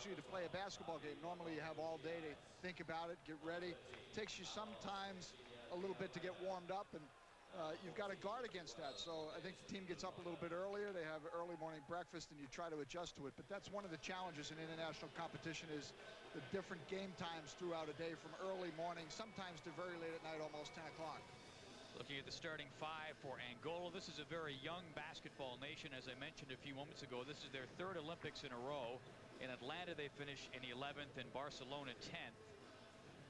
you to play a basketball game. Normally you have all day to think about it, get ready. It takes you sometimes a little bit to get warmed up, and you've got to guard against that. So I think the team gets up a little bit earlier. They have early morning breakfast, and you try to adjust to it. But that's one of the challenges in international competition, is the different game times throughout a day, from early morning, sometimes to very late at night, almost 10 o'clock. Looking at the starting five for Angola, this is a very young basketball nation. As I mentioned a few moments ago, this is their third Olympics in a row. In Atlanta, they finished in 11th, and Barcelona 10th.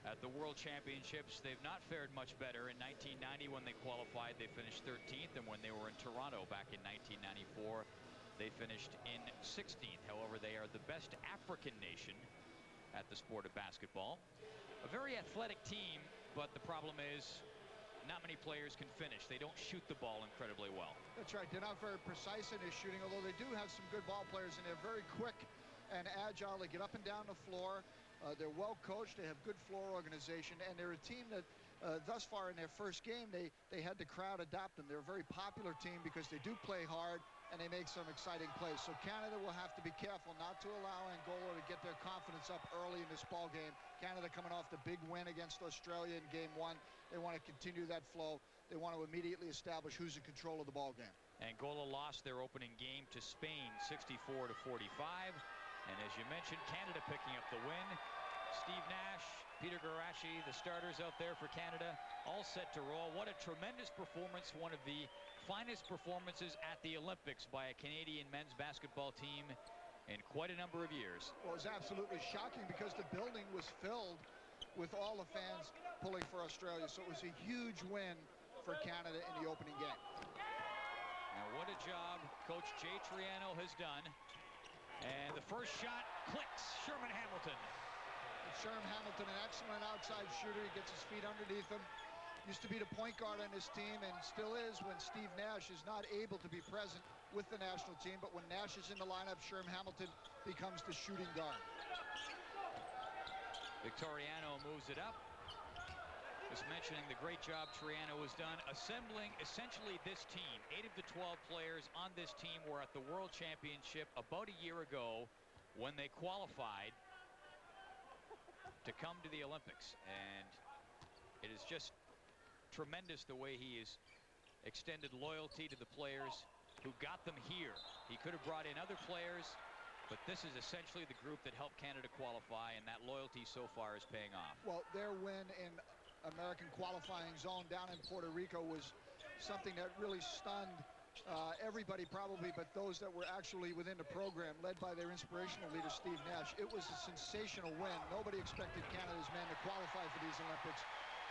At the World Championships, they've not fared much better. In 1990, when they qualified, they finished 13th, and when they were in Toronto back in 1994, they finished in 16th. However, they are the best African nation at the sport of basketball. A very athletic team, but the problem is not many players can finish. They don't shoot the ball incredibly well. That's right. They're not very precise in their shooting, although they do have some good ball players, and they're very quick and agile. They get up and down the floor. They're well coached. They have good floor organization, and they're a team that thus far in their first game, they had the crowd adopt them. They're a very popular team because they do play hard and they make some exciting plays. So Canada will have to be careful not to allow Angola to get their confidence up early in this ball game. Canada coming off the big win against Australia in game one. They want to continue that flow. They want to immediately establish who's in control of the ball game. Angola lost their opening game to Spain 64-45. And as you mentioned, Canada picking up the win. Steve Nash, Peter Garaci, the starters out there for Canada, all set to roll. What a tremendous performance. One of the finest performances at the Olympics by a Canadian men's basketball team in quite a number of years. Well, it was absolutely shocking because the building was filled with all the fans pulling for Australia. So it was a huge win for Canada in the opening game. Now, what a job Coach Jay Triano has done. And the first shot clicks. Sherman Hamilton. Sherman Hamilton, an excellent outside shooter. He gets his feet underneath him. Used to be the point guard on this team, and still is when Steve Nash is not able to be present with the national team. But when Nash is in the lineup, Sherman Hamilton becomes the shooting guard. Victoriano moves it up. Just mentioning the great job Triano has done assembling essentially this team. 8 of the 12 players on this team were at the World Championship about a year ago when they qualified to come to the Olympics. And it is just tremendous the way he has extended loyalty to the players who got them here. He could have brought in other players, but this is essentially the group that helped Canada qualify, and that loyalty so far is paying off. Well, their win in American qualifying zone down in Puerto Rico was something that really stunned everybody probably, but those that were actually within the program, led by their inspirational leader, Steve Nash. It was a sensational win. Nobody expected Canada's men to qualify for these Olympics,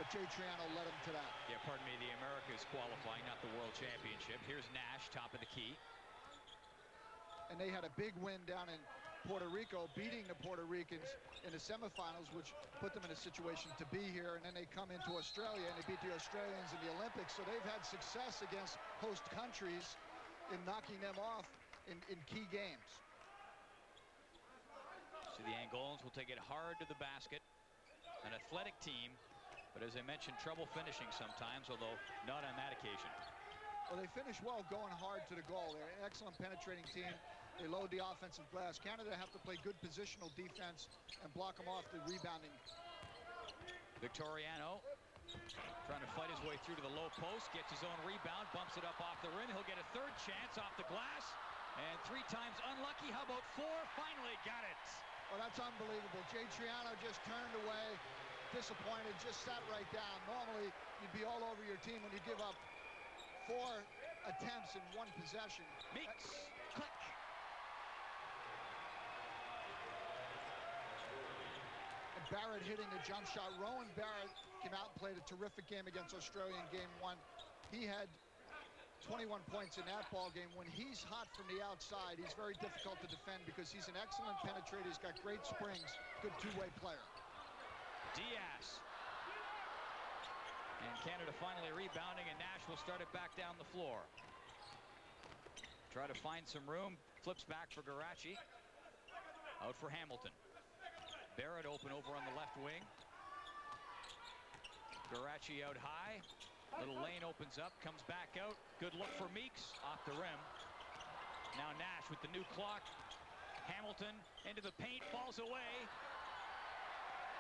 but Jay Triano led them to that. Yeah, pardon me, the Americas qualifying, not the World Championship. Here's Nash, top of the key. And they had a big win down in Puerto Rico, beating the Puerto Ricans in the semifinals, which put them in a situation to be here. And then they come into Australia and they beat the Australians in the Olympics. So they've had success against host countries in knocking them off in key games. So the Angolans will take it hard to the basket. An athletic team, but as I mentioned, trouble finishing sometimes, although not on that occasion. Well, they finish well going hard to the goal. They're an excellent penetrating team. They load the offensive glass. Canada have to play good positional defense and block them off the rebounding. Victoriano trying to fight his way through to the low post, gets his own rebound, bumps it up off the rim. He'll get a third chance off the glass, and 3 times unlucky. How about 4? Finally got it. Well, that's unbelievable. Jay Triano just turned away, disappointed, just sat right down. Normally, you'd be all over your team when you give up 4 attempts in 1 possession. Meeks, click. And Barrett hitting the jump shot. Rowan Barrett came out and played a terrific game against Australia in game 1. He had 21 points in that ball game. When he's hot from the outside, he's very difficult to defend because he's an excellent penetrator. He's got great springs, good two-way player. Diaz. And Canada finally rebounding, and Nash will start it back down the floor. Try to find some room. Flips back for Garaci. Out for Hamilton. Barrett open over on the left wing. Garaci out high. Little lane opens up, comes back out. Good look for Meeks, off the rim. Now Nash with the new clock. Hamilton into the paint, falls away.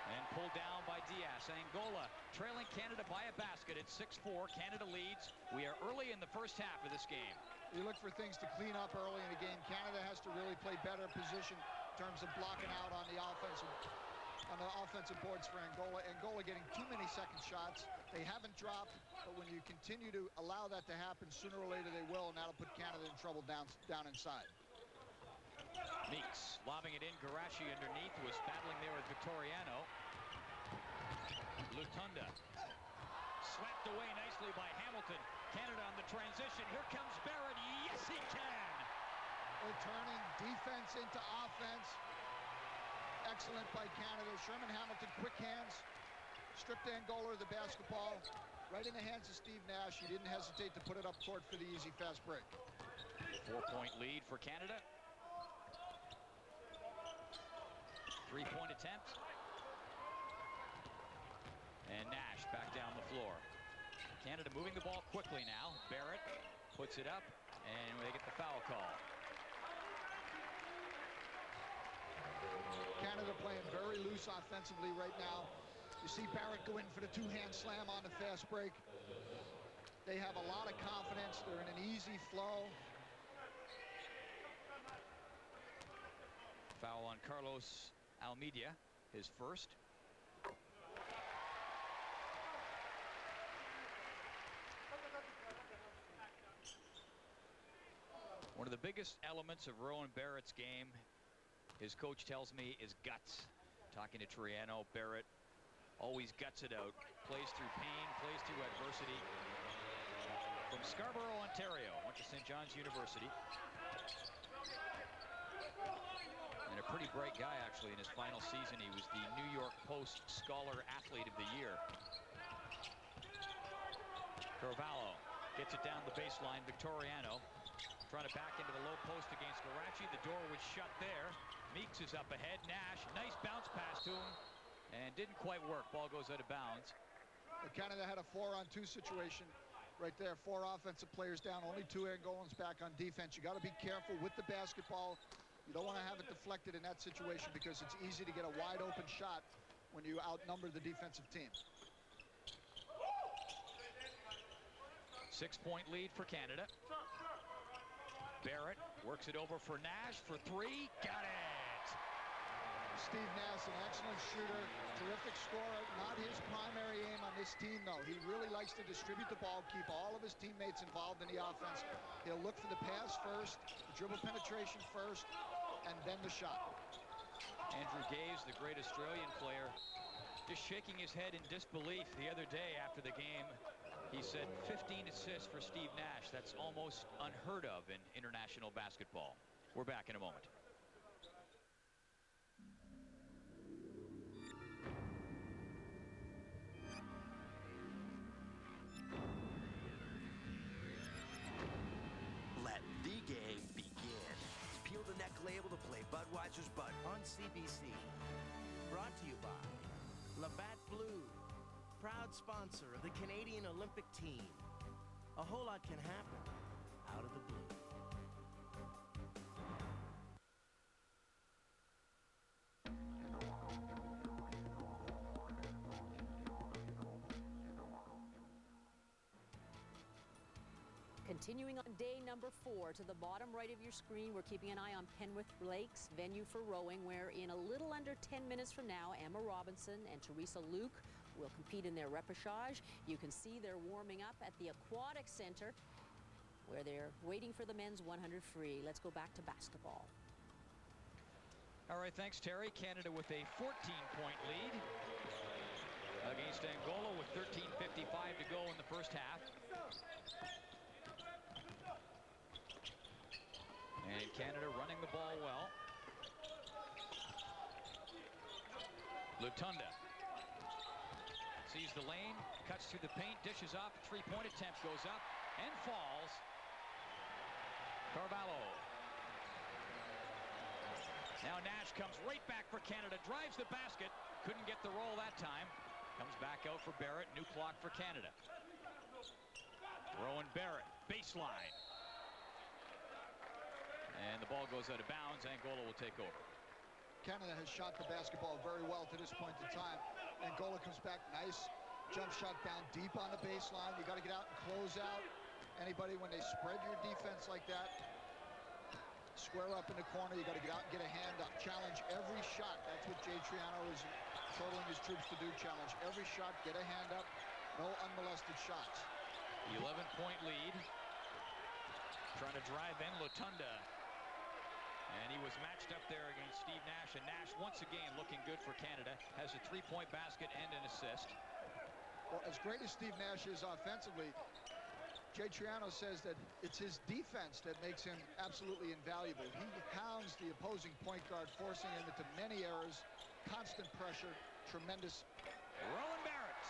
And pulled down by Diaz. Angola trailing Canada by a basket at 6-4. Canada leads. We are early in the first half of this game. You look for things to clean up early in the game. Canada has to really play better position in terms of blocking out on the offensive boards for Angola. Angola getting too many second shots. They haven't dropped, but when you continue to allow that to happen, sooner or later they will, and that'll put Canada in trouble down inside. Meeks lobbing it in. Garashi underneath, was battling there with Victoriano. Lutunda swept away nicely by Hamilton. Canada on the transition. Here comes Barrett. Yes, he can. They're turning defense into offense. Excellent by Canada. Sherman Hamilton, quick hands. Stripped Angola of the basketball. Right in the hands of Steve Nash. He didn't hesitate to put it up court for the easy fast break. 4-point lead for Canada. 3-point attempt. And Nash back down the floor. Canada moving the ball quickly now. Barrett puts it up, and they get the foul call. Canada playing very loose offensively right now. You see Barrett go in for the two-hand slam on the fast break. They have a lot of confidence. They're in an easy flow. Foul on Carlos Almeida, his first. One of the biggest elements of Rowan Barrett's game, his coach tells me, is guts. Talking to Triano, Barrett always guts it out. Plays through pain, plays through adversity. From Scarborough, Ontario, went to St. John's University. And a pretty bright guy, actually. In his final season, he was the New York Post Scholar Athlete of the Year. Carvalho gets it down the baseline. Victoriano trying to back into the low post against Garachi. The door was shut there. Meeks is up ahead. Nash, nice bounce pass to him, and didn't quite work. Ball goes out of bounds. Canada had a 4-on-2 situation right there. 4 offensive players down, only 2 Angolans back on defense. You got to be careful with the basketball. You don't want to have it deflected in that situation because it's easy to get a wide open shot when you outnumber the defensive team. 6-point lead for Canada. Barrett works it over for Nash for 3. Got it! Steve Nash, an excellent shooter, terrific scorer. Not his primary aim on this team, though. He really likes to distribute the ball, keep all of his teammates involved in the offense. He'll look for the pass first, the dribble penetration first, and then the shot. Andrew Gaze, the great Australian player, just shaking his head in disbelief the other day after the game. He said 15 assists for Steve Nash. That's almost unheard of in international basketball. We're back in a moment. Let the game begin. Peel the neck label to play Budweiser's Bud on CBC. Brought to you by Labatt Blue, proud sponsor of the Canadian Olympic team. A whole lot can happen out of the blue. Continuing on day number 4, to the bottom right of your screen, we're keeping an eye on Penrith Lakes, venue for rowing, where in a little under 10 minutes from now, Emma Robinson and Teresa Luke will compete in their repechage. You can see they're warming up at the Aquatic Center, where they're waiting for the men's 100 free. Let's go back to basketball. All right, thanks, Terry. Canada with a 14-point lead against Angola with 13:55 to go in the first half. And Canada running the ball well. Lutunda sees the lane, cuts through the paint, dishes off. A 3-point attempt goes up and falls. Carvalho. Now Nash comes right back for Canada, drives the basket, couldn't get the roll that time. Comes back out for Barrett, new clock for Canada. Rowan Barrett, baseline. And the ball goes out of bounds. Angola will take over. Canada has shot the basketball very well to this point in time. Angola comes back, nice jump shot down deep on the baseline. You got to get out and close out anybody when they spread your defense like that. Square up in the corner. You got to get out and get a hand up. Challenge every shot. That's what Jay Triano is totaling his troops to do. Challenge every shot. Get a hand up. No unmolested shots. 11-point lead. Trying to drive in Lutunda. And he was matched up there against Steve Nash. And Nash, once again, looking good for Canada. Has a 3-point basket and an assist. Well, as great as Steve Nash is offensively, Jay Triano says that it's his defense that makes him absolutely invaluable. He hounds the opposing point guard, forcing him into many errors, constant pressure, tremendous. Rowan Barrett.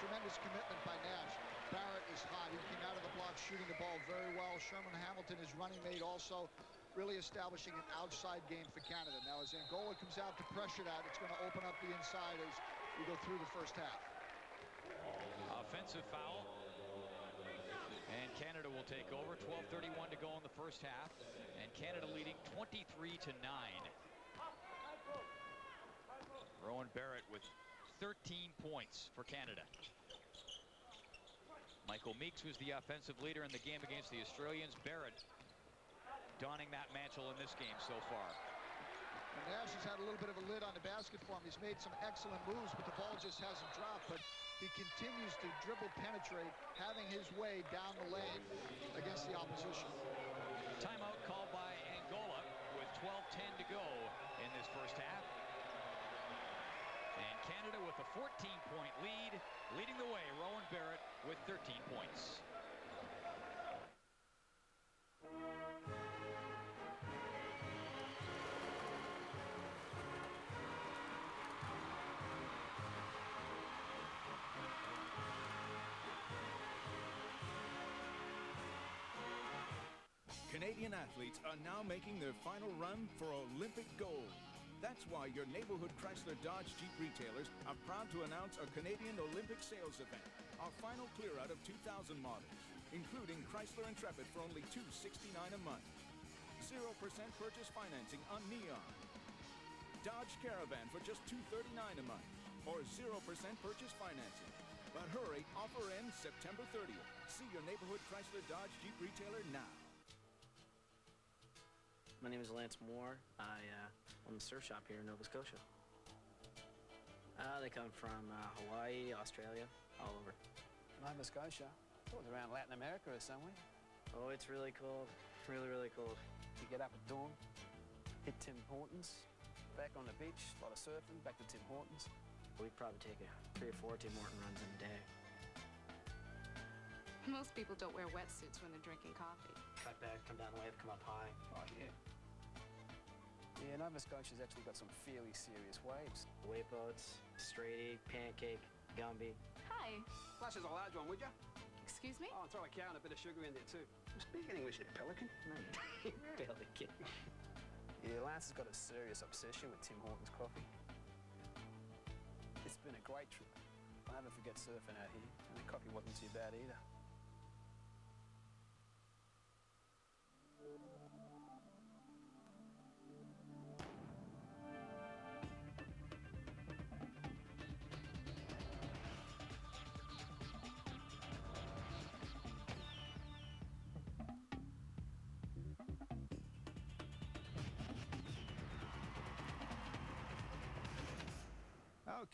Tremendous commitment by Nash. Barrett is hot. He came out of the block shooting the ball very well. Sherman Hamilton, his running mate, also really establishing an outside game for Canada. Now, as Angola comes out to pressure that, it's going to open up the inside as we go through the first half. Offensive foul. And Canada will take over. 12:31 to go in the first half. And Canada leading 23-9. Rowan Barrett with 13 points for Canada. Michael Meeks was the offensive leader in the game against the Australians. Barrett donning that mantle in this game so far. And Nash has had a little bit of a lid on the basket for him. He's made some excellent moves, but the ball just hasn't dropped. But he continues to dribble, penetrate, having his way down the lane against the opposition. Timeout called by Angola with 12:10 to go in this first half. And Canada with a 14-point lead, leading the way. Rowan Barrett with 13 points. Canadian athletes are now making their final run for Olympic gold. That's why your neighborhood Chrysler Dodge Jeep retailers are proud to announce a Canadian Olympic sales event. Our final clear out of 2000 models, including Chrysler Intrepid for only $269 a month. 0% purchase financing on Neon. Dodge Caravan for just $239 a month, or 0% purchase financing. But hurry, offer ends September 30th. See your neighborhood Chrysler Dodge Jeep retailer now. My name is Lance Moore. I own the surf shop here in Nova Scotia. They come from Hawaii, Australia, all over. Nova Scotia? I thought it was around Latin America or somewhere. Oh, it's really cold. Really, really cold. You get up at dawn, hit Tim Hortons, back on the beach, a lot of surfing, back to Tim Hortons. We'd probably take 3 or 4 Tim Horton runs in a day. Most people don't wear wetsuits when they're drinking coffee. Cut back, come down the wave, come up high. Oh, yeah. Yeah, Nova Scotia's actually got some fairly serious waves. Wave boats, straighty, pancake, Gumby. Hi. Flash us a large one, would you? Excuse me? Oh, and throw a cow and a bit of sugar in there, too. Speak English there, Pelican. No, Pelican. Yeah, Lance has got a serious obsession with Tim Hortons coffee. It's been a great trip. I'll never forget surfing out here, and the coffee wasn't too bad either.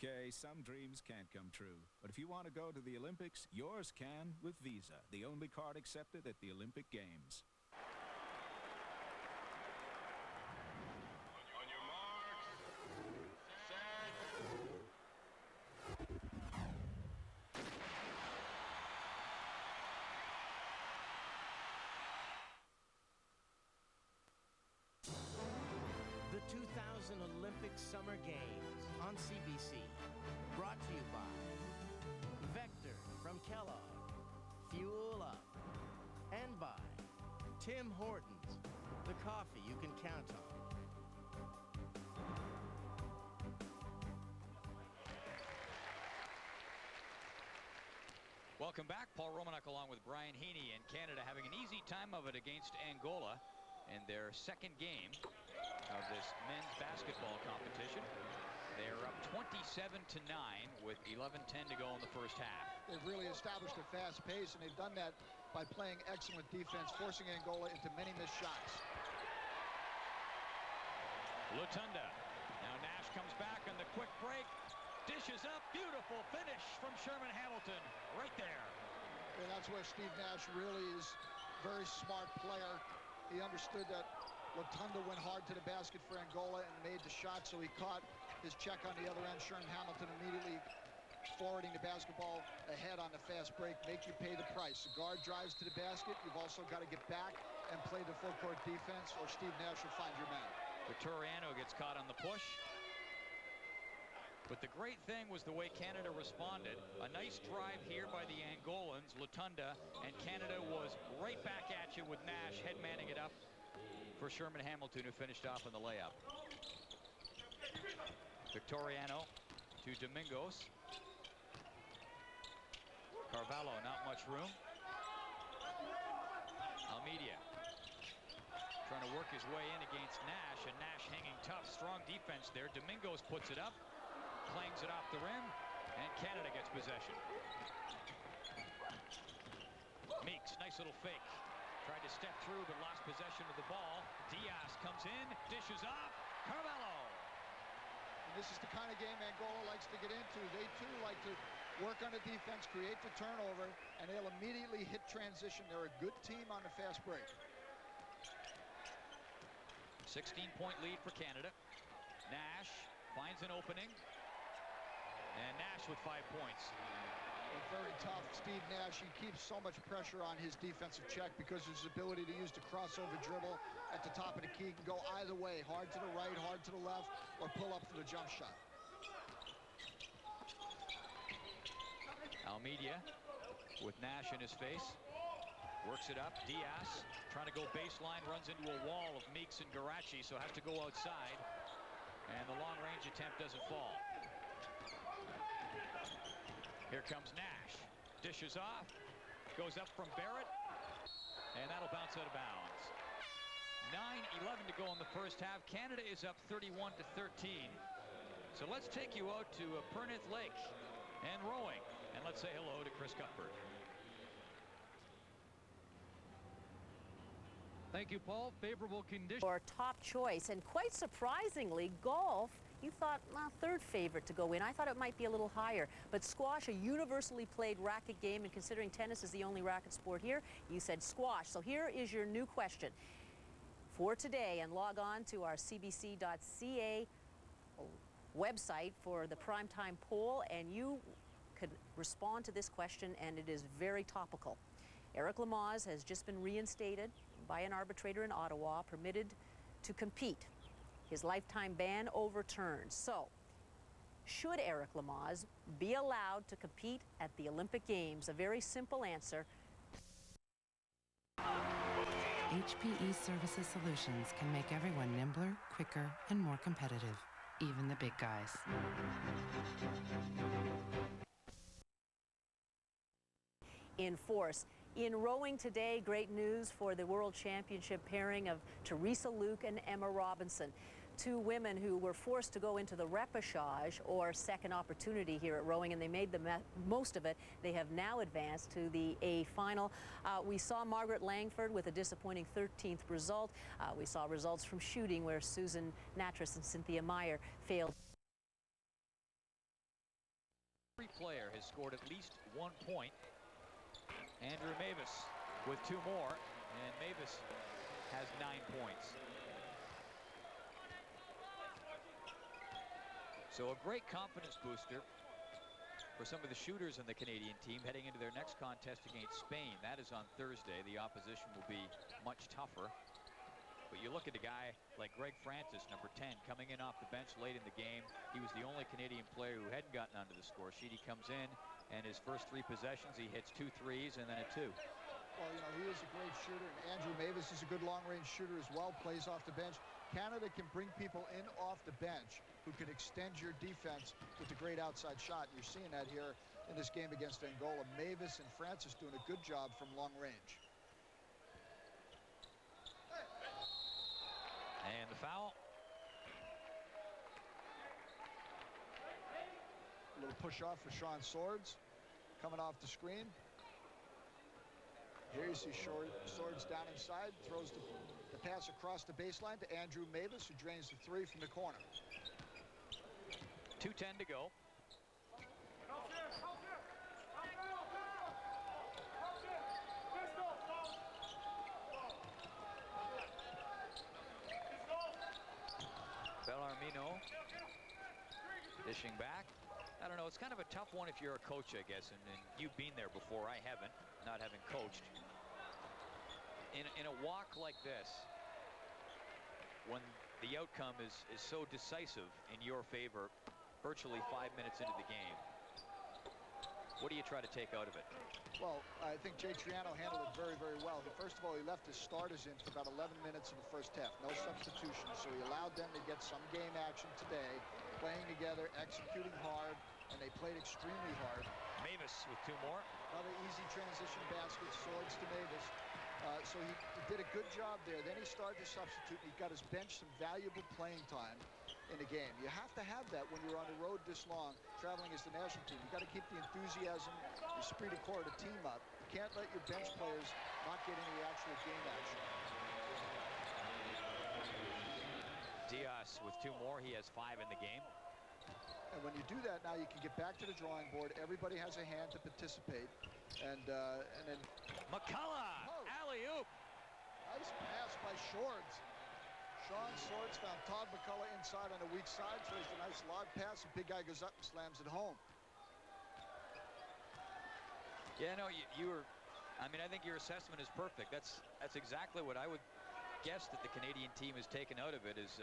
Okay, some dreams can't come true. But if you want to go to the Olympics, yours can with Visa, the only card accepted at the Olympic Games. On your marks, The 2000 Olympic Summer Games on CBC. Brought to you by Vector from Kellogg, Fuel Up, and by Tim Hortons, the coffee you can count on. Welcome back. Paul Romanuk along with Brian Heaney, and Canada having an easy time of it against Angola. in their second game of this men's basketball competition. They're up 27-9 with 11:10 to go in the first half. They've really established a fast pace, and they've done that by playing excellent defense, forcing Angola into many missed shots. Lutunda. Now Nash comes back on the quick break. Dishes up. Beautiful finish from Sherman Hamilton. Right there. And that's where Steve Nash really is a very smart player. He understood that Lutunda went hard to the basket for Angola and made the shot, so he caught his check on the other end. Sherman Hamilton immediately forwarding the basketball ahead on the fast break. Make you pay the price. The guard drives to the basket. You've also got to get back and play the full court defense, or Steve Nash will find your man. Victoriano gets caught on the push. But the great thing was the way Canada responded. A nice drive here by the Angolans, Lutunda, and Canada was right back at you with Nash head-manning it up for Sherman Hamilton, who finished off on the layup. Victoriano to Domingos. Carvalho, not much room. Almeida trying to work his way in against Nash, and Nash hanging tough. Strong defense there. Domingos puts it up, clangs it off the rim, and Canada gets possession. Meeks, nice little fake. Tried to step through, but lost possession of the ball. Diaz comes in, dishes off. Carvalho. And this is the kind of game Angola likes to get into. They too like to work on the defense, create the turnover, and they'll immediately hit transition. They're a good team on the fast break. 16-point lead for Canada. Nash finds an opening, and Nash with 5 points. Very tough. Steve Nash, he keeps so much pressure on his defensive check because of his ability to use the crossover dribble at the top of the key. Can go either way, hard to the right, hard to the left, or pull up for the jump shot. Almeida with Nash in his face. Works it up. Diaz trying to go baseline, runs into a wall of Meeks and Garachi, so has to go outside. And the long-range attempt doesn't fall. Here comes Nash. Dishes off. Goes up from Barrett. And that'll bounce out of bounds. 9:11 to go in the first half. Canada is up 31-13. So let's take you out to Pernith Lake and rowing. And let's say hello to Chris Cuthbert. Thank you, Paul. Favorable conditions. Our top choice, and quite surprisingly, golf, you thought, well, third favorite to go in. I thought it might be a little higher. But squash, a universally played racket game, and considering tennis is the only racket sport here, you said squash. So here is your new question for today, and log on to our cbc.ca website for the primetime poll, and you could respond to this question, and it is very topical. Eric Lamaze has just been reinstated by an arbitrator in Ottawa, permitted to compete. His lifetime ban overturned. So, should Eric Lamaze be allowed to compete at the Olympic Games? A very simple answer. HPE Services Solutions can make everyone nimbler, quicker, and more competitive, even the big guys. In force. In rowing today, great news for the World Championship pairing of Teresa Luke and Emma Robinson. Two women who were forced to go into the repechage, or second opportunity here at rowing, and they made the most of it. They have now advanced to the A final. We saw Margaret Langford with a disappointing 13th result. We saw results from shooting where Susan Natras and Cynthia Meyer failed. Every player has scored at least 1 point. Andrew Mavis with 2 more, and Mavis has 9 points. So a great confidence booster for some of the shooters in the Canadian team heading into their next contest against Spain. That is on Thursday. The opposition will be much tougher. But you look at a guy like Greg Francis, number 10, coming in off the bench late in the game. He was the only Canadian player who hadn't gotten onto the score sheet. He comes in, and his first 3 possessions, he hits 2 threes and then a 2. Well, you know, he is a great shooter, and Andrew Mavis is a good long-range shooter as well, plays off the bench. Canada can bring people in off the bench who can extend your defense with a great outside shot. You're seeing that here in this game against Angola. Mavis and Francis doing a good job from long range. And the foul. A little push off for Sean Swords coming off the screen. Here you see Swords down inside, throws the pass across the baseline to Andrew Mavis, who drains the three from the corner. 2:10 to go. Bellarmino dishing back. I don't know, it's kind of a tough one if you're a coach, I guess, and you've been there before. I haven't, not having coached. In a walk like this, when the outcome is so decisive in your favor virtually 5 minutes into the game, what do you try to take out of it? Well, I think Jay Triano handled it very, very well. First of all, he left his starters in for about 11 minutes of the first half. No substitution, so he allowed them to get some game action today, playing together, executing hard, and they played extremely hard. Mavis with 2 more. Another easy transition basket, Swords to Mavis. So he did a good job there. Then he started to substitute. He got his bench some valuable playing time in the game. You have to have that when you're on the road this long, traveling as the national team. You got to keep the enthusiasm, the esprit de corps of the team up. You can't let your bench players not get any actual game action. Diaz with 2 more. He has 5 in the game. And when you do that, now you can get back to the drawing board. Everybody has a hand to participate. And then McCullough, alley-oop. Nice pass by Swords. Sean Swords found Todd McCullough inside on the weak side, throws a nice lob pass. The big guy goes up and slams it home. Yeah, no, you were. I mean, I think your assessment is perfect. That's exactly what I would guess that the Canadian team has taken out of it. Is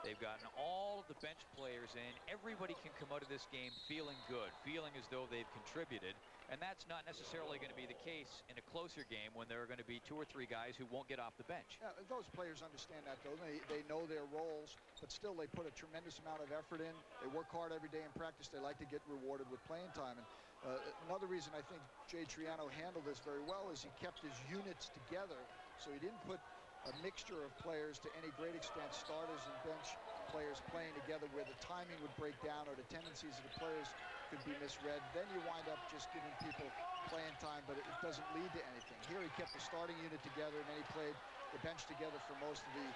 they've gotten all of the bench players in. Everybody can come out of this game feeling good, feeling as though they've contributed. And that's not necessarily going to be the case in a closer game when there are going to be 2 or 3 guys who won't get off the bench. Yeah, those players understand that, though. They know their roles, but still they put a tremendous amount of effort in. They work hard every day in practice. They like to get rewarded with playing time. And another reason I think Jay Triano handled this very well is he kept his units together, so he didn't put a mixture of players to any great extent, starters and bench players playing together where the timing would break down or the tendencies of the players could be misread. Then you wind up just giving people playing time, but it doesn't lead to anything. Here he kept the starting unit together, and then he played the bench together for most of the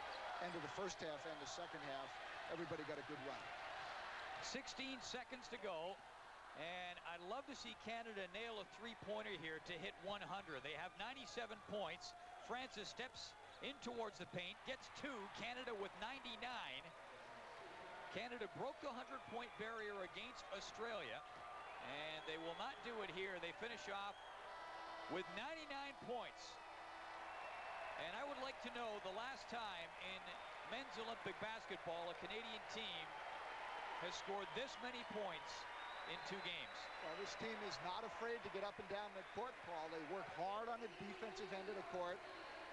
end of the first half and the second half. Everybody got a good run. 16 seconds to go, and I'd love to see Canada nail a 3-pointer here to hit 100. They have 97 points. Francis steps in towards the paint, gets 2. Canada with 99. Canada broke the 100-point barrier against Australia, and they will not do it here. They finish off with 99 points. And I would like to know the last time in men's Olympic basketball a Canadian team has scored this many points in 2 games. Well, this team is not afraid to get up and down the court, Paul. They work hard on the defensive end of the court.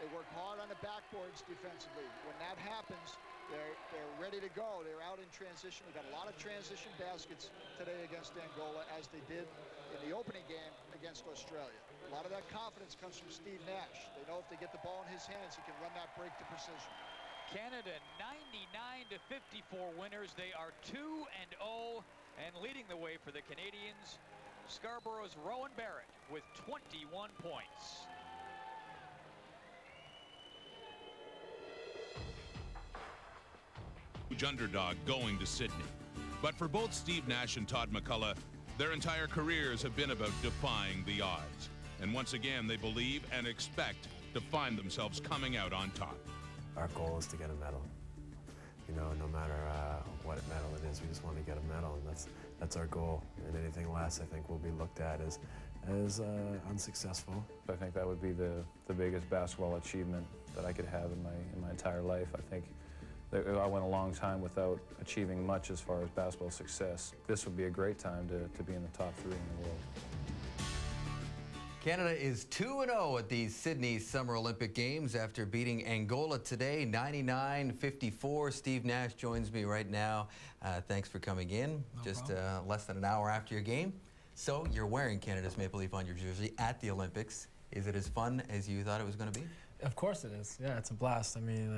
They work hard on the backboards defensively. When that happens, they're ready to go. They're out in transition. They got a lot of transition baskets today against Angola, as they did in the opening game against Australia. A lot of that confidence comes from Steve Nash. They know if they get the ball in his hands, he can run that break to precision. Canada 99-54 winners. They are 2-0 and leading the way for the Canadians. Scarborough's Rowan Barrett with 21 points. Huge underdog going to Sydney. But for both Steve Nash and Todd McCullough, their entire careers have been about defying the odds. And once again, they believe and expect to find themselves coming out on top. Our goal is to get a medal. You know, no matter what medal it is, we just want to get a medal, and that's our goal. And anything less, I think, will be looked at as unsuccessful. I think that would be the biggest basketball achievement that I could have in my entire life. I think that I went a long time without achieving much as far as basketball success. This would be a great time to be in the top 3 in the world. Canada is 2-0 at the Sydney Summer Olympic Games after beating Angola today, 99-54. Steve Nash joins me right now. Thanks for coming in. Just less than an hour after your game. So you're wearing Canada's maple leaf on your jersey at the Olympics. Is it as fun as you thought it was going to be? Of course it is. Yeah, it's a blast. I mean,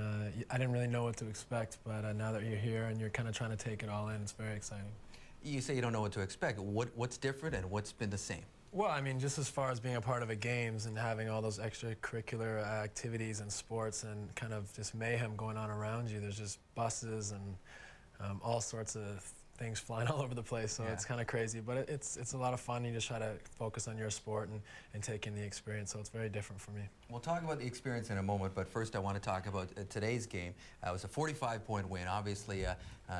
I didn't really know what to expect, but now that you're here and you're kind of trying to take it all in, it's very exciting. You say you don't know what to expect. What's different and what's been the same? Well, I mean, just as far as being a part of the games and having all those extracurricular activities and sports and kind of just mayhem going on around you, there's just buses and all sorts of things flying all over the place, so it's kind of crazy, but it's a lot of fun. You just try to focus on your sport and take in the experience, so it's very different for me. We'll talk about the experience in a moment, but first I want to talk about today's game. It was a 45-point win. Obviously,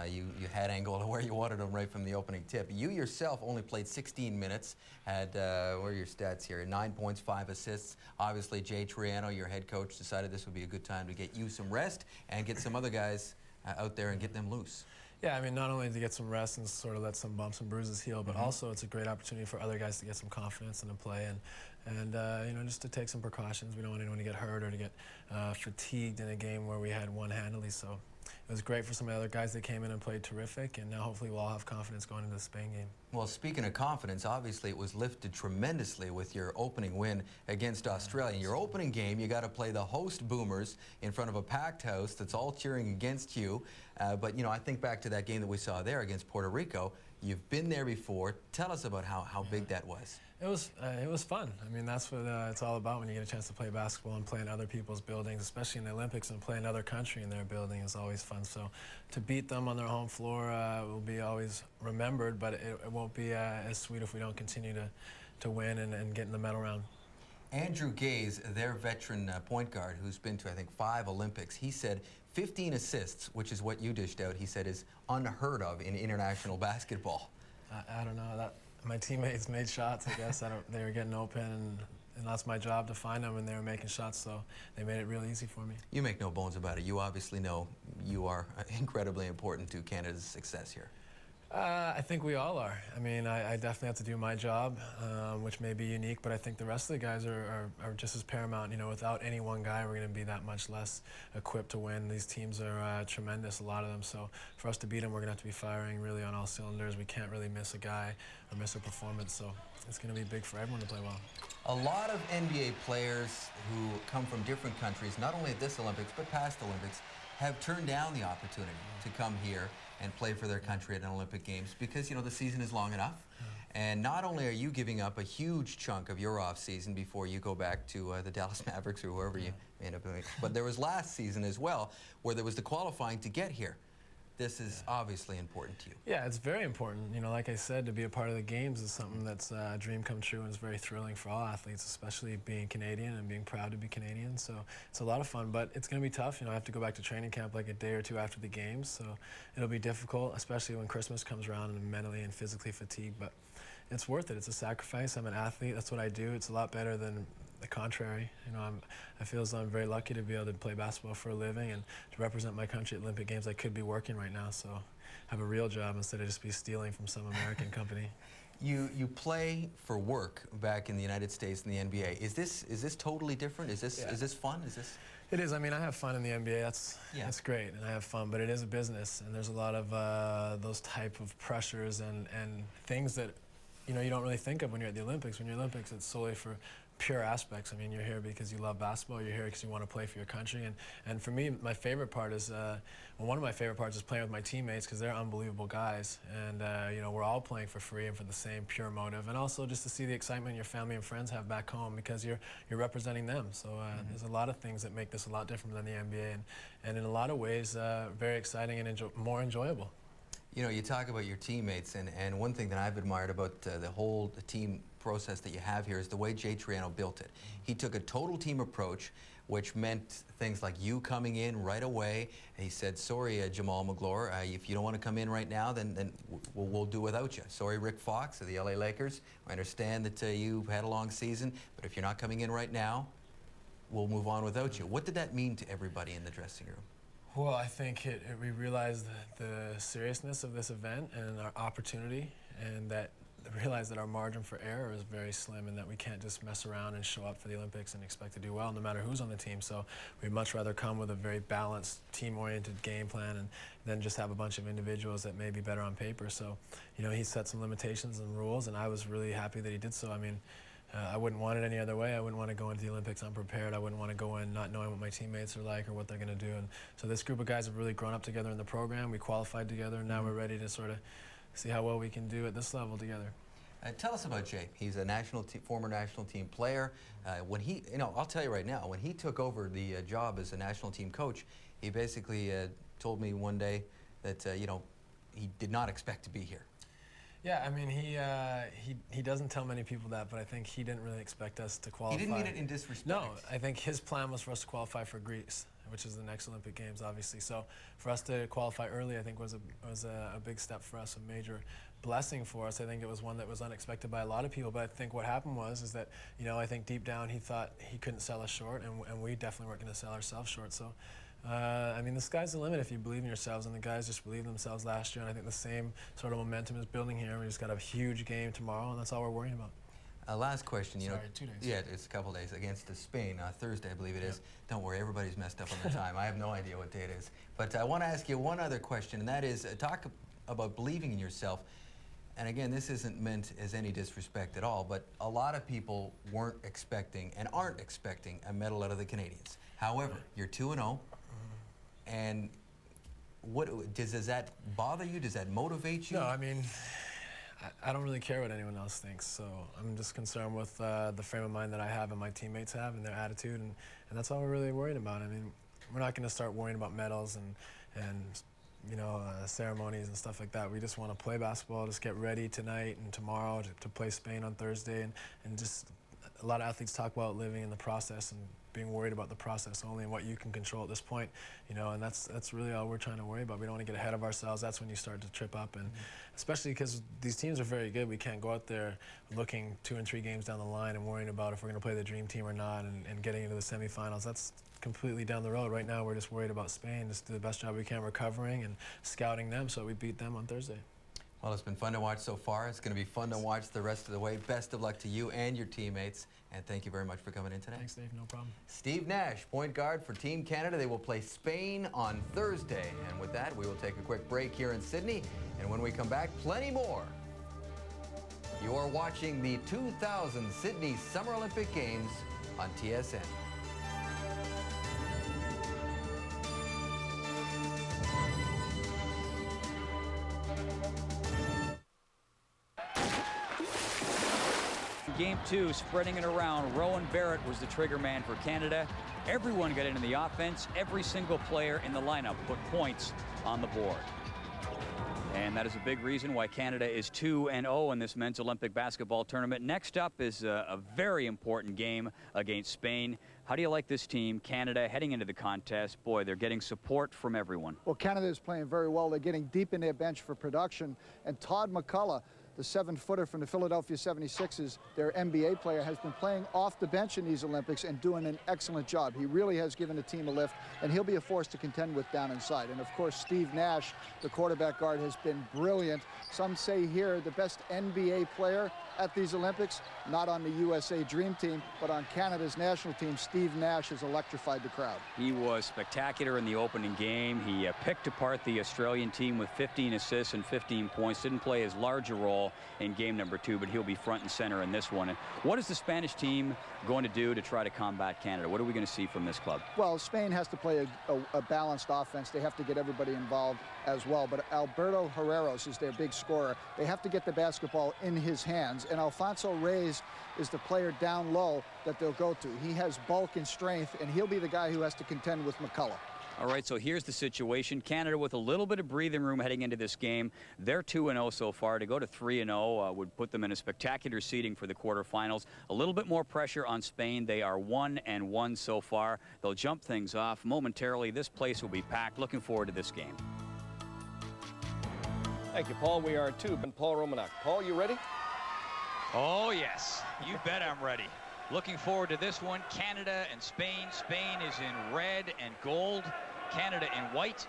you had Angola where you wanted them right from the opening tip. You yourself only played 16 minutes, had, what are your stats here? 9 points, 5 assists. Obviously, Jay Triano, your head coach, decided this would be a good time to get you some rest and get some other guys out there and get them loose. Yeah, I mean, not only to get some rest and sort of let some bumps and bruises heal, but also it's a great opportunity for other guys to get some confidence and to play and you know, just to take some precautions. We don't want anyone to get hurt or to get fatigued in a game where we had one handily. So it was great for some of the other guys that came in and played terrific, and now hopefully we'll all have confidence going into the Spain game. Well, speaking of confidence, obviously it was lifted tremendously with your opening win against Australia. In your opening game, you got to play the host Boomers in front of a packed house that's all cheering against you. But, you know, I think back to that game that we saw there against Puerto Rico. You've been there before. Tell us about how big that was. It was fun. I mean, that's what it's all about when you get a chance to play basketball and play in other people's buildings, especially in the Olympics, and play another country in their building is always fun. So to beat them on their home floor will be always remembered, but it won't be as sweet if we don't continue to win and get in the medal round. Andrew Gaze, their veteran point guard who's been to, I think, 5 Olympics, he said 15 assists, which is what you dished out, he said is unheard of in international basketball. I don't know. My teammates made shots, I guess. They were getting open, and that's my job to find them, and they were making shots, so they made it real easy for me. You make no bones about it. You obviously know you are incredibly important to Canada's success here. I think we all are. I mean, I definitely have to do my job, which may be unique, but I think the rest of the guys are just as paramount. You know, without any one guy, we're going to be that much less equipped to win. These teams are tremendous, a lot of them. So for us to beat them, we're going to have to be firing really on all cylinders. We can't really miss a guy or miss a performance. So it's going to be big for everyone to play well. A lot of NBA players who come from different countries, not only at this Olympics, but past Olympics, have turned down the opportunity to come here and play for their country at an Olympic Games because, you know, the season is long enough. And not only are you giving up a huge chunk of your off season before you go back to the Dallas Mavericks or whoever you end up doing, but there was last season as well where there was the qualifying to get here. This is obviously important to you. Yeah, it's very important. You know, like I said, to be a part of the games is something that's a dream come true, and it's very thrilling for all athletes, especially being Canadian and being proud to be Canadian. So it's a lot of fun, but it's going to be tough. You know, I have to go back to training camp like a day or two after the games, so it'll be difficult, especially when Christmas comes around and I'm mentally and physically fatigued. But it's worth it. It's a sacrifice. I'm an athlete. That's what I do. It's a lot better than the contrary. You know, I feel as though I'm very lucky to be able to play basketball for a living and to represent my country at Olympic Games. I could be working right now, so I have a real job instead of just be stealing from some American company. You play for work back in the United States in the NBA. Is this totally different? Is this fun? Is this? It is. I mean, I have fun in the NBA. That's great, and I have fun. But it is a business, and there's a lot of those type of pressures and things that, you know, you don't really think of when you're at the Olympics. When you're at the Olympics, it's solely for pure aspects. I mean, you're here because you love basketball. You're here because you want to play for your country. And for me, my favorite part is, one of my favorite parts is playing with my teammates because they're unbelievable guys. And, you know, we're all playing for free and for the same pure motive. And also just to see the excitement your family and friends have back home because you're representing them. So there's a lot of things that make this a lot different than the NBA. And in a lot of ways, very exciting and more enjoyable. You know, you talk about your teammates, and one thing that I've admired about the team process that you have here is the way Jay Triano built it. He took a total team approach, which meant things like you coming in right away. And he said, sorry, Jamal Magloire, if you don't want to come in right now, then we'll do without you. Sorry, Rick Fox of the LA Lakers. I understand that you've had a long season, but if you're not coming in right now, we'll move on without you. What did that mean to everybody in the dressing room? Well, I think we realized the seriousness of this event and our opportunity, and that realized that our margin for error is very slim and that we can't just mess around and show up for the Olympics and expect to do well no matter who's on the team. So we'd much rather come with a very balanced, team-oriented game plan and then just have a bunch of individuals that may be better on paper. So, you know, he set some limitations and rules, and I was really happy that he did so. I mean, I wouldn't want it any other way. I wouldn't want to go into the Olympics unprepared. I wouldn't want to go in not knowing what my teammates are like or what they're going to do. And so this group of guys have really grown up together in the program. We qualified together, and now we're ready to sort of see how well we can do at this level together. Tell us about Jay. He's a former national team player. When he, I'll tell you right now, when he took over the job as a national team coach, he basically told me one day that, he did not expect to be here. Yeah, I mean, he doesn't tell many people that, but I think he didn't really expect us to qualify. He didn't mean it in disrespect. No, I think his plan was for us to qualify for Greece, which is the next Olympic Games, obviously. So for us to qualify early, I think was a big step for us, a major blessing for us. I think it was one that was unexpected by a lot of people, but I think what happened is that, I think deep down he thought he couldn't sell us short, and we definitely weren't going to sell ourselves short. So, I mean, the sky's the limit if you believe in yourselves, and the guys just believed themselves last year, and I think the same sort of momentum is building here. We just got a huge game tomorrow, and that's all we're worrying about. Last question, Sorry, 2 days. Yeah, it's a couple days against Spain, Thursday, I believe it is. Don't worry, everybody's messed up on the time. I have no idea what day it is. But I want to ask you one other question, and that is talk about believing in yourself. And again, this isn't meant as any disrespect at all, but a lot of people weren't expecting and aren't expecting a medal out of the Canadians. However, you're 2-0, and does that bother you? Does that motivate you? No, I mean, I don't really care what anyone else thinks, so I'm just concerned with the frame of mind that I have and my teammates have and their attitude, and that's all we're really worried about. I mean, we're not going to start worrying about medals and ceremonies and stuff like that. We just want to play basketball, just get ready tonight and tomorrow to play Spain on Thursday, and just a lot of athletes talk about living in the process and being worried about the process only and what you can control at this point, and that's really all we're trying to worry about. We don't want to get ahead of ourselves. That's when you start to trip up, and especially because these teams are very good. We can't go out there looking 2 and 3 games down the line and worrying about if we're going to play the dream team or not and getting into the semifinals. That's completely down the road. Right now we're just worried about Spain, just do the best job we can recovering and scouting them so we beat them on Thursday. Well, it's been fun to watch so far. It's going to be fun to watch the rest of the way. Best of luck to you and your teammates, and thank you very much for coming in today. Thanks, Dave. No problem. Steve Nash, point guard for Team Canada. They will play Spain on Thursday. And with that, we will take a quick break here in Sydney, and when we come back, plenty more. You are watching the 2000 Sydney Summer Olympic Games on TSN. Game 2, spreading it around. Rowan Barrett was the trigger man for Canada. Everyone got into the offense. Every single player in the lineup put points on the board. And that is a big reason why Canada is 2-0 in this men's Olympic basketball tournament. Next up is a very important game against Spain. How do you like this team, Canada, heading into the contest? Boy, they're getting support from everyone. Well, Canada is playing very well. They're getting deep in their bench for production. And Todd McCullough, the 7-footer from the Philadelphia 76ers, their NBA player, has been playing off the bench in these Olympics and doing an excellent job. He really has given the team a lift, and he'll be a force to contend with down inside. And of course, Steve Nash, the quarterback guard, has been brilliant. Some say here the best NBA player at these Olympics, not on the USA Dream Team, but on Canada's national team. Steve Nash has electrified the crowd. He was spectacular in the opening game. He picked apart the Australian team with 15 assists and 15 points. Didn't play as large a role in game number 2, but he'll be front and center in this one. And what is the Spanish team going to do to try to combat Canada? What are we going to see from this club? Well, Spain has to play a balanced offense. They have to get everybody involved as well. But Alberto Herreros is their big scorer. They have to get the basketball in his hands. And Alfonso Reyes is the player down low that they'll go to. He has bulk and strength, and he'll be the guy who has to contend with McCullough. All right, so here's the situation. Canada with a little bit of breathing room heading into this game. They're 2-0 so far. To go to 3-0 would put them in a spectacular seeding for the quarterfinals. A little bit more pressure on Spain. They are 1-1 so far. They'll jump things off momentarily. This place will be packed. Looking forward to this game. Thank you, Paul. We are 2. And Paul Romanek. Paul, you ready? Oh, yes. You bet I'm ready. Looking forward to this one. Canada and Spain. Spain is in red and gold. Canada in white.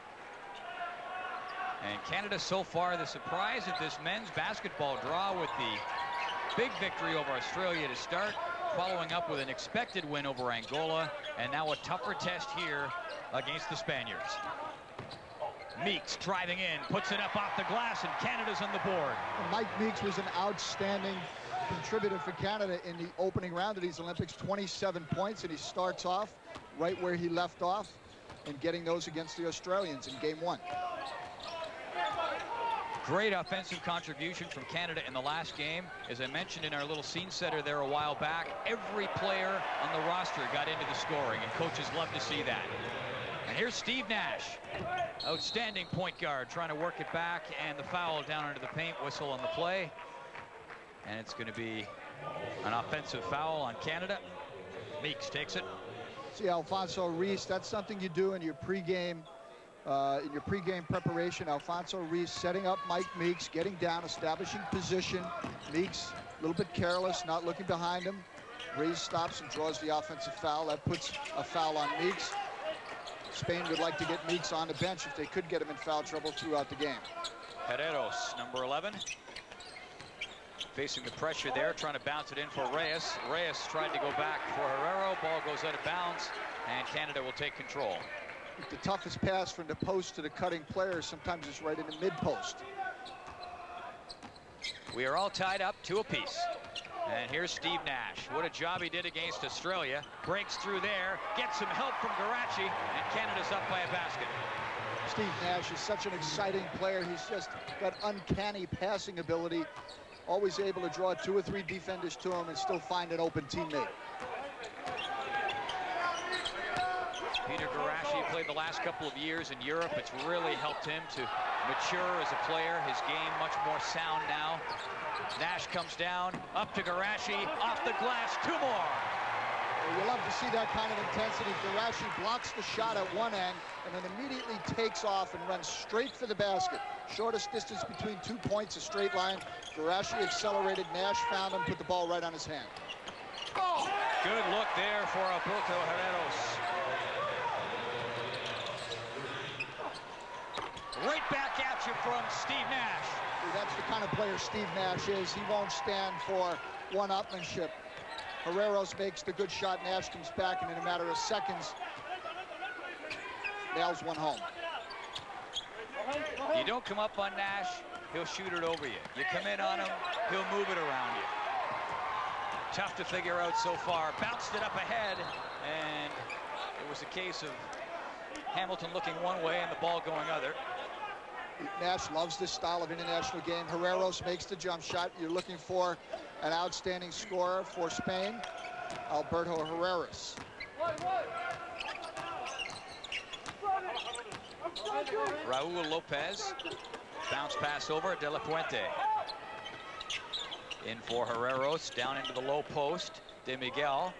And Canada so far the surprise of this men's basketball draw with the big victory over Australia to start, following up with an expected win over Angola, and now a tougher test here against the Spaniards. Meeks driving in, puts it up off the glass, and Canada's on the board. Mike Meeks was an outstanding contributor for Canada in the opening round of these Olympics, 27 points, and he starts off right where he left off and getting those against the Australians in game one. Great offensive contribution from Canada in the last game. As I mentioned in our little scene setter there a while back, every player on the roster got into the scoring, and coaches love to see that. And here's Steve Nash, outstanding point guard, trying to work it back, and the foul down under the paint, whistle on the play. And it's going to be an offensive foul on Canada. Meeks takes it. See, Alfonso Reese, that's something you do in your pregame preparation. Alfonso Reese setting up Mike Meeks, getting down, establishing position. Meeks a little bit careless, not looking behind him. Reese stops and draws the offensive foul. That puts a foul on Meeks. Spain would like to get Meeks on the bench if they could get him in foul trouble throughout the game. Herreros, number 11. Facing the pressure there, trying to bounce it in for Reyes. Reyes tried to go back for Herrero. Ball goes out of bounds, and Canada will take control. The toughest pass from the post to the cutting player sometimes is right in the mid-post. We are all tied up 2 apiece. And here's Steve Nash. What a job he did against Australia. Breaks through there, gets some help from Garachi, and Canada's up by a basket. Steve Nash is such an exciting player. He's just got uncanny passing ability. Always able to draw 2 or 3 defenders to him and still find an open teammate. Peter Garachi played the last couple of years in Europe. It's really helped him to mature as a player. His game much more sound now. Nash comes down, up to Garachi, off the glass, 2 more. Well, you love to see that kind of intensity. Garachi blocks the shot at one end and then immediately takes off and runs straight for the basket. Shortest distance between 2 points, a straight line. Garachi accelerated, Nash found him, put the ball right on his hand. Good look there for Alberto Herreros. Right back at you from Steve Nash. That's the kind of player Steve Nash is. He won't stand for one-upmanship. Herreros makes the good shot. Nash comes back, and in a matter of seconds, nails one home. You don't come up on Nash, he'll shoot it over you. You come in on him, he'll move it around you. Tough to figure out so far. Bounced it up ahead, and it was a case of Hamilton looking one way and the ball going other. Nash loves this style of international game. Herreros makes the jump shot. You're looking for an outstanding scorer for Spain, Alberto Herreros. Raul Lopez, bounce pass over, De La Puente. In for Herreros, down into the low post. De Miguel,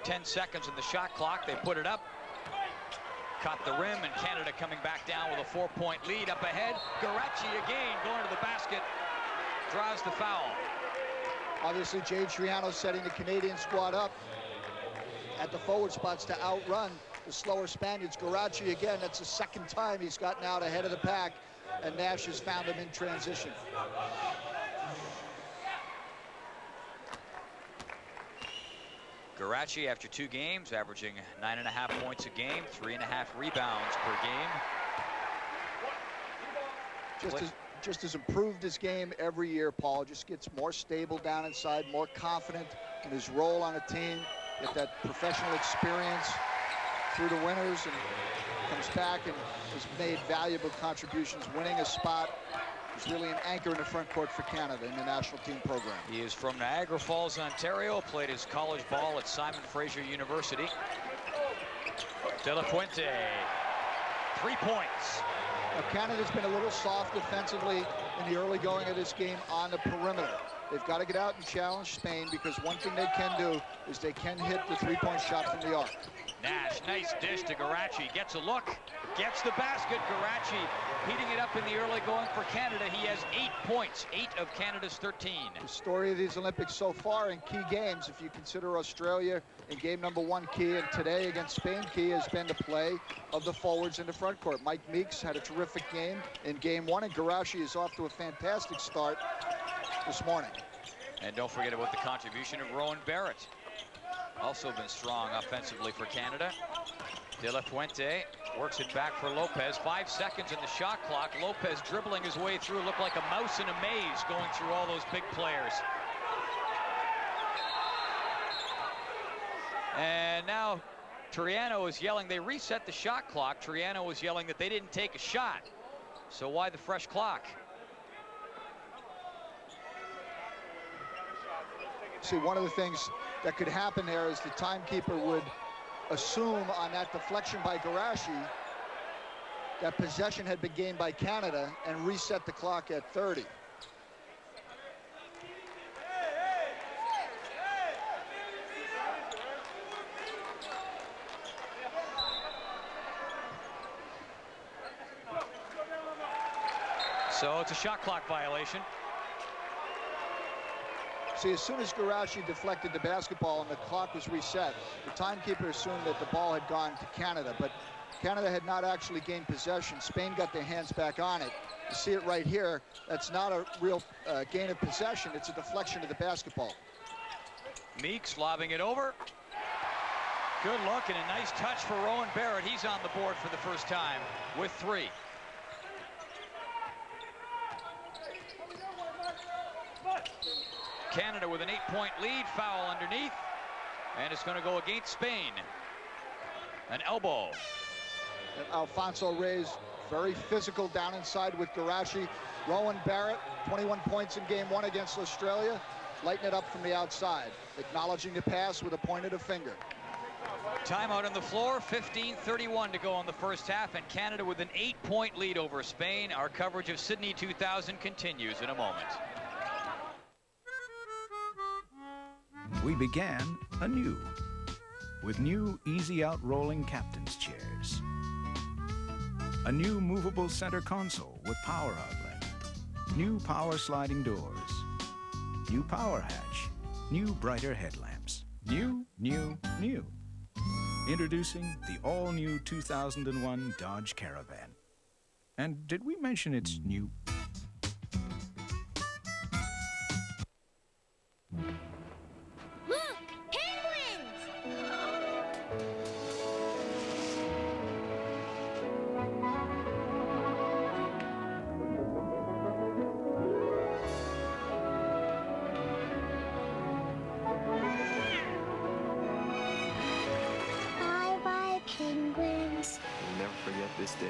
10 seconds in the shot clock, they put it up. Caught the rim, and Canada coming back down with a 4-point lead up ahead. Garachi again going to the basket, draws the foul. Obviously, Jay Triano setting the Canadian squad up at the forward spots to outrun the slower Spaniards. Garachi again, that's the second time he's gotten out ahead of the pack, and Nash has found him in transition. Garachi, after 2 games, averaging 9.5 points a game, 3.5 rebounds per game. Just has improved his game every year, Paul. Just gets more stable down inside, more confident in his role on a team. Get that professional experience through the winners, and comes back and has made valuable contributions, winning a spot. He's really an anchor in the front court for Canada in the national team program. He is from Niagara Falls, Ontario, played his college ball at Simon Fraser University. De La Puente, 3 points. Now, Canada's been a little soft defensively in the early going of this game on the perimeter. They've got to get out and challenge Spain, because one thing they can do is they can hit the 3-point shot from the arc. Nash, nice dish to Garachi, gets a look, gets the basket. Garachi heating it up in the early going for Canada. He has 8 points, 8 of Canada's 13. The story of these Olympics so far in key games, if you consider Australia in game number 1 key, and today against Spain key, has been the play of the forwards in the front court. Mike Meeks had a terrific game in game 1, and Garachi is off to a fantastic start this morning. And don't forget about the contribution of Rowan Barrett. Also been strong offensively for Canada. De La Puente Works it back for Lopez. 5 seconds in the shot clock. Lopez dribbling his way through. Looked like a mouse in a maze going through all those big players. And now Triano is yelling. They reset the shot clock. Triano was yelling that they didn't take a shot. So why the fresh clock? See, one of the things that could happen there is the timekeeper would assume on that deflection by Garashi that possession had been gained by Canada and reset the clock at 30. So it's a shot clock violation. See, as soon as Garashi deflected the basketball and the clock was reset, the timekeeper assumed that the ball had gone to Canada, but Canada had not actually gained possession. Spain got their hands back on it. You see it right here. That's not a real gain of possession. It's a deflection of the basketball. Meeks lobbing it over. Good look and a nice touch for Rowan Barrett. He's on the board for the first time with 3. Canada with an 8-point lead. Foul underneath, and it's going to go against Spain. An elbow. And Alfonso Reyes, very physical down inside with Garashi. Rowan Barrett, 21 points in game 1 against Australia. Lighting it up from the outside. Acknowledging the pass with a pointed finger. Timeout on the floor. 15:31 to go on the first half, and Canada with an 8-point lead over Spain. Our coverage of Sydney 2000 continues in a moment. We began anew with new easy-out rolling captain's chairs, a new movable center console with power outlet, new power sliding doors, new power hatch, new brighter headlamps, new. Introducing the all-new 2001 Dodge Caravan. And did we mention it's new? Look! Penguins! Bye-bye, penguins. We'll never forget this day.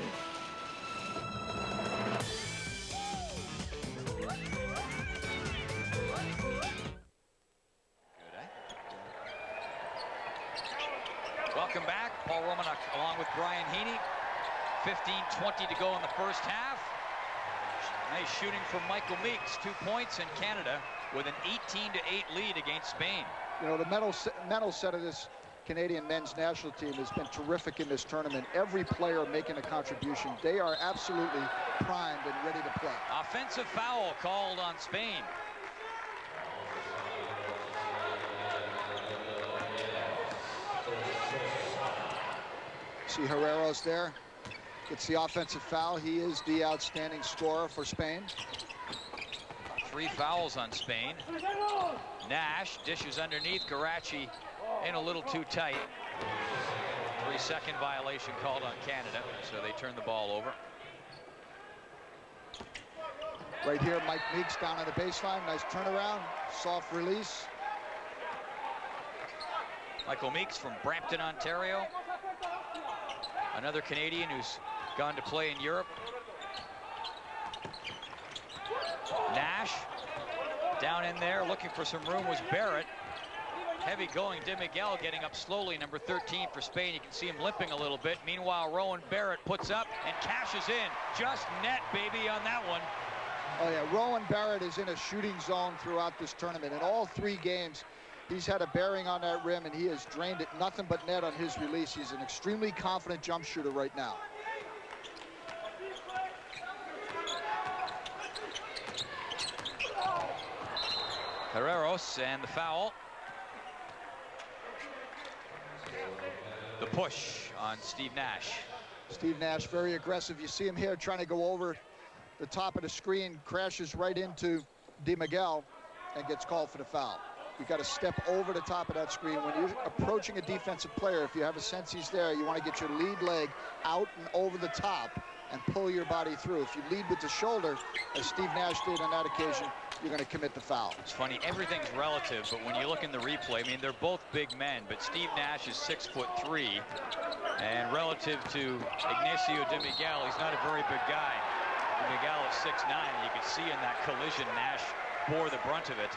Welcome back. Paul Romanuk along with Brian Heaney. 15:20 to go in the first half. Nice shooting from Michael Meeks. 2 points, and Canada with an 18-8 lead against Spain. You know, the mental set of this Canadian men's national team has been terrific in this tournament. Every player making a contribution. They are absolutely primed and ready to play. Offensive foul called on Spain. See Herreros there. Gets the offensive foul. He is the outstanding scorer for Spain. 3 fouls on Spain. Nash dishes underneath. Garachi in a little too tight. 3-second violation called on Canada, so they turn the ball over. Right here, Mike Meeks down on the baseline. Nice turnaround. Soft release. Michael Meeks from Brampton, Ontario. Another Canadian who's gone to play in Europe. Nash down in there looking for some room was Barrett. Heavy going. De Miguel getting up slowly, number 13 for Spain. You can see him limping a little bit. Meanwhile, Rowan Barrett puts up and cashes in. Just net, baby, on that one. Oh yeah, Rowan Barrett is in a shooting zone throughout this tournament. In all 3 games, he's had a bearing on that rim, and he has drained it nothing but net on his release. He's an extremely confident jump shooter right now. Herreros and the foul. The push on Steve Nash. Steve Nash very aggressive. You see him here trying to go over the top of the screen, crashes right into De Miguel and gets called for the foul. You got to step over the top of that screen. When you're approaching a defensive player, if you have a sense he's there, you want to get your lead leg out and over the top and pull your body through. If you lead with the shoulder, as Steve Nash did on that occasion, you're going to commit the foul. It's funny, everything's relative, but when you look in the replay, I mean, they're both big men, but Steve Nash is 6'3", and relative to Ignacio de Miguel, he's not a very big guy. De Miguel is 6'9", and you can see in that collision, Nash bore the brunt of it.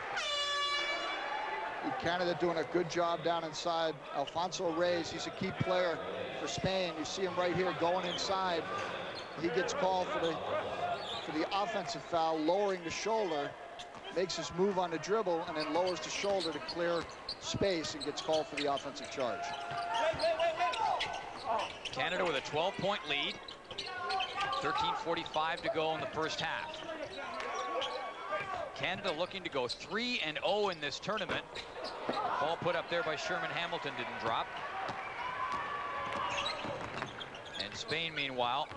Canada doing a good job down inside. Alfonso Reyes, he's a key player for Spain. You see him right here going inside. He gets called for the offensive foul, lowering the shoulder, makes his move on the dribble, and then lowers the shoulder to clear space and gets called for the offensive charge. Canada with a 12-point lead. 13:45 to go in the first half. Canada looking to go 3-0 in this tournament. Ball put up there by Sherman Hamilton didn't drop. And Spain, meanwhile,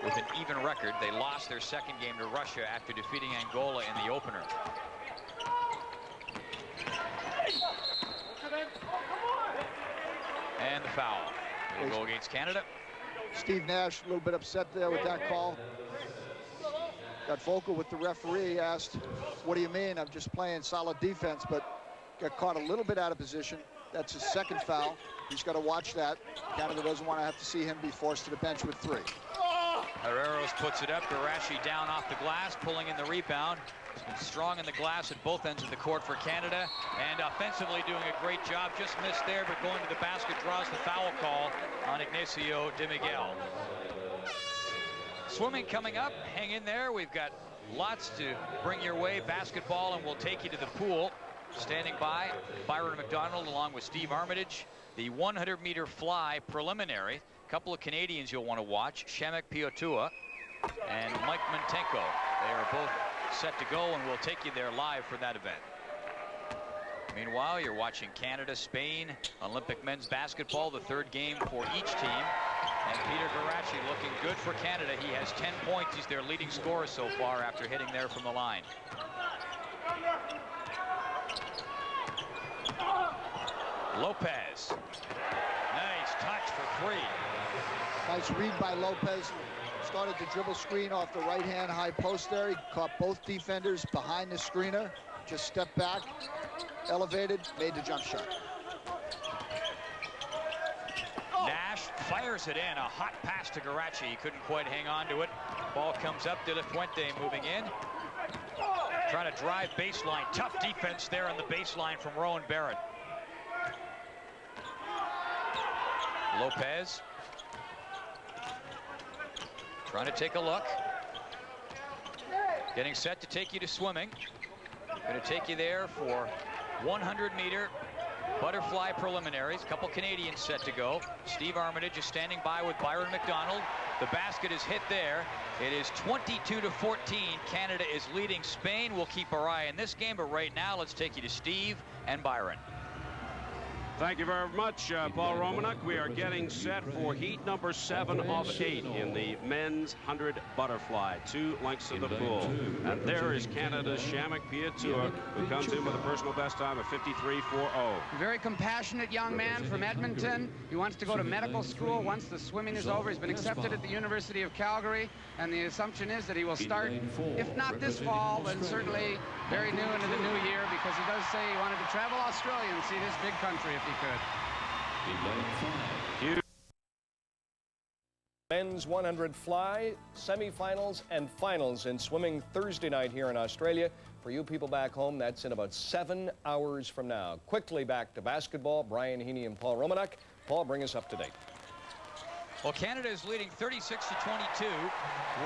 with an even record. They lost their second game to Russia after defeating Angola in the opener. And the foul. It'll go against Canada. Steve Nash a little bit upset there with that call. Got vocal with the referee, asked, what do you mean? I'm just playing solid defense, but got caught a little bit out of position. That's his second foul. He's got to watch that. Canada doesn't want to have to see him be forced to the bench with 3. Herreros puts it up. Garashi down off the glass, pulling in the rebound. He's been strong in the glass at both ends of the court for Canada, and offensively doing a great job. Just missed there, but going to the basket draws the foul call on Ignacio de Miguel. Swimming coming up. Hang in there. We've got lots to bring your way. Basketball, and we'll take you to the pool. Standing by, Byron McDonald along with Steve Armitage. The 100-meter fly preliminary. A couple of Canadians you'll want to watch. Shemek Piotua and Mike Montenko. They are both set to go, and we'll take you there live for that event. Meanwhile, you're watching Canada, Spain, Olympic men's basketball, the third game for each team. And Peter Garashi looking good for Canada. He has 10 points. He's their leading scorer so far after hitting there from the line. Lopez. Nice touch for 3. Nice read by Lopez. Started the dribble screen off the right-hand high post there. He caught both defenders behind the screener. Just stepped back, elevated, made the jump shot. Nash fires it in. A hot pass to Garachi. He couldn't quite hang on to it. Ball comes up. De La Fuente moving in. Trying to drive baseline. Tough defense there on the baseline from Rowan Barrett. Lopez. Trying to take a look. Getting set to take you to swimming. Going to take you there for 100-meter butterfly preliminaries. A couple Canadians set to go. Steve Armitage is standing by with Byron McDonald. The basket is hit there. It is 22-14. Canada is leading Spain. We'll keep our eye on this game, but right now let's take you to Steve and Byron. Thank you very much, Paul Romanek. We are getting set for heat number 7 of 8 in the men's 100 butterfly. 2 lengths of the pool. And there is Canada's Shemek Piotua, who comes in with a personal best time of 53.40. Very compassionate young man from Edmonton. He wants to go to medical school once the swimming is over. He's been accepted at the University of Calgary, and the assumption is that he will start, if not this fall, then certainly very new into the new year, because he does say he wanted to travel Australia and see this big country if he could. Men's 100 fly, semifinals and finals in swimming Thursday night here in Australia. For you people back home, that's in about 7 hours from now. Quickly back to basketball. Brian Heaney and Paul Romanek. Paul, bring us up to date. Well, Canada is leading 36-22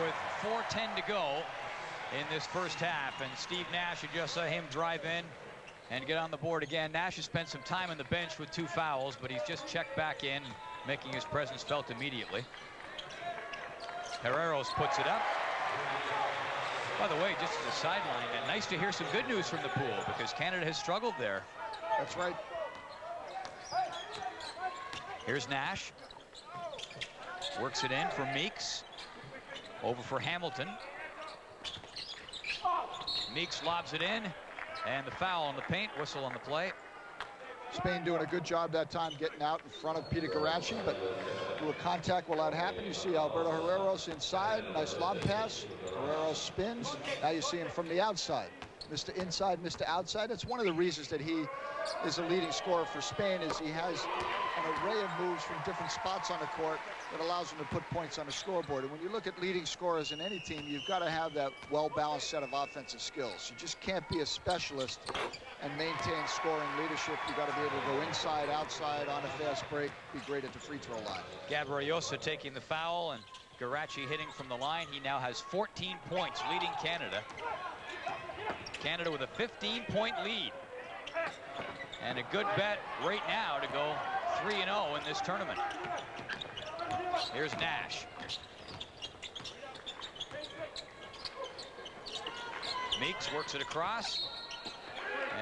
with 4:10 to go in this first half. And Steve Nash, you just saw him drive in and get on the board again. Nash has spent some time on the bench with 2 fouls, but he's just checked back in, making his presence felt immediately. Herreros puts it up. By the way, just as a sideline, and nice to hear some good news from the pool, because Canada has struggled there. That's right. Here's Nash. Works it in for Meeks. Over for Hamilton. Meeks lobs it in. And the foul on the paint, whistle on the play. Spain doing a good job that time getting out in front of Peter Garaci, but through a contact will not happen. You see Alberto Herreros inside, nice lob pass. Herreros spins. Now you see him from the outside. Mr. Inside, Mr. Outside. That's one of the reasons that he is a leading scorer for Spain, is he has an array of moves from different spots on the court that allows him to put points on the scoreboard. And when you look at leading scorers in any team, you've got to have that well-balanced set of offensive skills. You just can't be a specialist and maintain scoring leadership. You've got to be able to go inside, outside, on a fast break, be great at the free throw line. Gabriosa taking the foul and Garaci hitting from the line. He now has 14 points, leading Canada. Canada with a 15-point lead. And a good bet right now to go 3-0 in this tournament. Here's Nash. Meeks works it across.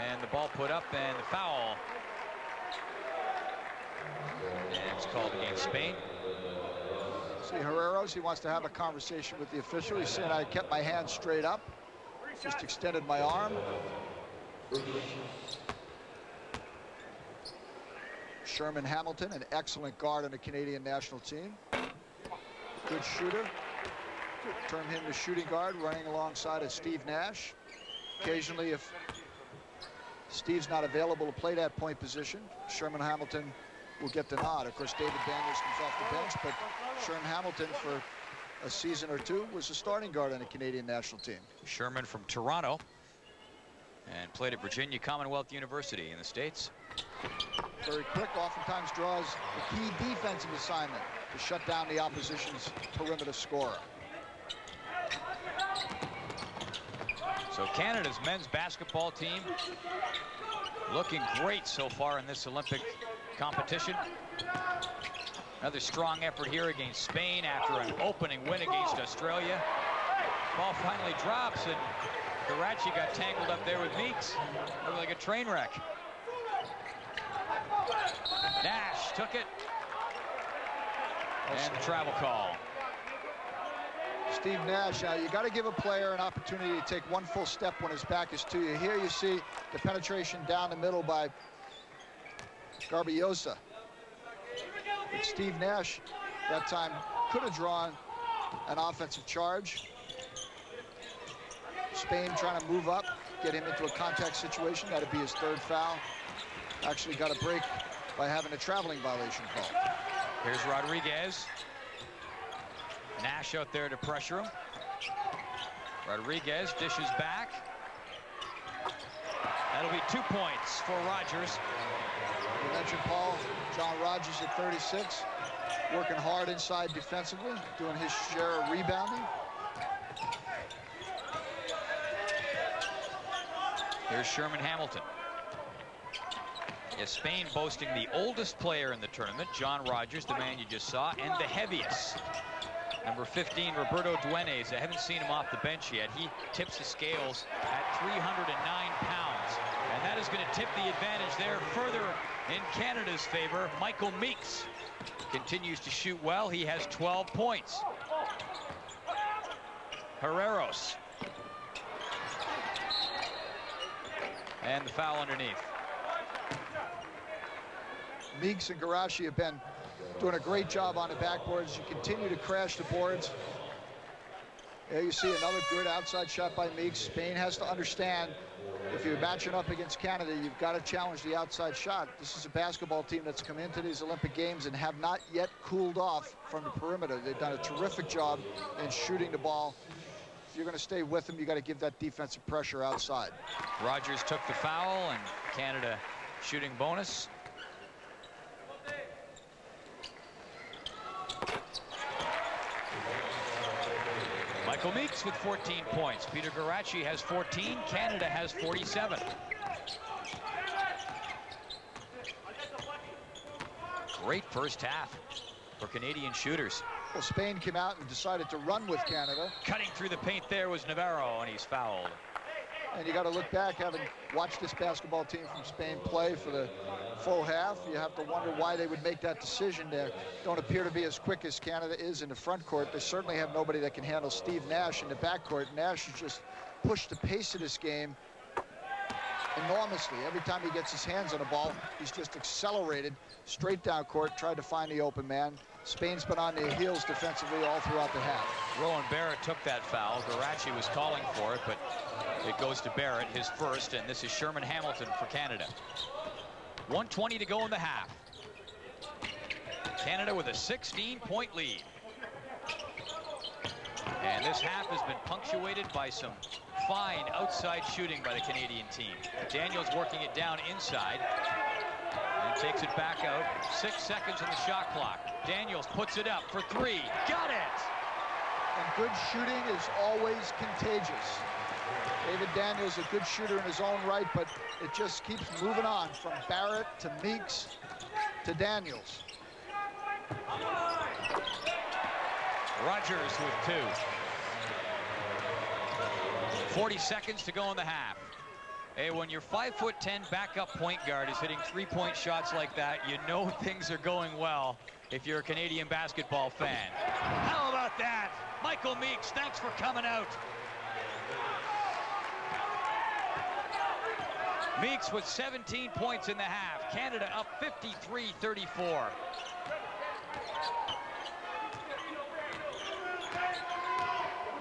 And the ball put up and the foul. And it's called against Spain. See Herreros, he wants to have a conversation with the official. He's saying I kept my hand straight up. Just extended my arm. Sherman Hamilton, an excellent guard on the Canadian national team. Good shooter. Term him the shooting guard, running alongside of Steve Nash. Occasionally, if Steve's not available to play that point position, Sherman Hamilton will get the nod. Of course, David Daniels comes off the bench, but Sherman Hamilton for a season or two was a starting guard on the Canadian national team. Sherman from Toronto and played at Virginia Commonwealth University in the States. Very quick, oftentimes draws the key defensive assignment to shut down the opposition's perimeter scorer. So Canada's men's basketball team looking great so far in this Olympic competition. Another strong effort here against Spain after an opening win against Australia. Ball finally drops and Garaci got tangled up there with Meeks. Looked like a train wreck. Nash took it. And the travel call. Steve Nash, now you got to give a player an opportunity to take one full step when his back is to you. Here you see the penetration down the middle by Gabriosa. But Steve Nash that time could have drawn an offensive charge. Spain trying to move up, get him into a contact situation. That'd be his third foul. Actually got a break by having a traveling violation call. Here's Rodriguez. Nash out there to pressure him. Rodriguez dishes back. That'll be 2 points for Rogers. You mentioned Paul, John Rogers at 36, working hard inside defensively, doing his share of rebounding. Here's Sherman Hamilton. Yes, Spain boasting the oldest player in the tournament, John Rogers, the man you just saw, and the heaviest. Number 15, Roberto Duenes. I haven't seen him off the bench yet. He tips the scales at 309 pounds. And that is going to tip the advantage there further in Canada's favor. Michael Meeks continues to shoot well. He has 12 points. Herreros. And the foul underneath. Meeks and Garaci have been doing a great job on the backboards. You continue to crash the boards. There you see another good outside shot by Meeks. Spain has to understand if you're matching up against Canada, you've got to challenge the outside shot. This is a basketball team that's come into these Olympic Games and have not yet cooled off from the perimeter. They've done a terrific job in shooting the ball. If you're going to stay with them, you got to give that defensive pressure outside. Rogers took the foul and Canada shooting bonus. Michael Meeks with 14 points. Peter Garaci has 14. Canada has 47. Great first half for Canadian shooters. Well, Spain came out and decided to run with Canada. Cutting through the paint there was Navarro, and he's fouled. And you got to look back, having watched this basketball team from Spain play for the full half, you have to wonder why they would make that decision. They don't appear to be as quick as Canada is in the front court. They certainly have nobody that can handle Steve Nash in the backcourt. Nash has just pushed the pace of this game enormously. Every time he gets his hands on the ball, he's just accelerated straight down court, tried to find the open man. Spain's been on their heels defensively all throughout the half. Rowan Barrett took that foul. Garachi was calling for it, but it goes to Barrett, his first, and this is Sherman Hamilton for Canada. 1:20 to go in the half. Canada with a 16-point lead. And this half has been punctuated by some fine outside shooting by the Canadian team. Daniels working it down inside and takes it back out. 6 seconds on the shot clock. Daniels puts it up for 3. Got it! And good shooting is always contagious. David Daniels, a good shooter in his own right, but it just keeps moving on from Barrett to Meeks to Daniels. Rogers with 2. 40 seconds to go in the half. Hey, when your 5'10" backup point guard is hitting 3-point shots like that, you know things are going well if you're a Canadian basketball fan. How about that? Michael Meeks, thanks for coming out. Meeks with 17 points in the half. Canada up 53-34.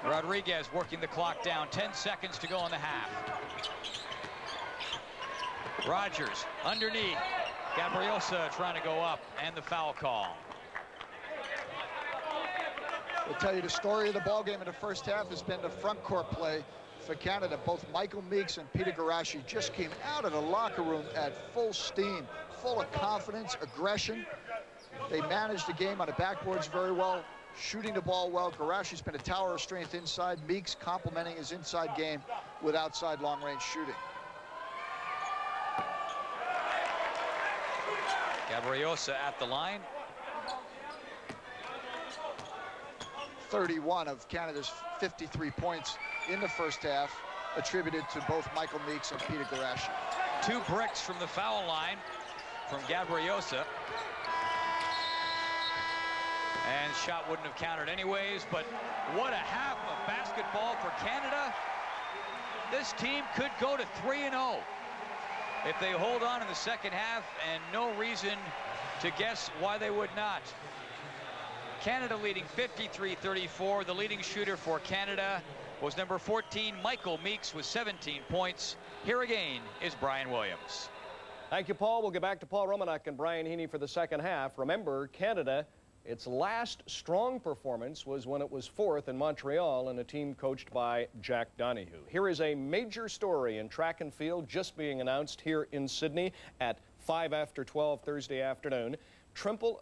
Rodriguez working the clock down. 10 seconds to go in the half. Rogers underneath. Gabriosa trying to go up, and the foul call. I'll tell you the story of the ballgame in the first half has been the front court play for Canada. Both Michael Meeks and Peter Garachi just came out of the locker room at full steam, full of confidence, aggression. They managed the game on the backboards very well, shooting the ball well. Garachi's been a tower of strength inside. Meeks complementing his inside game with outside long-range shooting. Gabriosa at the line. 31 of Canada's 53 points in the first half attributed to both Michael Meeks and Peter Garachi. 2 bricks from the foul line from Gabriosa. And shot wouldn't have counted anyways, but what a half of basketball for Canada. This team could go to 3-0 if they hold on in the second half, and no reason to guess why they would not. Canada leading 53-34. The leading shooter for Canada was number 14, Michael Meeks, with 17 points. Here again is Brian Williams. Thank you, Paul. We'll get back to Paul Romanek and Brian Heaney for the second half. Remember, Canada, its last strong performance was when it was 4th in Montreal in a team coached by Jack Donahue. Here is a major story in track and field just being announced here in Sydney at 5 after 12 Thursday afternoon. Triple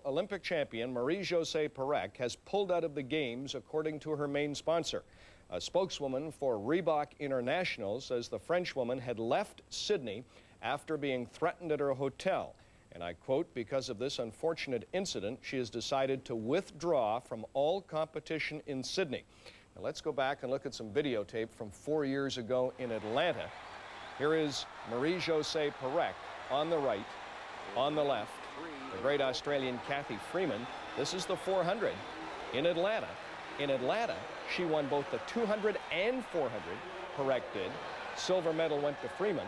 Olympic champion Marie-Josée Pérec has pulled out of the games, according to her main sponsor. A spokeswoman for Reebok International says the Frenchwoman had left Sydney after being threatened at her hotel. And I quote, "Because of this unfortunate incident, she has decided to withdraw from all competition in Sydney." Now let's go back and look at some videotape from 4 years ago in Atlanta. Here is Marie-Josée Pérec on the right, on the left, the great Australian Kathy Freeman. This is the 400 in Atlanta. In Atlanta, she won both the 200 and 400. Pérec did. Silver medal went to Freeman.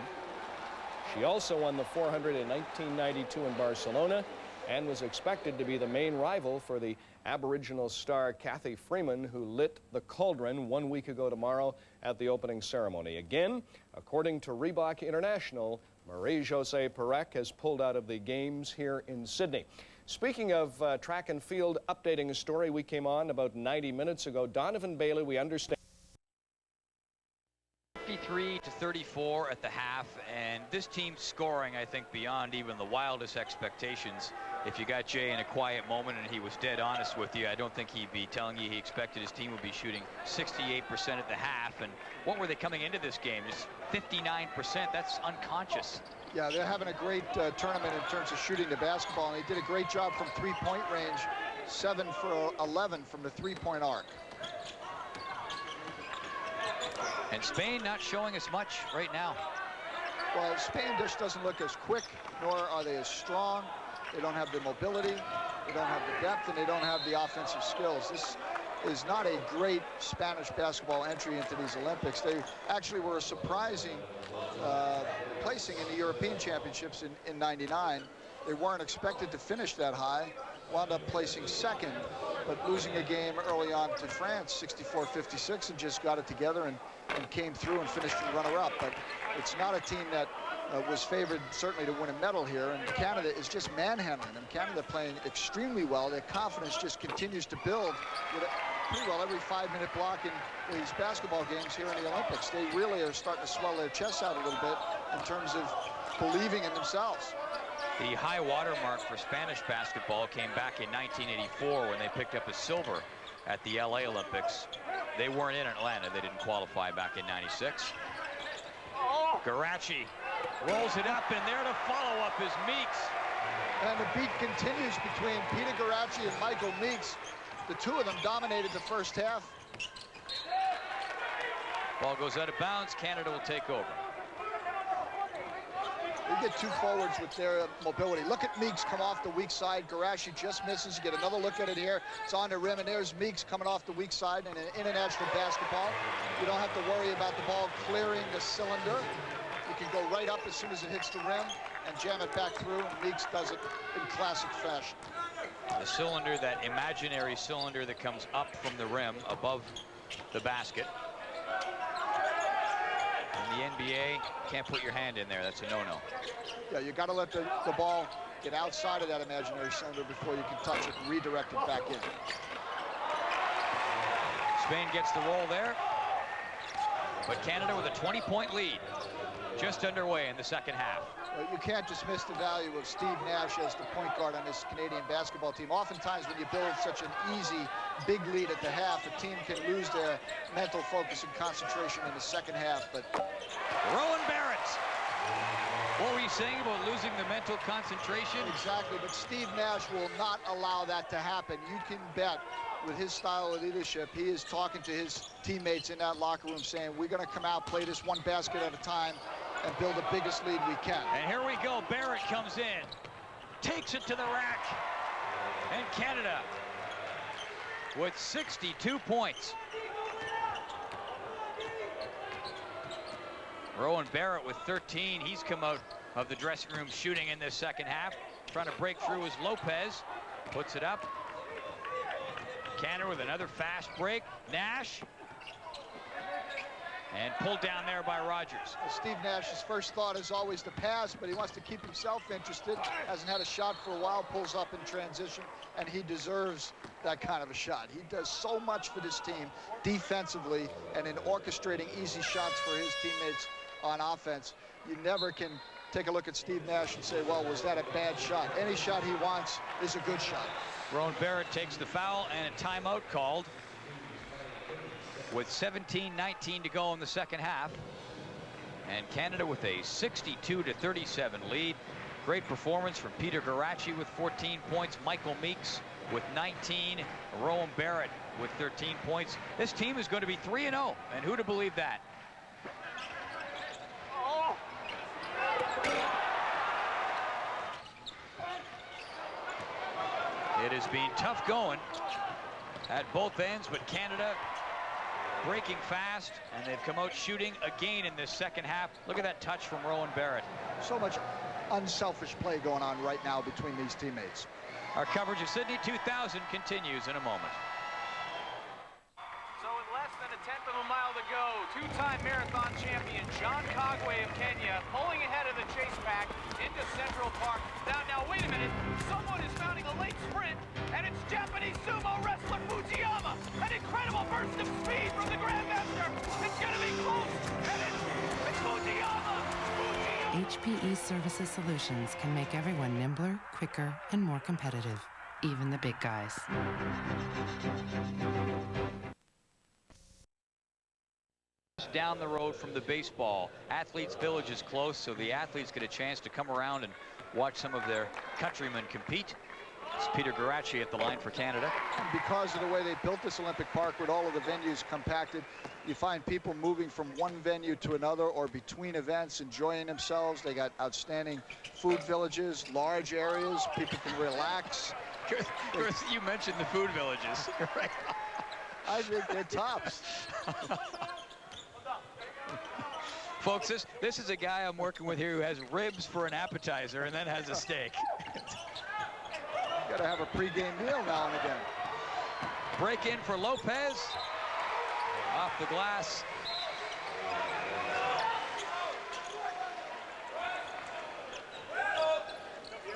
She also won the 400 in 1992 in Barcelona and was expected to be the main rival for the Aboriginal star Kathy Freeman, who lit the cauldron 1 week ago tomorrow at the opening ceremony. Again, according to Reebok International, Marie-Josée Pérec has pulled out of the games here in Sydney. Speaking of track and field, updating a story we came on about 90 minutes ago, Donovan Bailey, we understand. 53-34 at the half, and this team's scoring, I think, beyond even the wildest expectations. If you got Jay in a quiet moment and he was dead honest with you, I don't think he'd be telling you he expected his team would be shooting 68% at the half. And what were they coming into this game? Just 59%. That's unconscious. Yeah, they're having a great tournament in terms of shooting the basketball, and they did a great job from three-point range. 7 for 11 from the three-point arc. And Spain not showing as much right now. Well, Spain just doesn't look as quick, nor are they as strong. They don't have the mobility, they don't have the depth, and they don't have the offensive skills. is not a great Spanish basketball entry into these Olympics. They actually were a surprising placing in the European Championships in '99. They weren't expected to finish that high, wound up placing second, but losing a game early on to France, 64-56, and just got it together and came through and finished in runner-up. But it's not a team that was favored certainly to win a medal here, and Canada is just manhandling them. Canada playing extremely well. Their confidence just continues to build with pretty well every 5-minute block in these basketball games here in the Olympics. They really are starting to swell their chests out a little bit in terms of believing in themselves. The high water mark for Spanish basketball came back in 1984 when they picked up a silver at the LA Olympics. They weren't in Atlanta. They didn't qualify back in '96. Garaci rolls it up, and there to follow up is Meeks. And the beat continues between Peter Garaci and Michael Meeks. The two of them dominated the first half. Ball goes out of bounds. Canada will take over. You get two forwards with their mobility. Look at Meeks come off the weak side. Garaci just misses. You get another look at it here. It's on the rim, and there's Meeks coming off the weak side in an international basketball. You don't have to worry about the ball clearing the cylinder. You can go right up as soon as it hits the rim and jam it back through, and Meeks does it in classic fashion. The cylinder, that imaginary cylinder that comes up from the rim above the basket. In the NBA, can't put your hand in there. That's a no-no. Yeah, you got to let the ball get outside of that imaginary cylinder before you can touch it and redirect it back in. Spain gets the roll there, but Canada with a 20-point lead just underway in the second half. You can't dismiss the value of Steve Nash as the point guard on this Canadian basketball team. Oftentimes when you build such an easy, big lead at the half, a team can lose their mental focus and concentration in the second half. But Rowan Barrett. What were you saying about losing the mental concentration? Exactly, but Steve Nash will not allow that to happen. You can bet with his style of leadership, he is talking to his teammates in that locker room saying, we're going to come out, play this one basket at a time, and build the biggest lead we can. And here we go. Barrett comes in, takes it to the rack, and Canada with 62 points. Rowan Barrett with 13. He's come out of the dressing room shooting in this second half. Trying to break through is Lopez. Puts it up. Canada with another fast break. Nash. And pulled down there by Rogers. Steve Nash's first thought is always to pass, but he wants to keep himself interested. Hasn't had a shot for a while, pulls up in transition, and he deserves that kind of a shot. He does so much for this team defensively and in orchestrating easy shots for his teammates on offense. You never can take a look at Steve Nash and say, well, was that a bad shot? Any shot he wants is a good shot. Rowan Barrett takes the foul and a timeout called with 17:19 to go in the second half. And Canada with a 62-37 lead. Great performance from Peter Garaci with 14 points, Michael Meeks with 19, Rowan Barrett with 13 points. This team is going to be 3-0, and who to believe that? It has been tough going at both ends, but Canada breaking fast, and they've come out shooting again in this second half. Look at that touch from Rowan Barrett. So much unselfish play going on right now between these teammates. Our coverage of Sydney 2000 continues in a moment. So with less than a tenth of a mile to go, two-time marathon champion John Cogway of Kenya pulling ahead of the chase pack into Central Park. Now wait a minute. Someone is mounting a late sprint, and it's Japanese sumo wrestler Fujiyama. An incredible burst of speed from the Grandmaster. It's going to be close, and it's Fujiyama. HPE Services Solutions can make everyone nimbler, quicker, and more competitive, even the big guys. Down the road from the baseball. Athletes Village is close, so the athletes get a chance to come around and watch some of their countrymen compete. It's Peter Garaci at the line for Canada. And because of the way they built this Olympic Park with all of the venues compacted, you find people moving from one venue to another or between events, enjoying themselves. They got outstanding food villages, large areas, people can relax. You mentioned the food villages. Right. I think they're tops. Folks, this is a guy I'm working with here who has ribs for an appetizer and then has a steak. Got to have a pregame meal now and again. Break in for Lopez. Off the glass.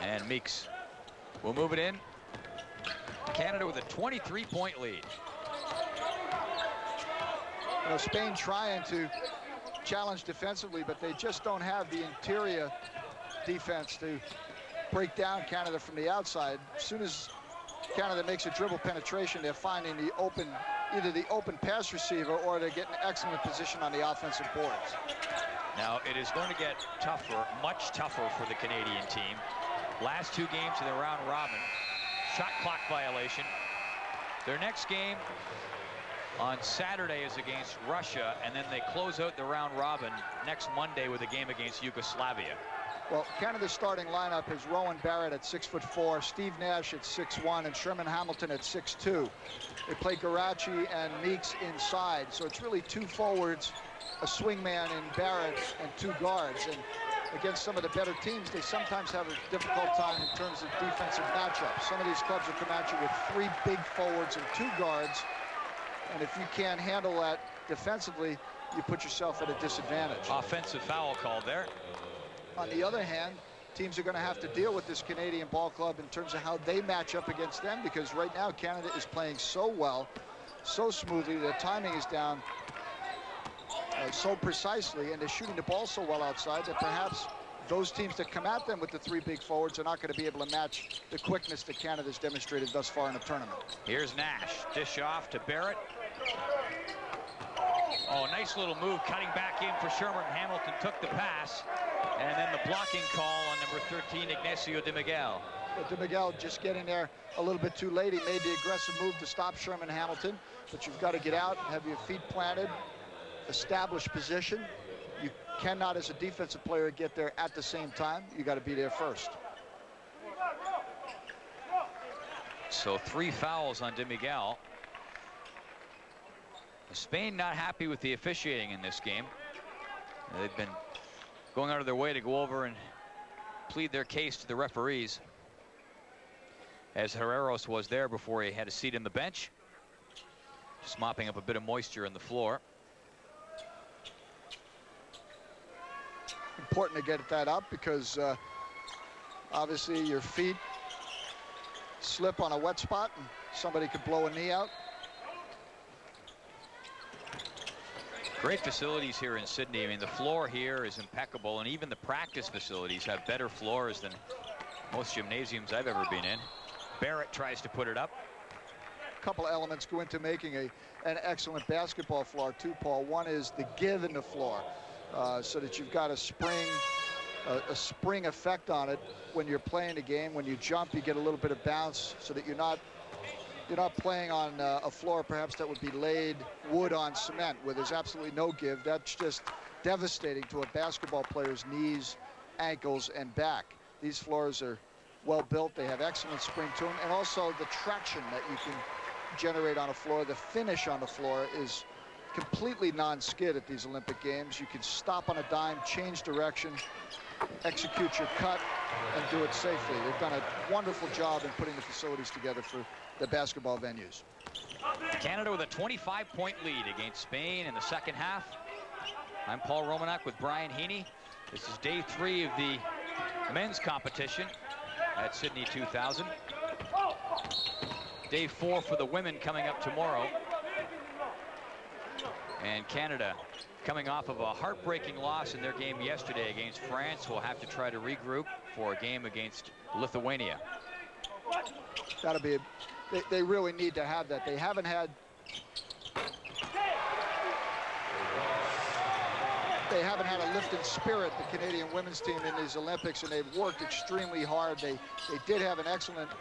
And Meeks will move it in. Canada with a 23-point lead. You know, Spain trying to challenge defensively, but they just don't have the interior defense to break down Canada from the outside. As soon as Canada makes a dribble penetration, they're finding the open, either the open pass receiver or they're getting excellent position on the offensive boards. Now, it is going to get tougher, much tougher for the Canadian team. Last two games of the round robin, shot clock violation. Their next game on Saturday is against Russia, and then they close out the round robin next Monday with a game against Yugoslavia. Well, Canada's starting lineup is Rowan Barrett at 6'4", Steve Nash at 6'1", and Sherman Hamilton at 6'2". They play Garachi and Meeks inside, so it's really two forwards, a swingman in Barrett, and two guards. And against some of the better teams, they sometimes have a difficult time in terms of defensive matchups. Some of these clubs will come at you with three big forwards and two guards, and if you can't handle that defensively, you put yourself at a disadvantage. Offensive foul called there. On the other hand, teams are going to have to deal with this Canadian ball club in terms of how they match up against them, because right now Canada is playing so well, so smoothly, their timing is down so precisely, and they're shooting the ball so well outside that perhaps those teams that come at them with the three big forwards are not going to be able to match the quickness that Canada's demonstrated thus far in the tournament. Here's Nash, dish off to Barrett. Oh, nice little move, cutting back in for Sherman. Hamilton took the pass, and then the blocking call on number 13, Ignacio de Miguel. De Miguel just getting there a little bit too late. He made the aggressive move to stop Sherman Hamilton, but you've got to get out, have your feet planted, establish position. You cannot, as a defensive player, get there at the same time. You got to be there first. So 3 fouls on de Miguel. Spain not happy with the officiating in this game. They've been going out of their way to go over and plead their case to the referees, as Herreros was there before he had a seat in the bench, just mopping up a bit of moisture on the floor. Important to get that up because obviously your feet slip on a wet spot and somebody could blow a knee out. Great facilities here in Sydney. I mean, the floor here is impeccable, and even the practice facilities have better floors than most gymnasiums I've ever been in. Barrett tries to put it up. A couple of elements go into making an excellent basketball floor too, Paul. One is the give in the floor, so that you've got a spring effect on it when you're playing the game. When you jump, you get a little bit of bounce, so that you're not playing on a floor perhaps that would be laid wood on cement where there's absolutely no give. That's just devastating to a basketball player's knees, ankles, and back. These floors are well built. They have excellent spring to them, and also the traction that you can generate on a floor. The finish on the floor is completely non-skid at these Olympic Games. You can stop on a dime, change direction, execute your cut, and do it safely. They've done a wonderful job in putting the facilities together for the basketball venues. Canada with a 25-point lead against Spain in the second half. I'm Paul Romanek with Brian Heaney. This is day 3 of the men's competition at Sydney 2000. Day 4 for the women coming up tomorrow. And Canada, coming off of a heartbreaking loss in their game yesterday against France, will have to try to regroup for a game against Lithuania. That'll be they really need to have that. They haven't had a lift in spirit, the Canadian women's team, in these Olympics, and they've worked extremely hard. They did have an excellent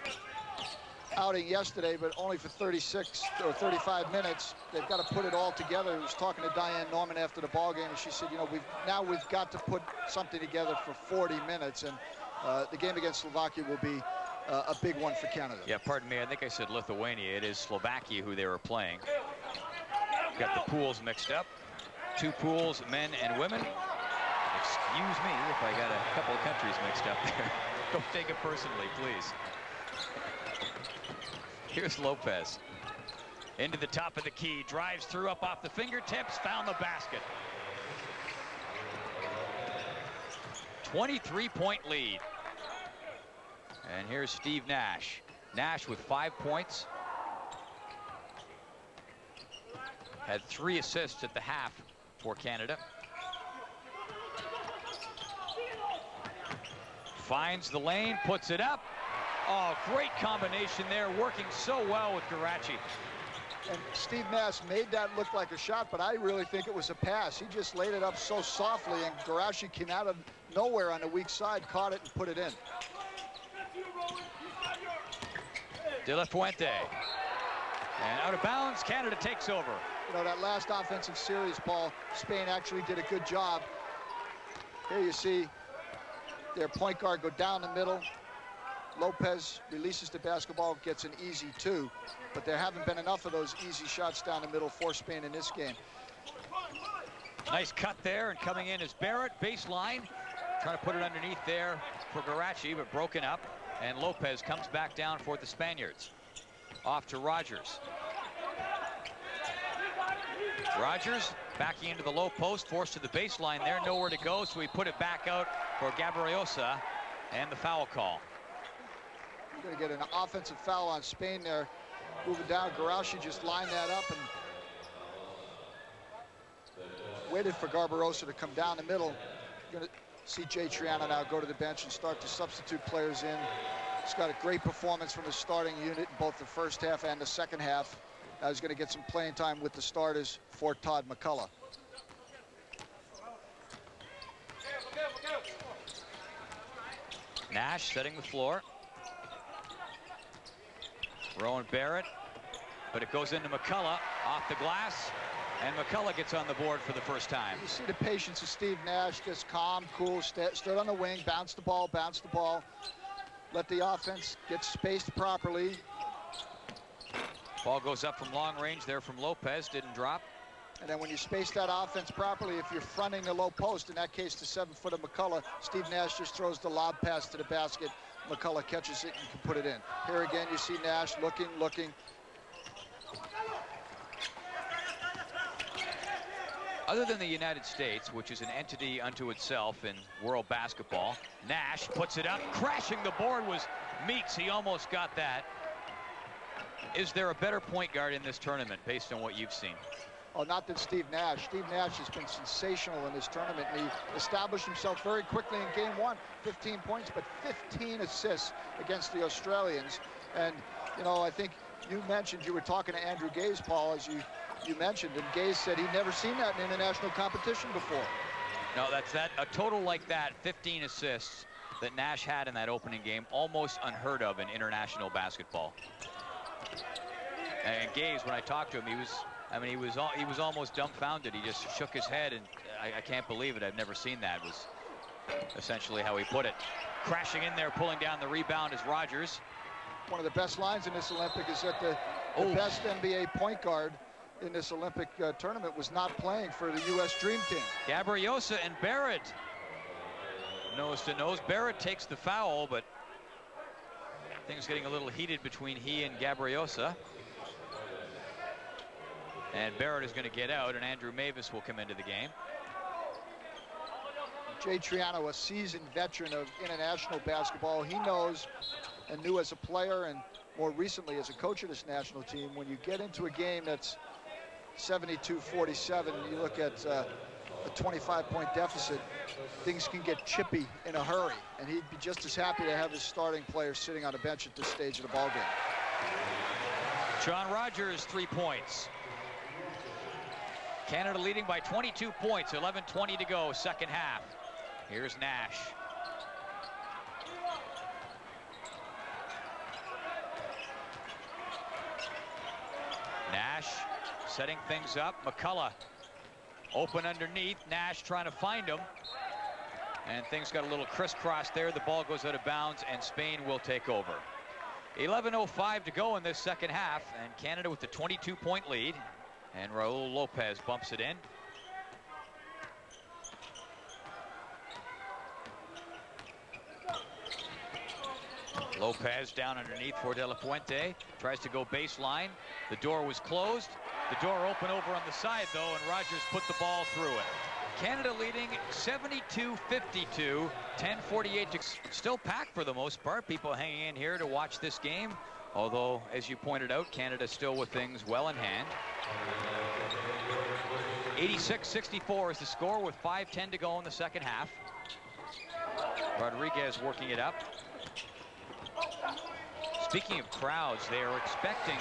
outing yesterday, but only for 36 or 35 minutes. They've got to put it all together. I was talking to Diane Norman after the ball game, and she said, you know, we've got to put something together for 40 minutes, and the game against Slovakia will be a big one for Canada. Yeah, pardon me, I think I said Lithuania. It is Slovakia who they were playing. Got the pools mixed up. 2 pools, men and women. Excuse me if I got a couple of countries mixed up there. Don't take it personally, please. Here's Lopez. Into the top of the key, drives through up off the fingertips, found the basket. 23-point lead. And here's Steve Nash. Nash with 5 points. Had 3 assists at the half for Canada. Finds the lane, puts it up. Oh, great combination there, working so well with Garachi. And Steve Nash made that look like a shot, but I really think it was a pass. He just laid it up so softly, and Garachi came out of nowhere on the weak side, caught it, and put it in. De La Fuente. And out of bounds, Canada takes over. You know, that last offensive series, Paul, Spain actually did a good job. Here you see their point guard go down the middle. Lopez releases the basketball, gets an easy 2, but there haven't been enough of those easy shots down the middle for Spain in this game. Nice cut there, and coming in is Barrett, baseline. Trying to put it underneath there for Garachi, but broken up. And Lopez comes back down for the Spaniards. Off to Rogers. Rogers backing into the low post, forced to the baseline there, nowhere to go, so he put it back out for Gabriosa, and the foul call. Going to get an offensive foul on Spain there. Moving down, Garachi just lined that up and waited for Gabriosa to come down the middle. Going to see Jay Triano now go to the bench and start to substitute players in. He's got a great performance from the starting unit in both the first half and the second half. Now he's going to get some playing time with the starters for Todd McCullough. Nash setting the floor. Rowan Barrett, but it goes into McCullough off the glass, and McCullough gets on the board for the first time. You see the patience of Steve Nash, just calm, cool, stood on the wing, bounced the ball, let the offense get spaced properly. Ball goes up from long range there from Lopez, didn't drop. And then when you space that offense properly, if you're fronting the low post, in that case the 7-footer McCullough, Steve Nash just throws the lob pass to the basket. McCullough catches it and can put it in. Here again, you see Nash looking. Other than the United States, which is an entity unto itself in world basketball, Nash puts it up, crashing the board was Meeks. He almost got that. Is there a better point guard in this tournament based on what you've seen? Oh, not than Steve Nash. Steve Nash has been sensational in this tournament, and he established himself very quickly in game 1. 15 points, but 15 assists against the Australians. And, you know, I think you mentioned, you were talking to Andrew Gaze, Paul, as you mentioned, and Gaze said he'd never seen that in international competition before. No, that's a total like that, 15 assists that Nash had in that opening game, almost unheard of in international basketball. And Gaze, when I talked to him, he was almost dumbfounded. He just shook his head, and I can't believe it. I've never seen that, was essentially how he put it. Crashing in there, pulling down the rebound is Rogers. One of the best lines in this Olympic is that the best NBA point guard in this Olympic tournament was not playing for the U.S. Dream Team. Gabriosa and Barrett. Nose to nose. Barrett takes the foul, but things getting a little heated between he and Gabriosa. And Barrett is going to get out, and Andrew Mavis will come into the game. Jay Triano, a seasoned veteran of international basketball. He knows and knew as a player and more recently as a coach of this national team, when you get into a game that's 72-47, you look at a 25-point deficit, things can get chippy in a hurry, and he'd be just as happy to have his starting players sitting on a bench at this stage of the ballgame. John Rogers, 3 points. Canada leading by 22 points, 11:20 to go, second half. Here's Nash. Nash setting things up. McCullough open underneath. Nash trying to find him. And things got a little crisscross there. The ball goes out of bounds, and Spain will take over. 11:05 to go in this second half, and Canada with the 22-point lead. And Raul Lopez bumps it in. Lopez down underneath for De La Fuente. Tries to go baseline. The door was closed. The door open over on the side, though, and Rogers put the ball through it. Canada leading 72-52, 10:48. Still packed for the most part. People hanging in here to watch this game. Although, as you pointed out, Canada still with things well in hand. 86-64 is the score with 5:10 to go in the second half. Rodriguez working it up. Speaking of crowds, they are expecting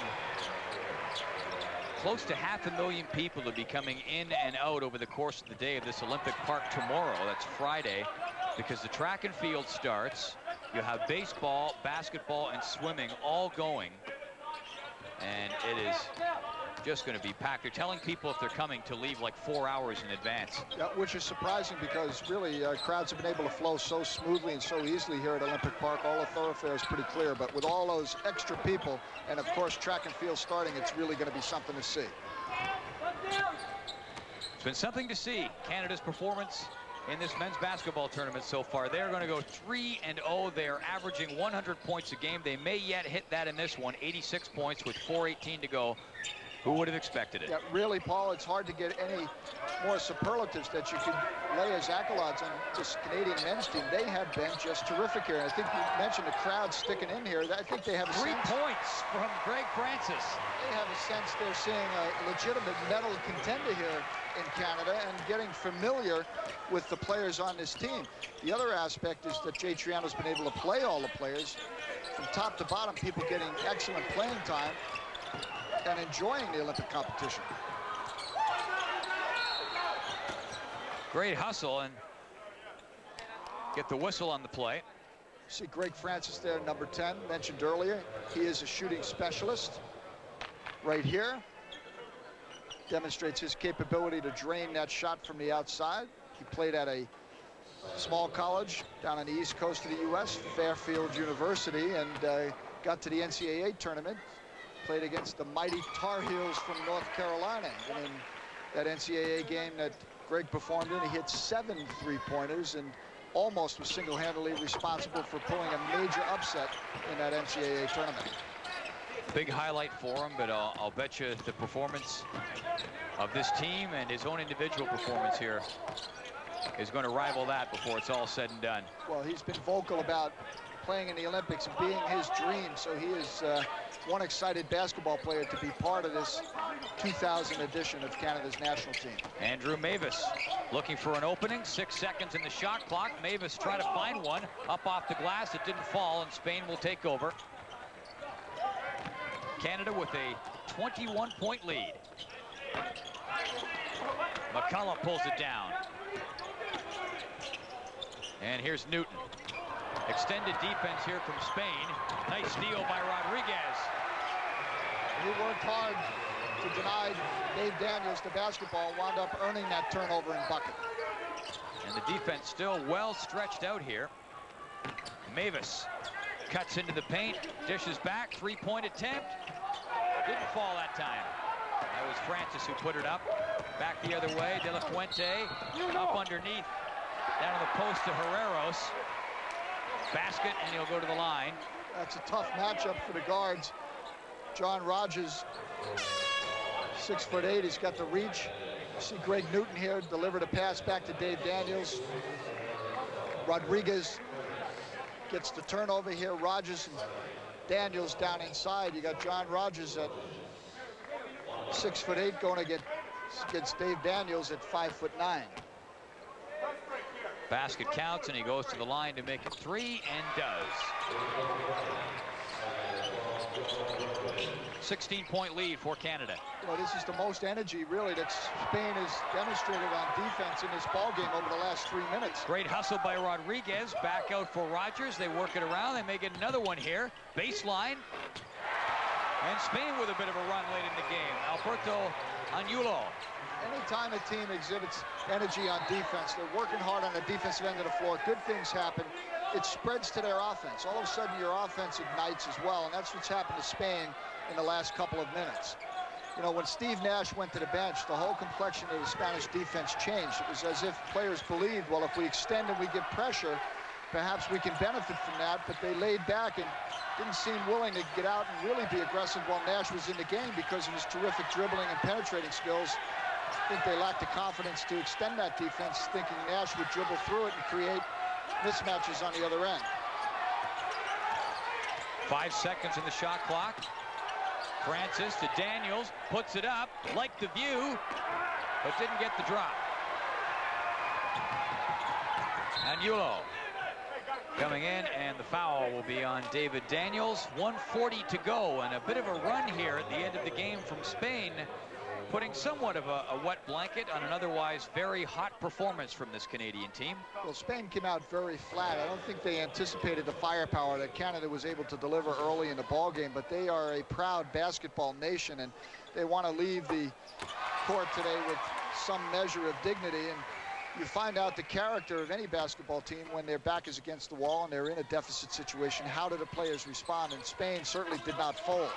close to 500,000 people to be coming in and out over the course of the day of this Olympic Park tomorrow. That's Friday, because the track and field starts. You have baseball, basketball, and swimming all going. And it is just going to be packed. They're telling people if they're coming to leave like 4 hours in advance. Yeah, which is surprising because really crowds have been able to flow so smoothly and so easily here at Olympic Park. All the thoroughfares pretty clear, but with all those extra people and of course track and field starting, it's really going to be something to see. It's been something to see. Canada's performance in this men's basketball tournament so far. They're going to go 3-0. They are averaging 100 points a game. They may yet hit that in this one. 86 points with 4:18 to go. Who would have expected it? Yeah, really, Paul, it's hard to get any more superlatives that you could lay as accolades on this Canadian men's team. They have been just terrific here. I think you mentioned the crowd sticking in here. I think they have a 3 sense. points from Greg Francis. They have a sense they're seeing a legitimate medal contender here in Canada and getting familiar with the players on this team. The other aspect is that Jay Triano's been able to play all the players from top to bottom, people getting excellent playing time and enjoying the Olympic competition. Great hustle and get the whistle on the play. See Greg Francis there, number 10, mentioned earlier. He is a shooting specialist right here. Demonstrates his capability to drain that shot from the outside. He played at a small college down on the east coast of the U.S., Fairfield University, and got to the NCAA tournament. Played against the mighty Tar Heels from North Carolina. And in that NCAA game that Greg performed in, he hit 7 3-pointers and almost was single-handedly responsible for pulling a major upset in that NCAA tournament. Big highlight for him, but I'll bet you the performance of this team and his own individual performance here is going to rival that before it's all said and done. Well, he's been vocal about playing in the Olympics and being his dream, so he is one excited basketball player to be part of this 2000 edition of Canada's national team. Andrew Mavis looking for an opening. 6 seconds in the shot clock. Mavis try to find one up off the glass. It didn't fall, and Spain will take over. Canada with a 21-point lead. McCullum pulls it down. And here's Newton. Extended defense here from Spain. Nice steal by Rodriguez. He worked hard to deny Dave Daniels the basketball, wound up earning that turnover and bucket. And the defense still well stretched out here. Mavis cuts into the paint, dishes back, 3-point attempt. Didn't fall that time. That was Francis who put it up. Back the other way, De La Fuente up underneath, down on the post to Herreros. Basket, and he'll go to the line. That's a tough matchup for the guards. John Rogers, 6'8", he's got the reach. You see Greg Newton here deliver the pass back to Dave Daniels. Rodriguez gets the turnover here. Rogers and Daniels down inside. You got John Rogers at 6'8", going against Dave Daniels at 5'9". Basket counts, and he goes to the line to make it 3, and does. 16-point lead for Canada. Well, this is the most energy, really, that Spain has demonstrated on defense in this ball game over the last 3 minutes. Great hustle by Rodriguez. Back out for Rogers. They work it around. They may get another one here. Baseline. And Spain with a bit of a run late in the game. Alberto Anulo. Anytime a team exhibits energy on defense, they're working hard on the defensive end of the floor, good things happen. It spreads to their offense. All of a sudden, your offense ignites as well, and that's what's happened to Spain in the last couple of minutes. You know, when Steve Nash went to the bench, the whole complexion of the Spanish defense changed. It was as if players believed, well, if we extend and we get pressure, perhaps we can benefit from that, but they laid back and didn't seem willing to get out and really be aggressive while Nash was in the game because of his terrific dribbling and penetrating skills. I think they lacked the confidence to extend that defense, thinking Nash would dribble through it and create mismatches on the other end. 5 seconds in the shot clock. Francis to Daniels, puts it up, liked the view, but didn't get the drop. And Yulo coming in, and the foul will be on David Daniels. 1:40 to go, and a bit of a run here at the end of the game from Spain, putting somewhat of a wet blanket on an otherwise very hot performance from this Canadian team. Well, Spain came out very flat. I don't think they anticipated the firepower that Canada was able to deliver early in the ball game, but they are a proud basketball nation, and they want to leave the court today with some measure of dignity. And you find out the character of any basketball team when their back is against the wall and they're in a deficit situation. How do the players respond? And Spain certainly did not fold.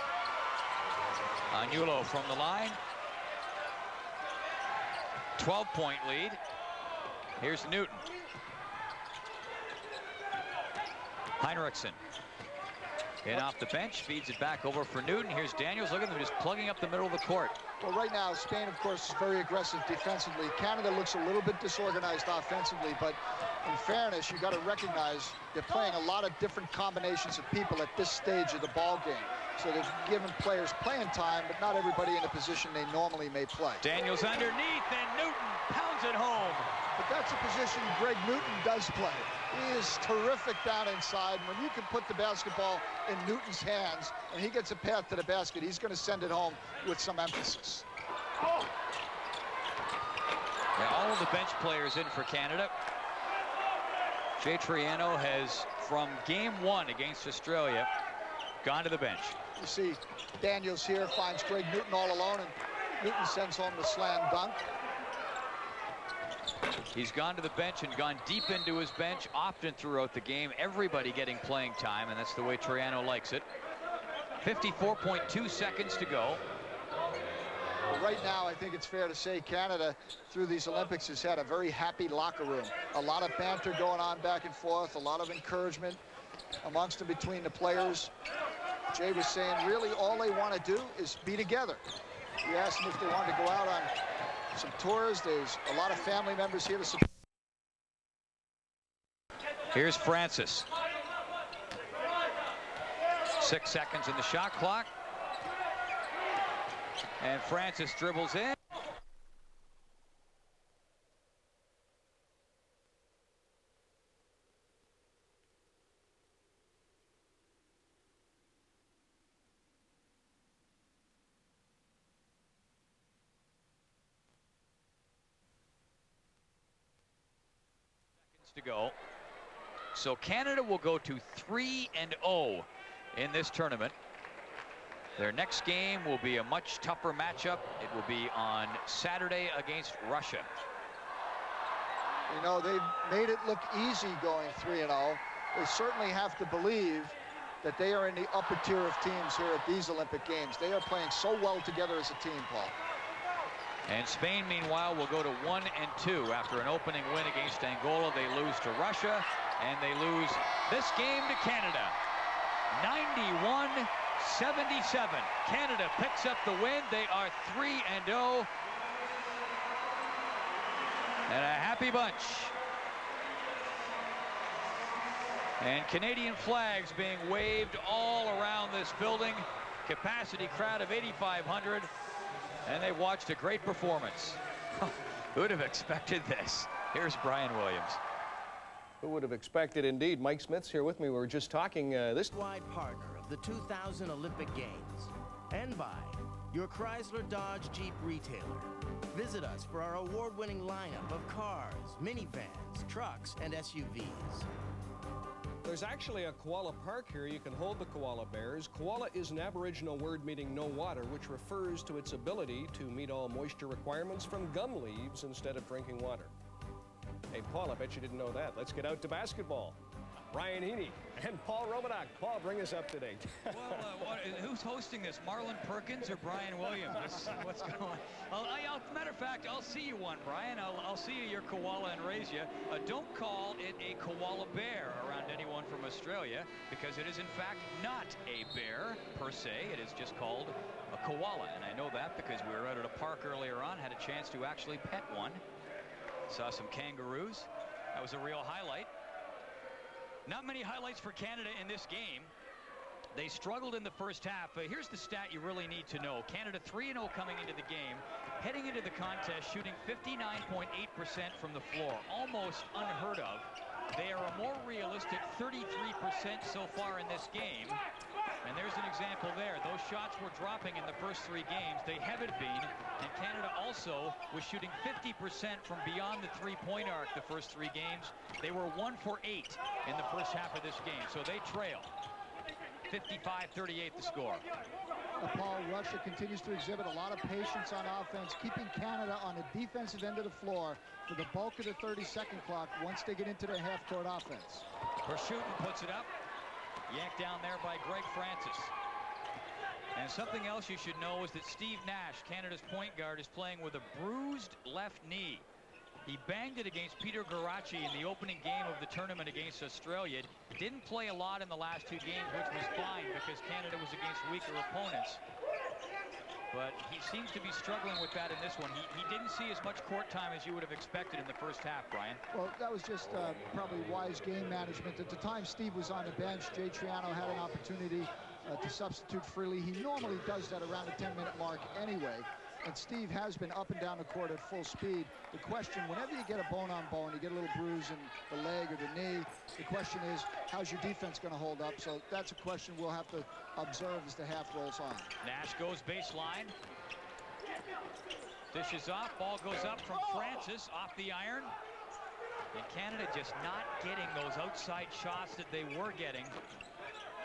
Anulo from the line. 12-point lead. Here's Newton. Heinrichsen in off the bench, feeds it back over for Newton. Here's Daniels. Look at them just plugging up the middle of the court. Well, right now, Spain, of course, is very aggressive defensively. Canada looks a little bit disorganized offensively, but in fairness, you got to recognize they're playing a lot of different combinations of people at this stage of the ball game. So they've given players playing time, but not everybody in the position they normally may play. Daniels underneath, and Newton pounds it home. But that's a position Greg Newton does play. He is terrific down inside. When you can put the basketball in Newton's hands and he gets a path to the basket, he's going to send it home with some emphasis. Yeah, all of the bench players in for Canada. Jay Triano has, from game 1 against Australia, gone to the bench. You see Daniels here finds Greg Newton all alone, and Newton sends home the slam dunk. He's gone to the bench and gone deep into his bench often throughout the game. Everybody getting playing time, and that's the way Triano likes it. 54.2 seconds to go. Well, right now, I think it's fair to say Canada, through these Olympics, has had a very happy locker room. A lot of banter going on back and forth, a lot of encouragement amongst and between the players. Jay was saying really all they want to do is be together. He asked them if they wanted to go out on some tours. There's a lot of family members here to support. Here's Francis. 6 seconds in the shot clock. And Francis dribbles in. To go. So Canada will go to 3-0 in this tournament. Their next game will be a much tougher matchup. It will be on Saturday against Russia. You know, they've made it look easy going 3-0. They certainly have to believe that they are in the upper tier of teams here at these Olympic Games. They are playing so well together as a team, Paul. And Spain, meanwhile, will go to 1-2 after an opening win against Angola. They lose to Russia, and they lose this game to Canada. 91-77. Canada picks up the win. They are 3-0. And a happy bunch. And Canadian flags being waved all around this building. Capacity crowd of 8,500. And they watched a great performance. Who would have expected this? Here's Brian Williams. Who would have expected, indeed. Mike Smith's here with me. We were just talking this wide partner of the 2000 Olympic Games, and by your Chrysler Dodge Jeep retailer. Visit us for our award-winning lineup of cars, minivans, trucks, and SUVs. There's actually a koala park here. You can hold the koala bears. Koala is an Aboriginal word meaning no water, which refers to its ability to meet all moisture requirements from gum leaves instead of drinking water. Hey, Paul, I bet you didn't know that. Let's get out to basketball. Brian Heaney and Paul Romanak. Paul, bring us up to date. Well, who's hosting this? Marlon Perkins or Brian Williams? What's going on? Matter of fact, I'll see you one, Brian. I'll see you your koala and raise you. Don't call it a koala bear around anyone from Australia, because it is in fact not a bear per se. It is just called a koala, and I know that because we were out at a park earlier on, had a chance to actually pet one. Saw some kangaroos. That was a real highlight. Not many highlights for Canada in this game. They struggled in the first half. Here's the stat you really need to know. Canada 3-0 coming into the game. Heading into the contest, shooting 59.8% from the floor. Almost unheard of. They are a more realistic 33% so far in this game. And there's an example there. Those shots were dropping in the first 3 games. They haven't been. And Canada also was shooting 50% from beyond the three-point arc the first 3 games. They were 1 for 8 in the first half of this game. So they trail. 55-38 the score. Paul, Russia continues to exhibit a lot of patience on offense, keeping Canada on the defensive end of the floor for the bulk of the 30-second clock once they get into their half-court offense. Verschutten puts it up. Yanked down there by Greg Francis. And something else you should know is that Steve Nash, Canada's point guard, is playing with a bruised left knee. He banged it against Peter Garaci in the opening game of the tournament against Australia. Didn't play a lot in the last 2 games, which was fine because Canada was against weaker opponents. But he seems to be struggling with that in this one. He didn't see as much court time as you would have expected in the first half, Brian. Well, that was just probably wise game management. At the time Steve was on the bench, Jay Triano had an opportunity to substitute freely. He normally does that around the 10-minute mark anyway. And Steve has been up and down the court at full speed. The question, whenever you get a bone-on-bone, you get a little bruise in the leg or the knee, the question is, how's your defense going to hold up? So that's a question we'll have to observe as the half rolls on. Nash goes baseline. Dishes off. Ball goes up from Francis off the iron. And Canada just not getting those outside shots that they were getting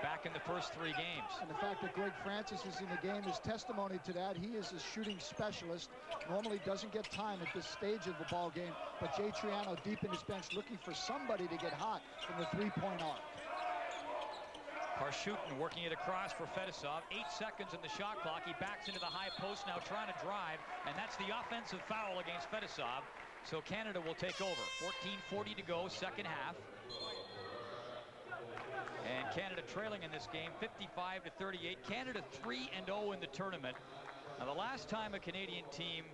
back in the first 3 games. And the fact that Greg Francis is in the game is testimony to that. He is a shooting specialist. Normally doesn't get time at this stage of the ball game. But Jay Triano deep in his bench looking for somebody to get hot from the three-point arc. Verschutten working it across for Fedosov. 8 seconds in the shot clock. He backs into the high post now trying to drive. And that's the offensive foul against Fedosov. So Canada will take over. 14:40 to go, second half. And Canada trailing in this game 55-38. Canada 3-0 in the tournament. Now the last time a Canadian team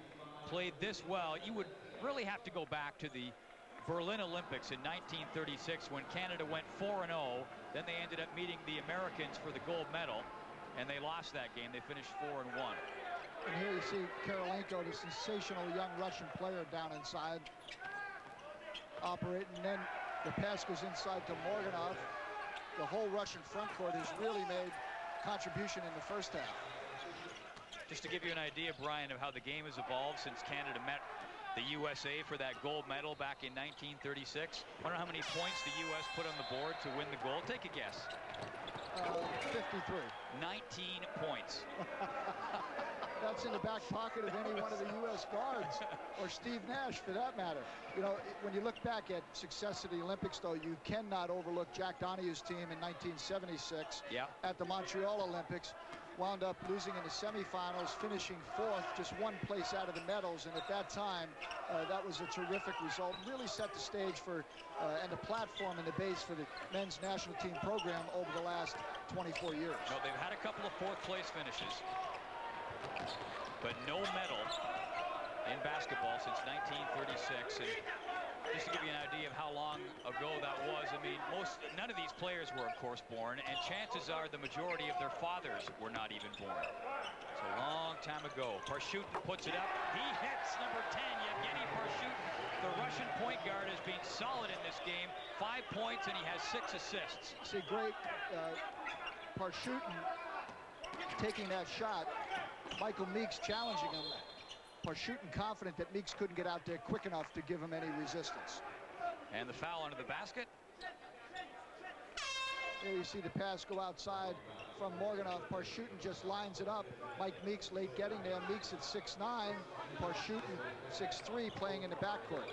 played this well, you would really have to go back to the Berlin Olympics in 1936 when Canada went 4-0. Then they ended up meeting the Americans for the gold medal, and they lost that game. They finished 4-1. And here you see Karolenko, the sensational young Russian player down inside, operating. Then the pass goes inside to Morganov. The whole Russian front court has really made contribution in the first half. Just to give you an idea, Brian, of how the game has evolved since Canada met the USA for that gold medal back in 1936. Wonder how many points the U.S. put on the board to win the gold. Take a guess. 53. 19 points. That's in the back pocket of any one of the U.S. guards, or Steve Nash for that matter. You know, when you look back at success at the Olympics, though, you cannot overlook Jack Donahue's team in 1976 at the Montreal Olympics. Wound up losing in the semifinals, finishing 4th, just 1 place out of the medals. And at that time, that was a terrific result. Really set the stage for and the platform and the base for the men's national team program over the last 24 years. No, they've had a couple of 4th place finishes, but no medal in basketball since 1936. And just to give you an idea of how long ago that was, I mean, none of these players were, of course, born, and chances are the majority of their fathers were not even born. It's a long time ago. Verschutten puts it up. He hits number 10, Yevgeny Verschutten. The Russian point guard has been solid in this game. 5 points, and he has 6 assists. See, great Verschutten taking that shot. Michael Meeks challenging him. Verschutten confident that Meeks couldn't get out there quick enough to give him any resistance. And the foul under the basket. There you see the pass go outside from Morganov. Verschutten just lines it up. Mike Meeks late getting there. Meeks at 6'9". Verschutten 6'3", playing in the backcourt.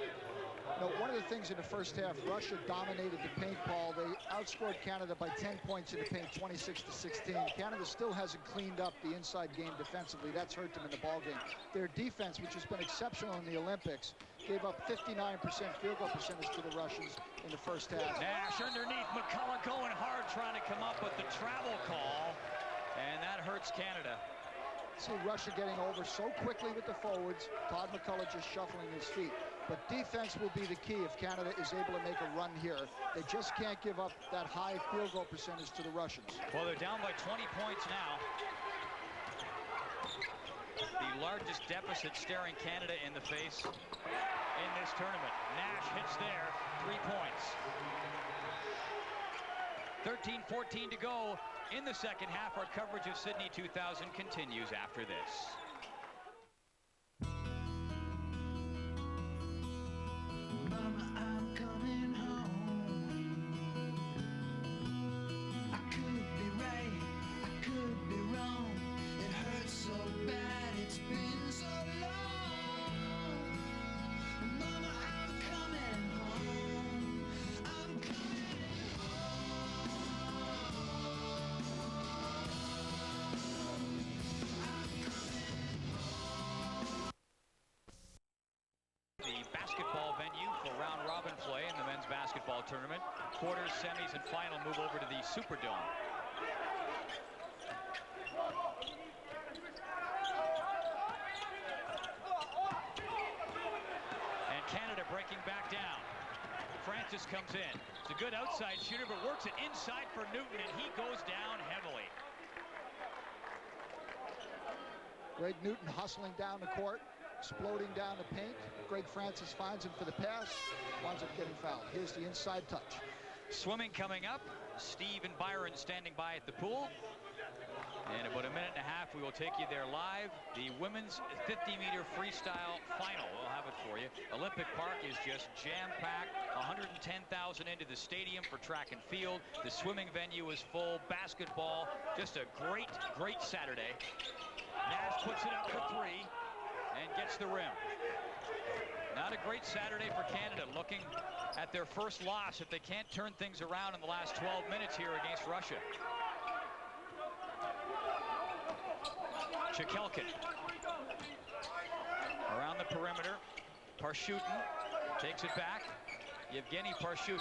know, one of the things in the first half, Russia dominated the paint, Paul. They outscored Canada by 10 points in the paint, 26-16. Canada still hasn't cleaned up the inside game defensively. That's hurt them in the ball game. Their defense, which has been exceptional in the Olympics, gave up 59% field goal percentage to the Russians in the first half. Nash underneath, McCullough going hard, trying to come up with the travel call, and that hurts Canada. See Russia getting over so quickly with the forwards. Todd McCullough just shuffling his feet. But defense will be the key if Canada is able to make a run here. They just can't give up that high field goal percentage to the Russians. Well, they're down by 20 points now. The largest deficit staring Canada in the face in this tournament. Nash hits there, 3 points. 13-14 to go in the second half. Our coverage of Sydney 2000 continues after this. Tournament. Quarters, semis, and final move over to the Superdome. And Canada breaking back down. Francis comes in. It's a good outside shooter, but works it inside for Newton, and he goes down heavily. Greg Newton hustling down the court, exploding down the paint. Greg Francis finds him for the pass, winds up getting fouled. Here's the inside touch. Swimming coming up. Steve and Byron standing by at the pool. In about a minute and a half, we will take you there live. The women's 50-meter freestyle final. We'll have it for you. Olympic Park is just jam-packed. 110,000 into the stadium for track and field. The swimming venue is full. Basketball, just a great, great Saturday. Nash puts it up for three and gets the rim. Not a great Saturday for Canada, looking at their first loss if they can't turn things around in the last 12 minutes here against Russia. Chikelkin around the perimeter. Parshutin takes it back. Yevgeny Parshutin.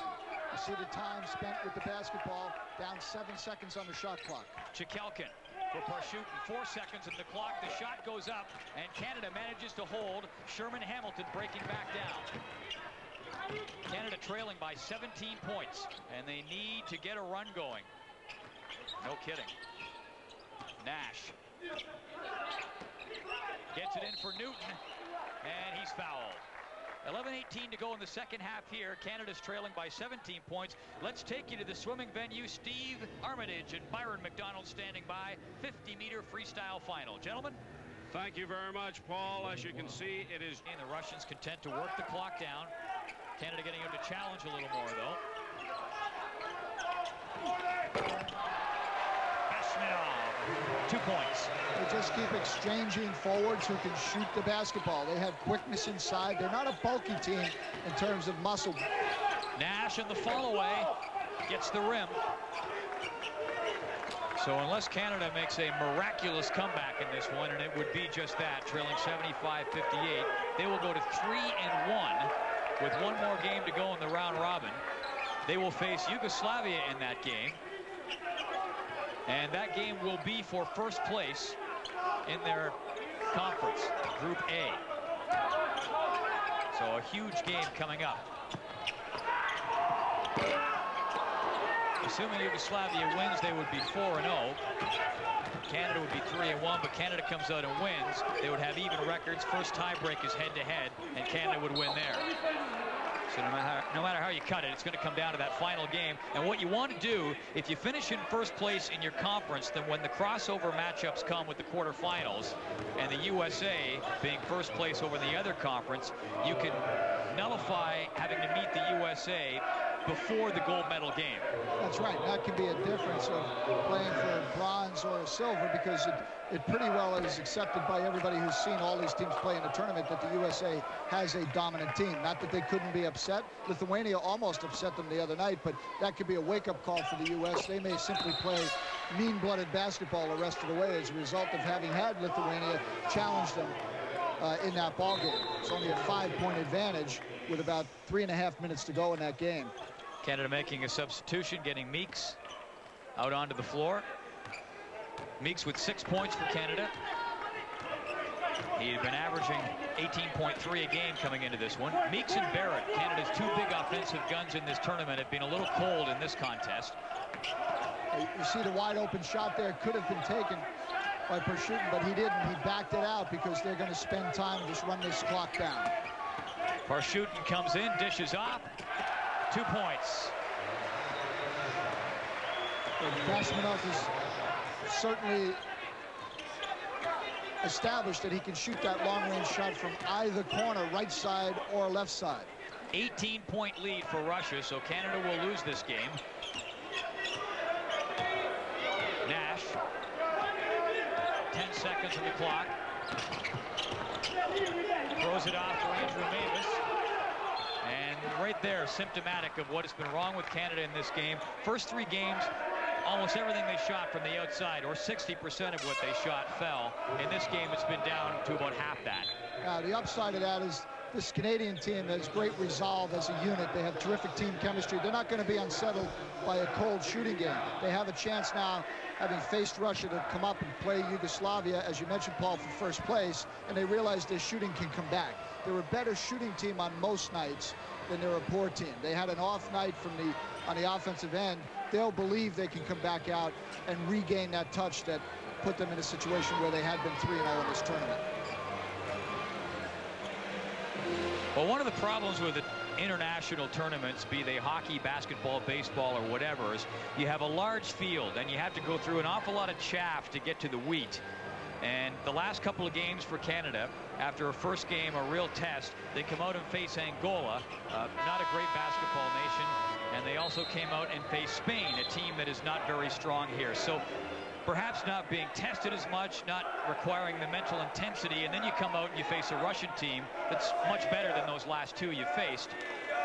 You see the time spent with the basketball, down 7 seconds on the shot clock. Chikelkin for Parshutin, 4 seconds on the clock. The shot goes up, and Canada manages to hold. Sherman Hamilton breaking back down. Canada trailing by 17 points, and they need to get a run going. No kidding. Nash gets it in for Newton, and he's fouled. 11:18 to go in the second half here. Canada's trailing by 17 points. Let's take you to the swimming venue. Steve Armitage and Byron McDonald standing by. 50-meter freestyle final. Gentlemen. Thank you very much, Paul. As you can see, it is... And the Russians content to work the clock down. Canada getting him to challenge a little more, though. Basminov, 2 points. They just keep exchanging forwards who can shoot the basketball. They have quickness inside. They're not a bulky team in terms of muscle. Nash in the fall away gets the rim. So unless Canada makes a miraculous comeback in this one, and it would be just that, trailing 75-58, they will go to 3-1 with one more game to go in the round robin. They will face Yugoslavia in that game. And that game will be for first place in their conference, Group A. So a huge game coming up. Assuming Yugoslavia wins, they would be 4-0. Canada would be 3-1, but Canada comes out and wins. They would have even records. First tiebreak is head-to-head, and Canada would win there. So no matter how you cut it, it's going to come down to that final game. And what you want to do, if you finish in first place in your conference, then when the crossover matchups come with the quarterfinals, and the USA being first place over the other conference, you can nullify having to meet the USA before the gold medal game. That's right. That can be a difference of playing for bronze or a silver, because it pretty well is accepted by everybody who's seen all these teams play in the tournament that the USA has a dominant team. Not that they couldn't be upset. Lithuania almost upset them the other night, but that could be a wake-up call for the U.S. They may simply play mean-blooded basketball the rest of the way as a result of having had Lithuania challenge them in that ball game. It's only a 5-point advantage with about 3.5 minutes to go in that game. Canada making a substitution, getting Meeks out onto the floor. Meeks with 6 points for Canada. He had been averaging 18.3 a game coming into this one. Meeks and Barrett, Canada's two big offensive guns in this tournament, have been a little cold in this contest. You see the wide open shot there could have been taken by Parchutin, but he didn't. He backed it out because they're going to spend time and just run this clock down. Parchutin comes in, dishes off. 2 points. Basmanov is certainly established that he can shoot that long-range shot from either corner, right side or left side. 18-point lead for Russia, so Canada will lose this game. Nash, 10 seconds on the clock. Throws it off for Andrew Mavis. And right there, symptomatic of what has been wrong with Canada in this game. First 3 games, almost everything they shot from the outside, or 60% of what they shot, fell. In this game, it's been down to about half that. The upside of that is this Canadian team has great resolve as a unit. They have terrific team chemistry. They're not going to be unsettled by a cold shooting game. They have a chance now, having faced Russia, to come up and play Yugoslavia, as you mentioned, Paul, for first place, and they realize their shooting can come back. They're a better shooting team on most nights than they're a poor team. They had an off night on the offensive end. They'll believe they can come back out and regain that touch that put them in a situation where they had been 3-0 in this tournament. Well, one of the problems with the international tournaments, be they hockey, basketball, baseball, or whatever, is you have a large field and you have to go through an awful lot of chaff to get to the wheat. And the last couple of games for Canada, after a first game, a real test, they come out and face Angola, not a great basketball nation, and they also came out and faced Spain, a team that is not very strong here. So perhaps not being tested as much, not requiring the mental intensity, and then you come out and you face a Russian team that's much better than those last 2 you faced.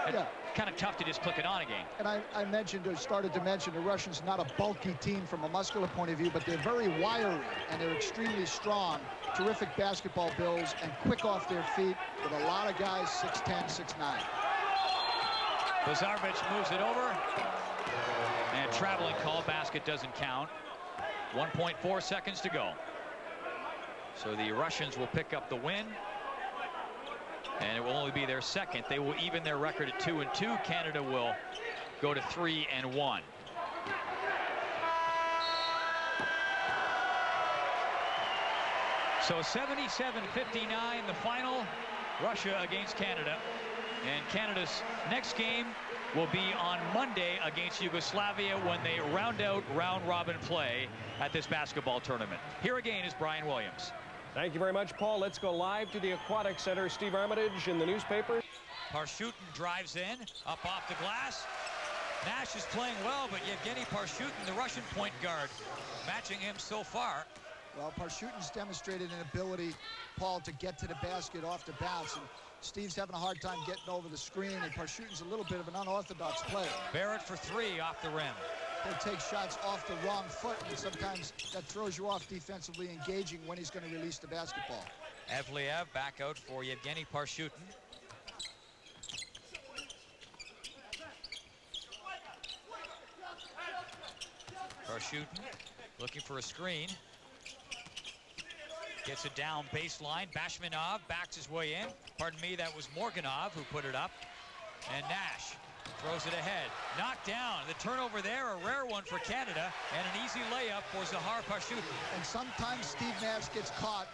It's kind of tough to just click it on again. And I mentioned, or started to mention, the Russians not a bulky team from a muscular point of view, but they're very wiry and they're extremely strong, terrific basketball builds, and quick off their feet with a lot of guys 6'10", 6'9". Lazarevich moves it over, and traveling call, basket doesn't count. 1.4 seconds to go. So the Russians will pick up the win, and it will only be their second. They will even their record at 2-2. Canada will go to 3-1. So 77-59, the final, Russia against Canada. And Canada's next game will be on Monday against Yugoslavia when they round out round-robin play at this basketball tournament. Here again is Brian Williams. Thank you very much, Paul. Let's go live to the Aquatic Center. Steve Armitage in the newspaper. Parchutin drives in, up off the glass. Nash is playing well, but Yevgeny Parchutin, the Russian point guard, matching him so far. Well, Parchutin's demonstrated an ability, Paul, to get to the basket off the bounce. And Steve's having a hard time getting over the screen, and Parchutin's a little bit of an unorthodox player. Barrett for 3 off the rim. He'll take shots off the wrong foot, and sometimes that throws you off defensively, engaging when he's going to release the basketball. Evliev back out for Yevgeny Parchutin. Parchutin looking for a screen. Gets it down baseline. Bashmanov backs his way in. Pardon me, that was Morganov who put it up. And Nash throws it ahead. Knocked down. The turnover there, a rare one for Canada, and an easy layup for Zahar Parchutin. And sometimes Steve Nash gets caught.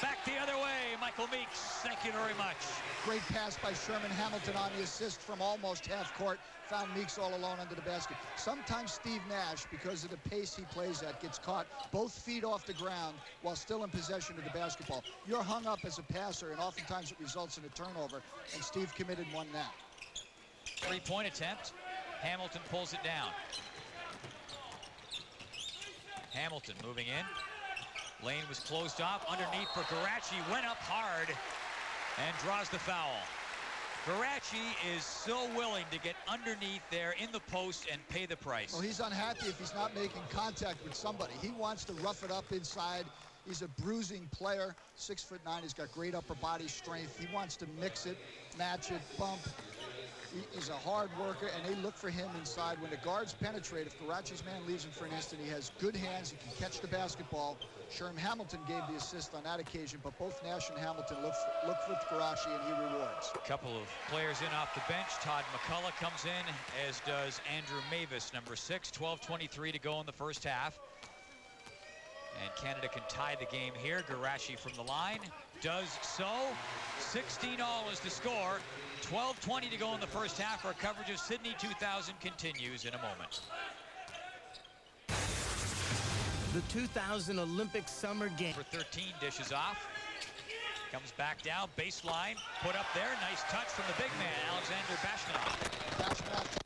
Back the other way, Michael Meeks. Thank you very much. Great pass by Sherman Hamilton on the assist from almost half court. Found Meeks all alone under the basket. Sometimes Steve Nash, because of the pace he plays at, gets caught both feet off the ground while still in possession of the basketball. You're hung up as a passer, and oftentimes it results in a turnover, and Steve committed one now. Three-point attempt. Hamilton pulls it down. Hamilton moving in. Lane was closed off. Underneath for Garachi. Went up hard and draws the foul. Garachi is so willing to get underneath there in the post and pay the price. Well, he's unhappy if he's not making contact with somebody. He wants to rough it up inside. He's a bruising player, 6'9". He's got great upper body strength. He wants to mix it, match it, bump. He's a hard worker, and they look for him inside. When the guards penetrate, if Garachi's man leaves him for an instant, he has good hands. He can catch the basketball. Sherm Hamilton gave the assist on that occasion, but both Nash and Hamilton look for Garachi, and he rewards. A couple of players in off the bench. Todd McCullough comes in, as does Andrew Mavis, number 6. 12:23 to go in the first half. And Canada can tie the game here. Garachi from the line does so. 16-all is the score. 12:20 to go in the first half. Our coverage of Sydney 2000 continues in a moment. The 2000 Olympic Summer Games. For 13, dishes off. Comes back down, baseline, put up there. Nice touch from the big man, Alexander Bashmanov.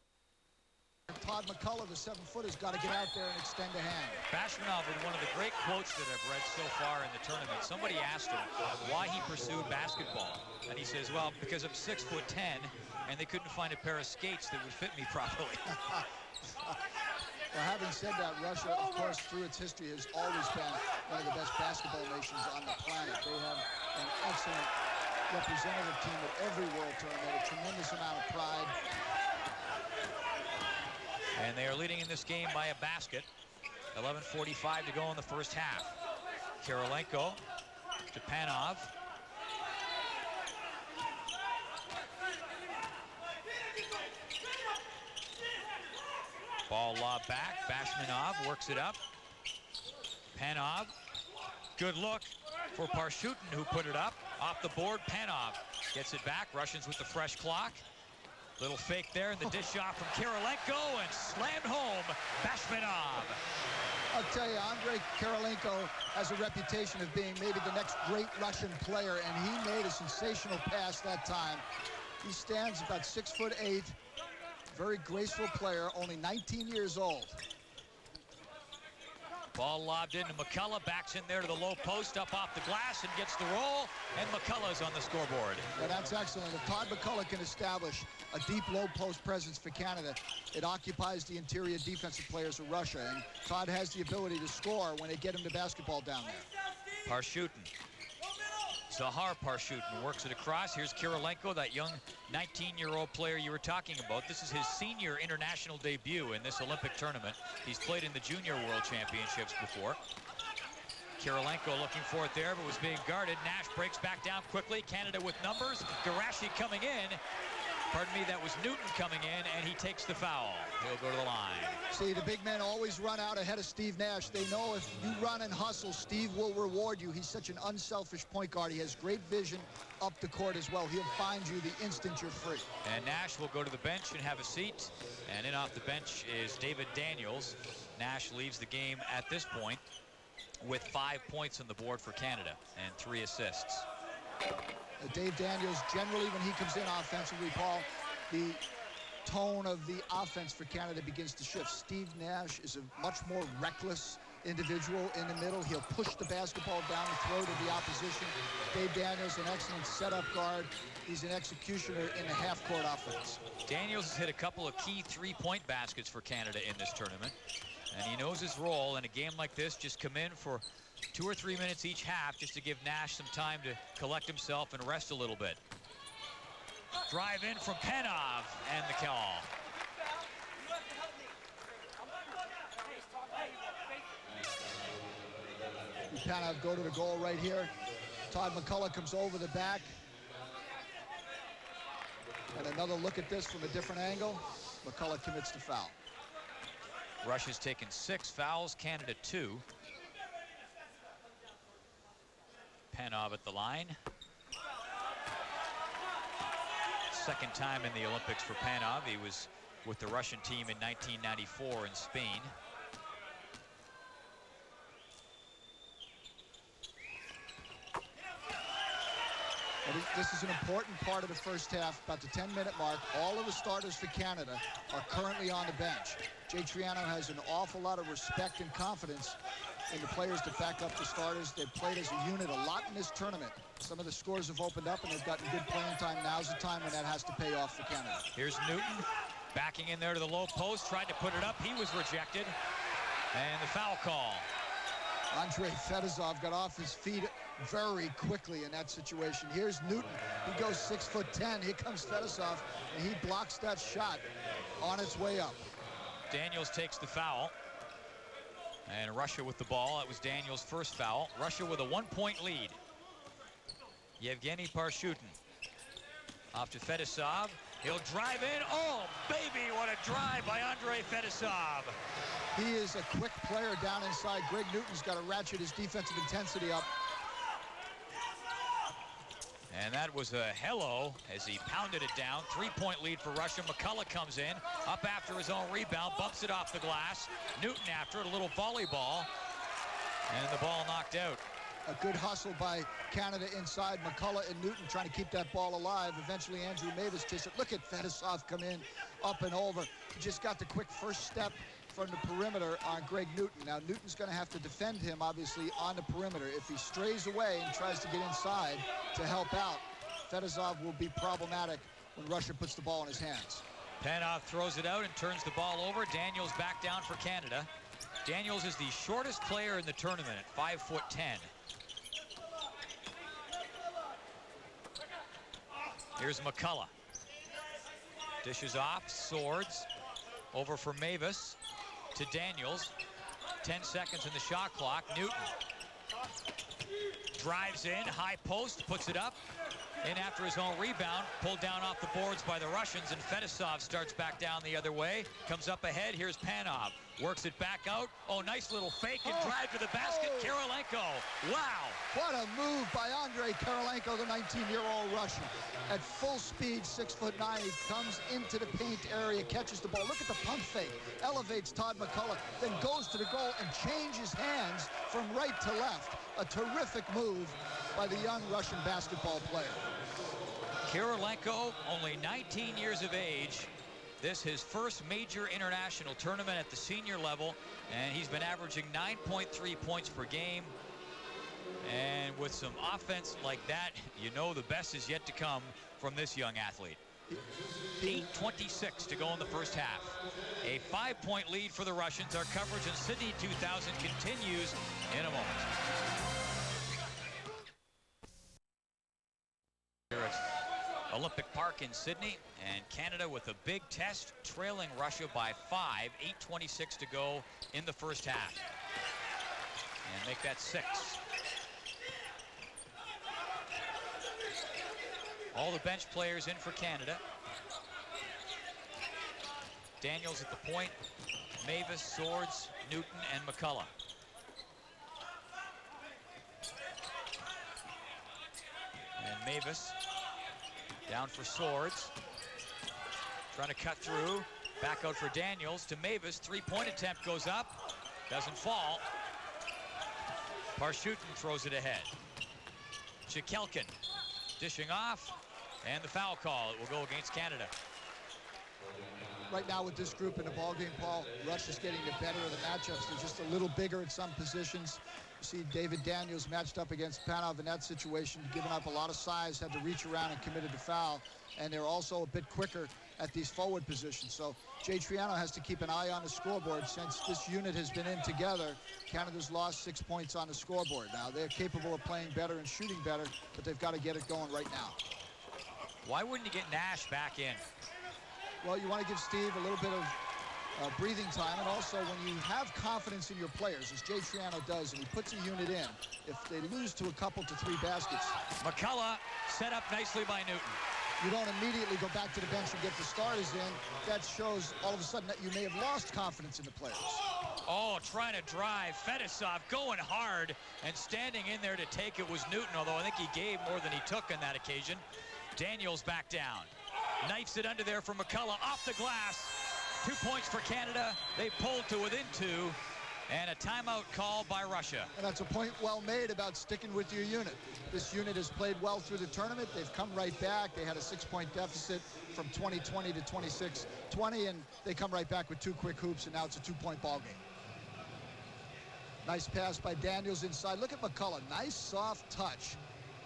Todd McCullough, the 7-footer's got to get out there and extend a hand. Bashmanov with one of the great quotes that I've read so far in the tournament. Somebody asked him why he pursued basketball. And he says, well, because I'm 6'10", and they couldn't find a pair of skates that would fit me properly. Well, having said that, Russia, of course, through its history, has always been one of the best basketball nations on the planet. They have an excellent representative team at every world tournament, a tremendous amount of pride. And they are leading in this game by a basket. 11:45 to go in the first half. Kirilenko to Panov. Ball lob back. Bashmanov works it up. Panov. Good look for Parshutin, who put it up. Off the board, Panov gets it back. Russians with the fresh clock. Little fake there, and the dish off from Kirilenko, and slammed home, Bashmanov. I'll tell you, Andrei Kirilenko has a reputation of being maybe the next great Russian player, and he made a sensational pass that time. He stands about 6'8", very graceful player, only 19 years old. Ball lobbed into McCullough, backs in there to the low post, up off the glass, and gets the roll, and McCullough's on the scoreboard. Well, that's excellent. If Todd McCullough can establish a deep low post presence for Canada, it occupies the interior defensive players of Russia, and Todd has the ability to score when they get him the basketball down there. Parshutin. Zahar Parshutin works it across. Here's Kirilenko, that young 19-year-old player you were talking about. This is his senior international debut in this Olympic tournament. He's played in the Junior World Championships before. Kirilenko looking for it there, but was being guarded. Nash breaks back down quickly. Canada with numbers. Garachi coming in. Pardon me, that was Newton coming in, and he takes the foul. He'll go to the line. See, the big men always run out ahead of Steve Nash. They know if you run and hustle, Steve will reward you. He's such an unselfish point guard. He has great vision up the court as well. He'll find you the instant you're free. And Nash will go to the bench and have a seat. And in off the bench is David Daniels. Nash leaves the game at this point with 5 points on the board for Canada and 3 assists. Dave Daniels, generally when he comes in offensively, Paul, the tone of the offense for Canada begins to shift. Steve Nash is a much more reckless individual in the middle. He'll push the basketball down the throat of the opposition. Dave Daniels, an excellent setup guard. He's an executioner in the half-court offense. Daniels has hit a couple of key three-point baskets for Canada in this tournament, and he knows his role in a game like this. Just come in for 2 or 3 minutes each half just to give Nash some time to collect himself and rest a little bit. Drive in from Panov, and the call. Panov go to the goal right here. Todd McCullough comes over the back. And another look at this from a different angle. McCullough commits the foul. Russia's taken 6 fouls, Canada 2. Panov at the line. Second time in the Olympics for Panov. He was with the Russian team in 1994 in Spain. This is an important part of the first half, about the 10-minute mark. All of the starters for Canada are currently on the bench. Jay Triano has an awful lot of respect and confidence in the players to back up the starters. They've played as a unit a lot in this tournament. Some of the scores have opened up, and they've gotten good playing time. Now's the time when that has to pay off for Canada. Here's Newton backing in there to the low post, tried to put it up. He was rejected, and the foul call. Andrei Fedosov got off his feet very quickly in that situation. Here's Newton. He goes 6'10". Here comes Fedosov, and he blocks that shot on its way up. Daniels takes the foul. And Russia with the ball. That was Daniels' first foul. Russia with a 1-point lead. Yevgeny Parshutin. Off to Fedosov. He'll drive in. Oh, baby, what a drive by Andrei Fedosov. He is a quick player down inside. Greg Newton's got to ratchet his defensive intensity up. And that was a hello as he pounded it down. 3-point lead for Russia. McCullough comes in, up after his own rebound, bumps it off the glass. Newton after it, a little volleyball, and the ball knocked out. A good hustle by Canada inside. McCullough and Newton trying to keep that ball alive. Eventually, Andrew Mavis takes it. Look at Fedosov come in, up and over. He just got the quick first step from the perimeter on Greg Newton. Now, Newton's going to have to defend him, obviously, on the perimeter. If he strays away and tries to get inside to help out, Fedosov will be problematic when Russia puts the ball in his hands. Panov throws it out and turns the ball over. Daniels back down for Canada. Daniels is the shortest player in the tournament at 5'10". Here's McCullough. Dishes off, Swords. Over for Mavis to Daniels. 10 seconds in the shot clock. Newton drives in, high post, puts it up. In after his own rebound, pulled down off the boards by the Russians, and Fedosov starts back down the other way. Comes up ahead, here's Panov. Works it back out. Oh, nice little fake and drive to the basket. Kirilenko. Wow. What a move by Andrei Kirilenko, the 19-year-old Russian. At full speed, 6'9", he comes into the paint area, catches the ball. Look at the pump fake. Elevates Todd McCullough, then goes to the goal and changes hands from right to left. A terrific move by the young Russian basketball player. Kirilenko, only 19 years of age. This his first major international tournament at the senior level, and he's been averaging 9.3 points per game. And with some offense like that, you know the best is yet to come from this young athlete. 8:26 to go in the first half. A 5-point lead for the Russians. Our coverage in Sydney 2000 continues in a moment. Here at Olympic Park in Sydney, and Canada with a big test, trailing Russia by 5. 8:26 to go in the first half. And make that 6. All the bench players in for Canada. Daniels at the point, Mavis, Swords, Newton, and McCullough. And Mavis down for Swords. Trying to cut through. Back out for Daniels to Mavis. 3-point attempt goes up. Doesn't fall. Parshutin throws it ahead. Chikelkin dishing off. And the foul call. It will go against Canada. Right now with this group in the ballgame, Paul, Russia's getting the better of the matchups. They're just a little bigger at some positions. You see David Daniels matched up against Panov in that situation, giving up a lot of size, had to reach around and committed the foul. And they're also a bit quicker at these forward positions. So Jay Triano has to keep an eye on the scoreboard. Since this unit has been in together, Canada's lost 6 points on the scoreboard. Now they're capable of playing better and shooting better, but they've got to get it going right now. Why wouldn't you get Nash back in? Well, you want to give Steve a little bit of breathing time, and also when you have confidence in your players, as Jay Triano does, and he puts a unit in, if they lose to a couple to 3 baskets. McCullough set up nicely by Newton. You don't immediately go back to the bench and get the starters in. That shows all of a sudden that you may have lost confidence in the players. Oh, trying to drive. Fedosov going hard, and standing in there to take it was Newton, although I think he gave more than he took on that occasion. Daniels back down. Knifes it under there for McCullough, off the glass. 2 points for Canada. They pulled to within 2, And a timeout called by Russia. And that's a point well made about sticking with your unit. This unit has played well through the tournament. They've come right back. They had a 6-point deficit from 2020 to 26-20, and they come right back with 2 quick hoops, and now it's a 2-point ball game. Nice pass by Daniels inside. Look at McCullough. Nice soft touch.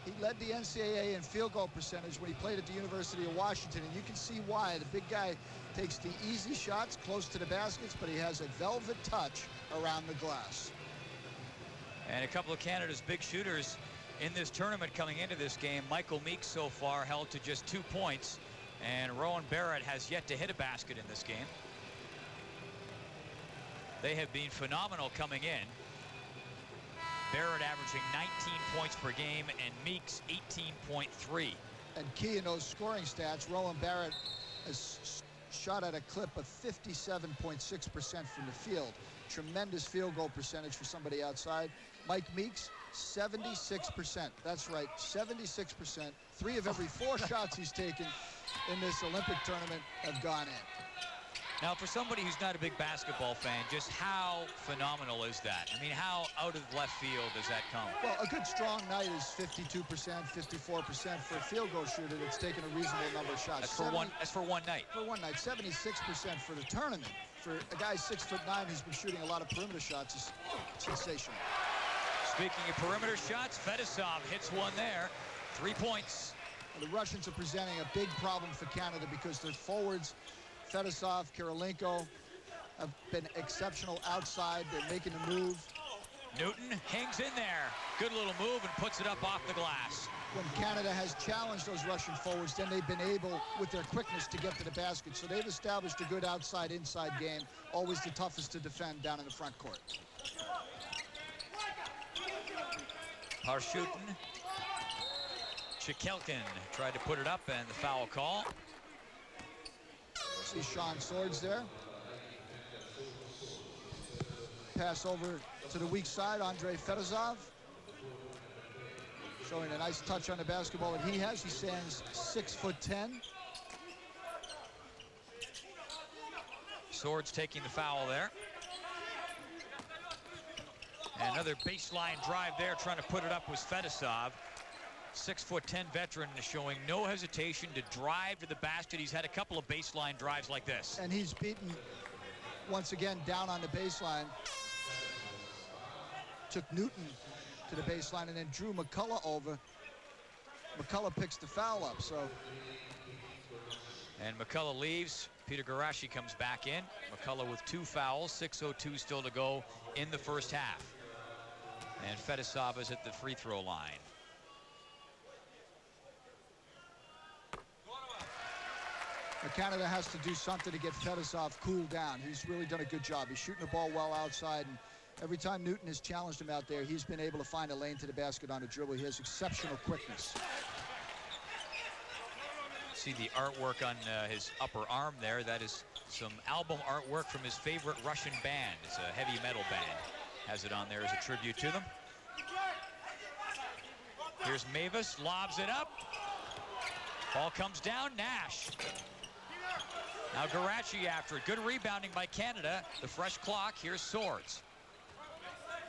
He led the NCAA in field goal percentage when he played at the University of Washington, and you can see why. The big guy takes the easy shots close to the baskets, but he has a velvet touch around the glass. And a couple of Canada's big shooters in this tournament coming into this game. Michael Meeks so far held to just 2 points, and Rowan Barrett has yet to hit a basket in this game. They have been phenomenal coming in. Barrett averaging 19 points per game and Meeks 18.3. And key in those scoring stats, Rowan Barrett has shot at a clip of 57.6% from the field. Tremendous field goal percentage for somebody outside. Mike Meeks, 76%. That's right, 76%. 3 of every 4 shots he's taken in this Olympic tournament have gone in. Now, for somebody who's not a big basketball fan, just how phenomenal is that? I mean, how out of left field does that come? Well, a good strong night is 52%, 54% for a field goal shooter that's taken a reasonable number of shots. That's for one night. For one night, 76% for the tournament. For a guy 6'9" who's been shooting a lot of perimeter shots is sensational. Speaking of perimeter shots, Fedosov hits one there. 3 points. Well, the Russians are presenting a big problem for Canada because their forwards, Fedosov, Kirilenko, have been exceptional outside. They're making the move. Newton hangs in there. Good little move and puts it up off the glass. When Canada has challenged those Russian forwards, then they've been able, with their quickness, to get to the basket. So they've established a good outside-inside game, always the toughest to defend down in the front court. Parshutin. Chikelkin tried to put it up, and the foul call. See Sean Swords there. Pass over to the weak side, Andrei Fedosov. Showing a nice touch on the basketball that he has. He stands 6'10". Swords taking the foul there. And another baseline drive there, trying to put it up was Fedosov. 6'10" veteran is showing no hesitation to drive to the basket. He's had a couple of baseline drives like this. And he's beaten, once again, down on the baseline. Took Newton to the baseline and then drew McCullough over. McCullough picks the foul up, so. And McCullough leaves. Peter Garashi comes back in. McCullough with 2 fouls, 6:02 still to go in the first half. And Fedosov is at the free throw line. Canada has to do something to get Fedosov cooled down. He's really done a good job. He's shooting the ball well outside, and every time Newton has challenged him out there, he's been able to find a lane to the basket on a dribble. He has exceptional quickness. See the artwork on his upper arm there. That is some album artwork from his favorite Russian band. It's a heavy metal band. Has it on there as a tribute to them. Here's Mavis, lobs it up. Ball comes down, Nash. Now Garachi after it. Good rebounding by Canada. The fresh clock. Here's Swords.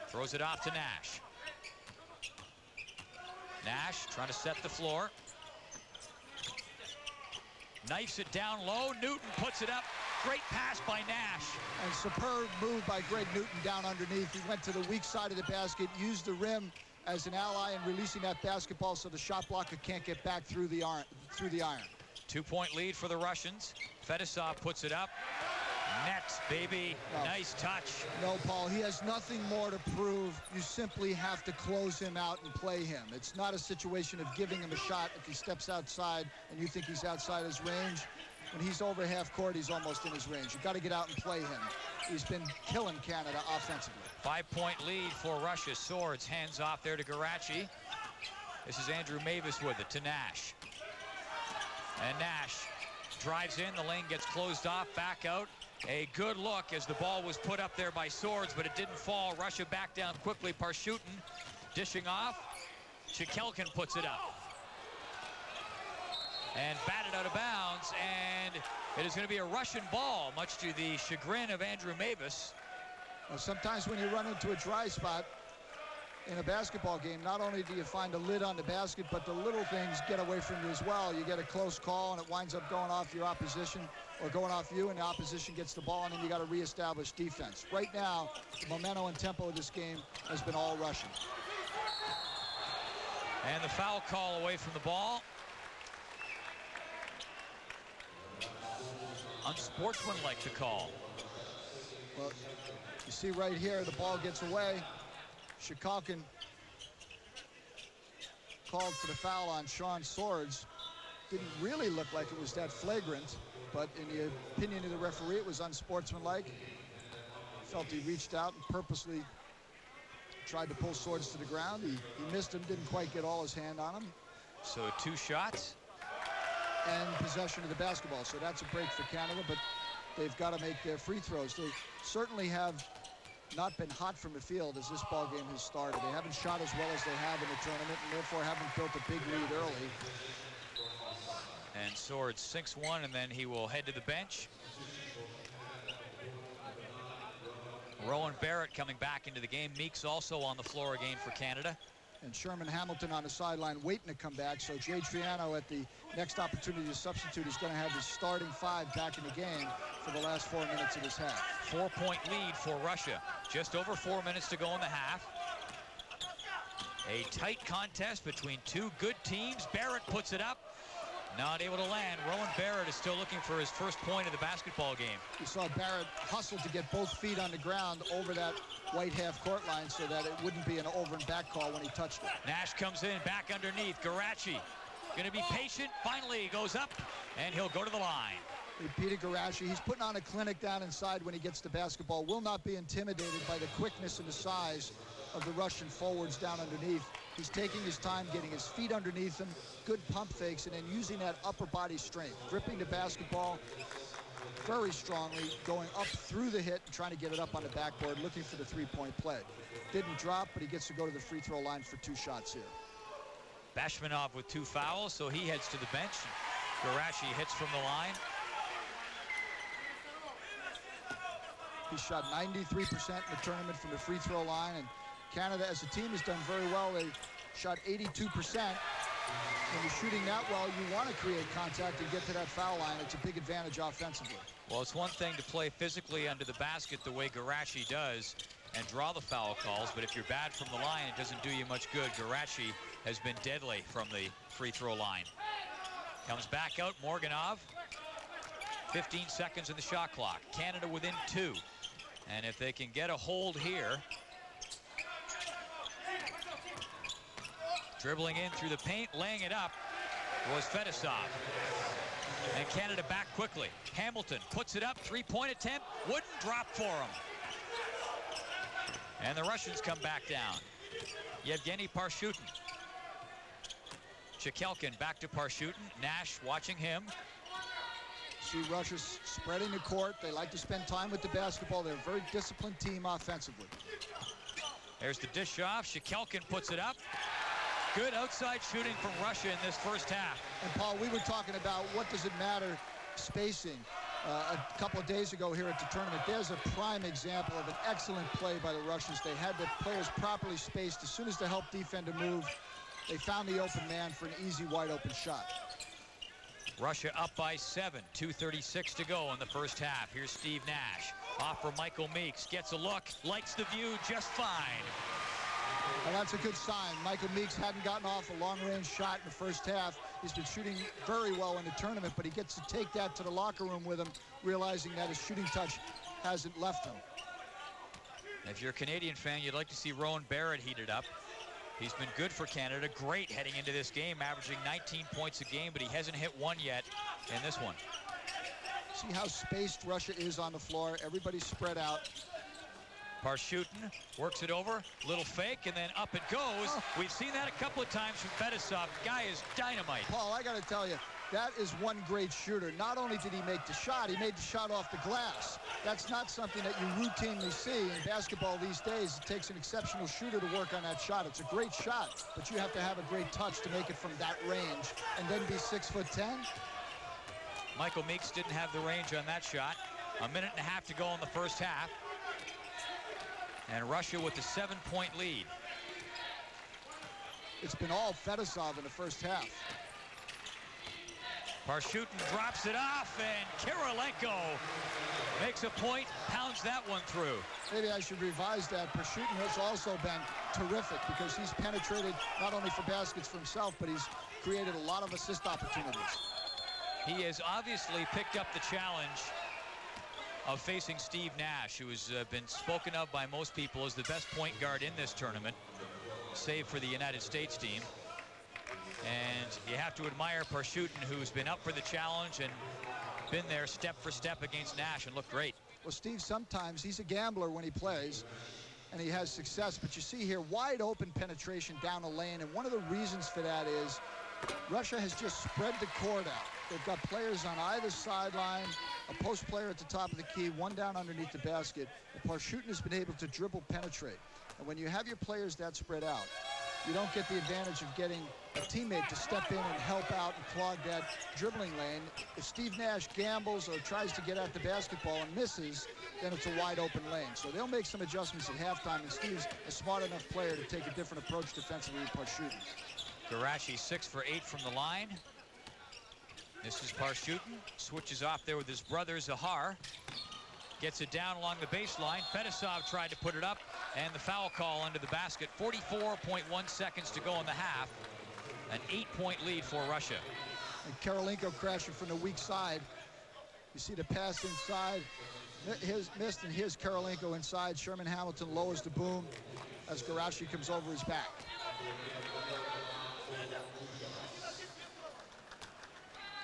Throws it off to Nash. Nash trying to set the floor. Knifes it down low. Newton puts it up. Great pass by Nash. And superb move by Greg Newton down underneath. He went to the weak side of the basket, used the rim as an ally in releasing that basketball so the shot blocker can't get back through the iron. 2-point lead for the Russians. Fedosov puts it up. Net, baby. No. Nice touch. No, Paul, he has nothing more to prove. You simply have to close him out and play him. It's not a situation of giving him a shot if he steps outside and you think he's outside his range. When he's over half court, he's almost in his range. You've got to get out and play him. He's been killing Canada offensively. 5-point lead for Russia. Swords hands off there to Garachi. This is Andrew Mavis with it to Nash. And Nash drives in. The lane gets closed off. Back out. A good look as the ball was put up there by Swords, but it didn't fall. Russia back down quickly. Parshutin dishing off. Chikelkin puts it up. And batted out of bounds. And it is going to be a Russian ball, much to the chagrin of Andrew Mavis. Sometimes when you run into a dry spot in a basketball game, not only do you find a lid on the basket, but the little things get away from you as well. You get a close call, and it winds up going off your opposition, or going off you, and the opposition gets the ball, and then you got to reestablish defense. Right now, the momentum and tempo of this game has been all Russian. And the foul call away from the ball. Unsportsmanlike to call. Well, you see right here, the ball gets away. Shikalkin called for the foul on Sean Swords. Didn't really look like it was that flagrant, but in the opinion of the referee, it was unsportsmanlike. Felt he reached out and purposely tried to pull Swords to the ground. He missed him, didn't quite get all his hand on him. So 2 shots. And possession of the basketball. So that's a break for Canada, but they've got to make their free throws. They certainly have not been hot from the field as this ball game has started. They haven't shot as well as they have in the tournament, and therefore haven't built a big lead early. And Swords sinks one, and then he will head to the bench. Rowan Barrett coming back into the game. Meeks also on the floor again for Canada. And Sherman Hamilton on the sideline waiting to come back. So Jay Triano at the next opportunity to substitute is going to have his starting 5 back in the game for the last 4 minutes of this half. 4-point lead for Russia. Just over 4 minutes to go in the half. A tight contest between 2 good teams. Barrett puts it up. Not able to land. Rowan Barrett is still looking for his first point of the basketball game. You saw Barrett hustle to get both feet on the ground over that white half-court line so that it wouldn't be an over and back call when he touched it. Nash comes in, back underneath. Garachi going to be patient. Finally, he goes up, and he'll go to the line. Peter Garachi, he's putting on a clinic down inside when he gets the basketball. Will not be intimidated by the quickness and the size of the Russian forwards down underneath. He's taking his time, getting his feet underneath him, good pump fakes, and then using that upper body strength, gripping the basketball very strongly, going up through the hit and trying to get it up on the backboard, looking for the 3-point play. Didn't drop, but he gets to go to the free throw line for 2 shots here. Bashmanov with 2 fouls, so he heads to the bench. Garachi hits from the line. He shot 93% in the tournament from the free throw line, and Canada as a team has done very well. They shot 82%. When you're shooting that well, you want to create contact and get to that foul line. It's a big advantage offensively. Well, it's one thing to play physically under the basket the way Garachi does and draw the foul calls, but if you're bad from the line, it doesn't do you much good. Garachi has been deadly from the free throw line. Comes back out, Morganov. 15 seconds in the shot clock. Canada within 2. And if they can get a hold here, dribbling in through the paint, laying it up was Fedosov. And Canada back quickly. Hamilton puts it up, 3-point attempt, wouldn't drop for him. And the Russians come back down. Yevgeny Parshutin. Chikelkin back to Parshutin. Nash watching him. See Russia spreading the court. They like to spend time with the basketball. They're a very disciplined team offensively. There's the dish off. Chikelkin puts it up. Good outside shooting from Russia in this first half. And Paul, we were talking about what does it matter spacing a couple of days ago here at the tournament. There's a prime example of an excellent play by the Russians. They had the players properly spaced. As soon as the help defender moved, they found the open man for an easy wide open shot. Russia up by 7, 2:36 to go in the first half. Here's Steve Nash. Off for Michael Meeks. Gets a look. Likes the view just fine. Well, that's a good sign. Michael Meeks hadn't gotten off a long-range shot in the first half. He's been shooting very well in the tournament, but he gets to take that to the locker room with him, realizing that his shooting touch hasn't left him. If you're a Canadian fan, you'd like to see Rowan Barrett heated up. He's been good for Canada, great heading into this game, averaging 19 points a game, but he hasn't hit one yet in this one. See how spaced Russia is on the floor. Everybody's spread out. Parshutin works it over, little fake, and then up it goes. We've seen that a couple of times from Fedosov. Guy is dynamite. Paul, I got to tell you, that is one great shooter. Not only did he make the shot, he made the shot off the glass. That's not something that you routinely see in basketball these days. It takes an exceptional shooter to work on that shot. It's a great shot, but you have to have a great touch to make it from that range and then be 6'10". Michael Meeks didn't have the range on that shot. A minute and a half to go in the first half. And Russia with a 7-point lead. It's been all Fedosov in the first half. Parshutin drops it off, and Kirilenko makes a point, pounds that one through. Maybe I should revise that. Parshutin has also been terrific because he's penetrated not only for baskets for himself, but he's created a lot of assist opportunities. He has obviously picked up the challenge of facing Steve Nash, who has been spoken of by most people as the best point guard in this tournament, save for the United States team. And you have to admire Parshutin, who's been up for the challenge and been there step for step against Nash and looked great. Well, Steve, sometimes he's a gambler when he plays, and he has success. But you see here, wide open penetration down the lane, and one of the reasons for that is Russia has just spread the court out. They've got players on either sideline, a post player at the top of the key, one down underneath the basket. And Parshutin has been able to dribble penetrate. And when you have your players that spread out, you don't get the advantage of getting a teammate to step in and help out and clog that dribbling lane. If Steve Nash gambles or tries to get at the basketball and misses, then it's a wide open lane. So they'll make some adjustments at halftime, and Steve's a smart enough player to take a different approach defensively with Parshutin. Garashi 6 for 8 from the line. This is Parshutin, switches off there with his brother Zahar. Gets it down along the baseline. Fedosov tried to put it up, and the foul call under the basket. 44.1 seconds to go in the half. An 8-point lead for Russia. And Kirilenko crashing from the weak side. You see the pass inside. His missed, and here's Kirilenko inside. Sherman Hamilton lowers the boom as Garashi comes over his back.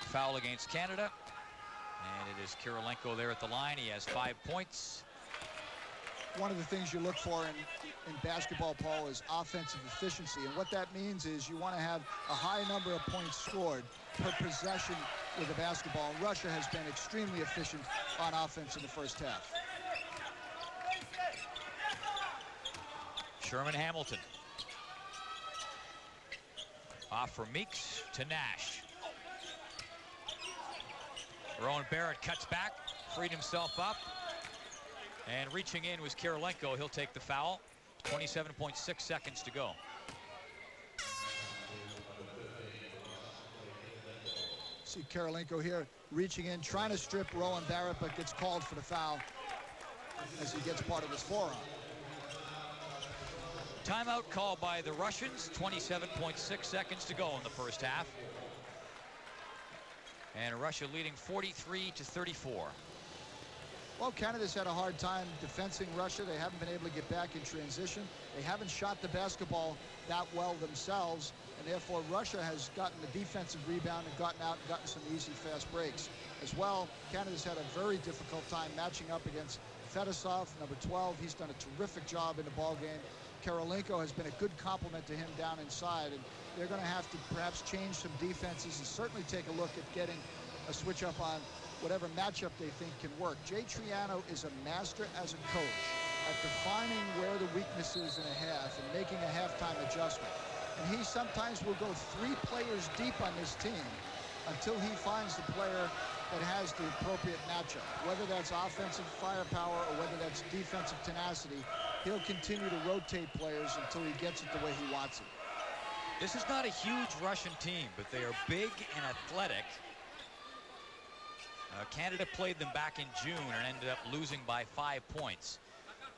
Foul against Canada. And it is Kirilenko there at the line. He has 5 points. One of the things you look for in basketball, Paul, is offensive efficiency. And what that means is you want to have a high number of points scored per possession with the basketball. And Russia has been extremely efficient on offense in the first half. Sherman Hamilton. Off for Meeks to Nash. Rowan Barrett cuts back, freed himself up, and reaching in was Kirilenko. He'll take the foul. 27.6 seconds to go. See Kirilenko here reaching in, trying to strip Rowan Barrett, but gets called for the foul as he gets part of his forearm. Timeout called by the Russians. 27.6 seconds to go in the first half. And Russia leading 43-34. Well, Canada's had a hard time defending Russia. They haven't been able to get back in transition. They haven't shot the basketball that well themselves, and therefore Russia has gotten the defensive rebound and gotten out and gotten some easy, fast breaks. As well, Canada's had a very difficult time matching up against Fedosov, number 12. He's done a terrific job in the ball game. Kirilenko has been a good complement to him down inside, and they're going to have to perhaps change some defenses and certainly take a look at getting a switch up on whatever matchup they think can work. Jay Triano is a master as a coach at defining where the weakness is in a half and making a halftime adjustment. And he sometimes will go 3 players deep on this team until he finds the player that has the appropriate matchup. Whether that's offensive firepower or whether that's defensive tenacity, he'll continue to rotate players until he gets it the way he wants it. This is not a huge Russian team, but they are big and athletic. Canada played them back in June and ended up losing by 5 points.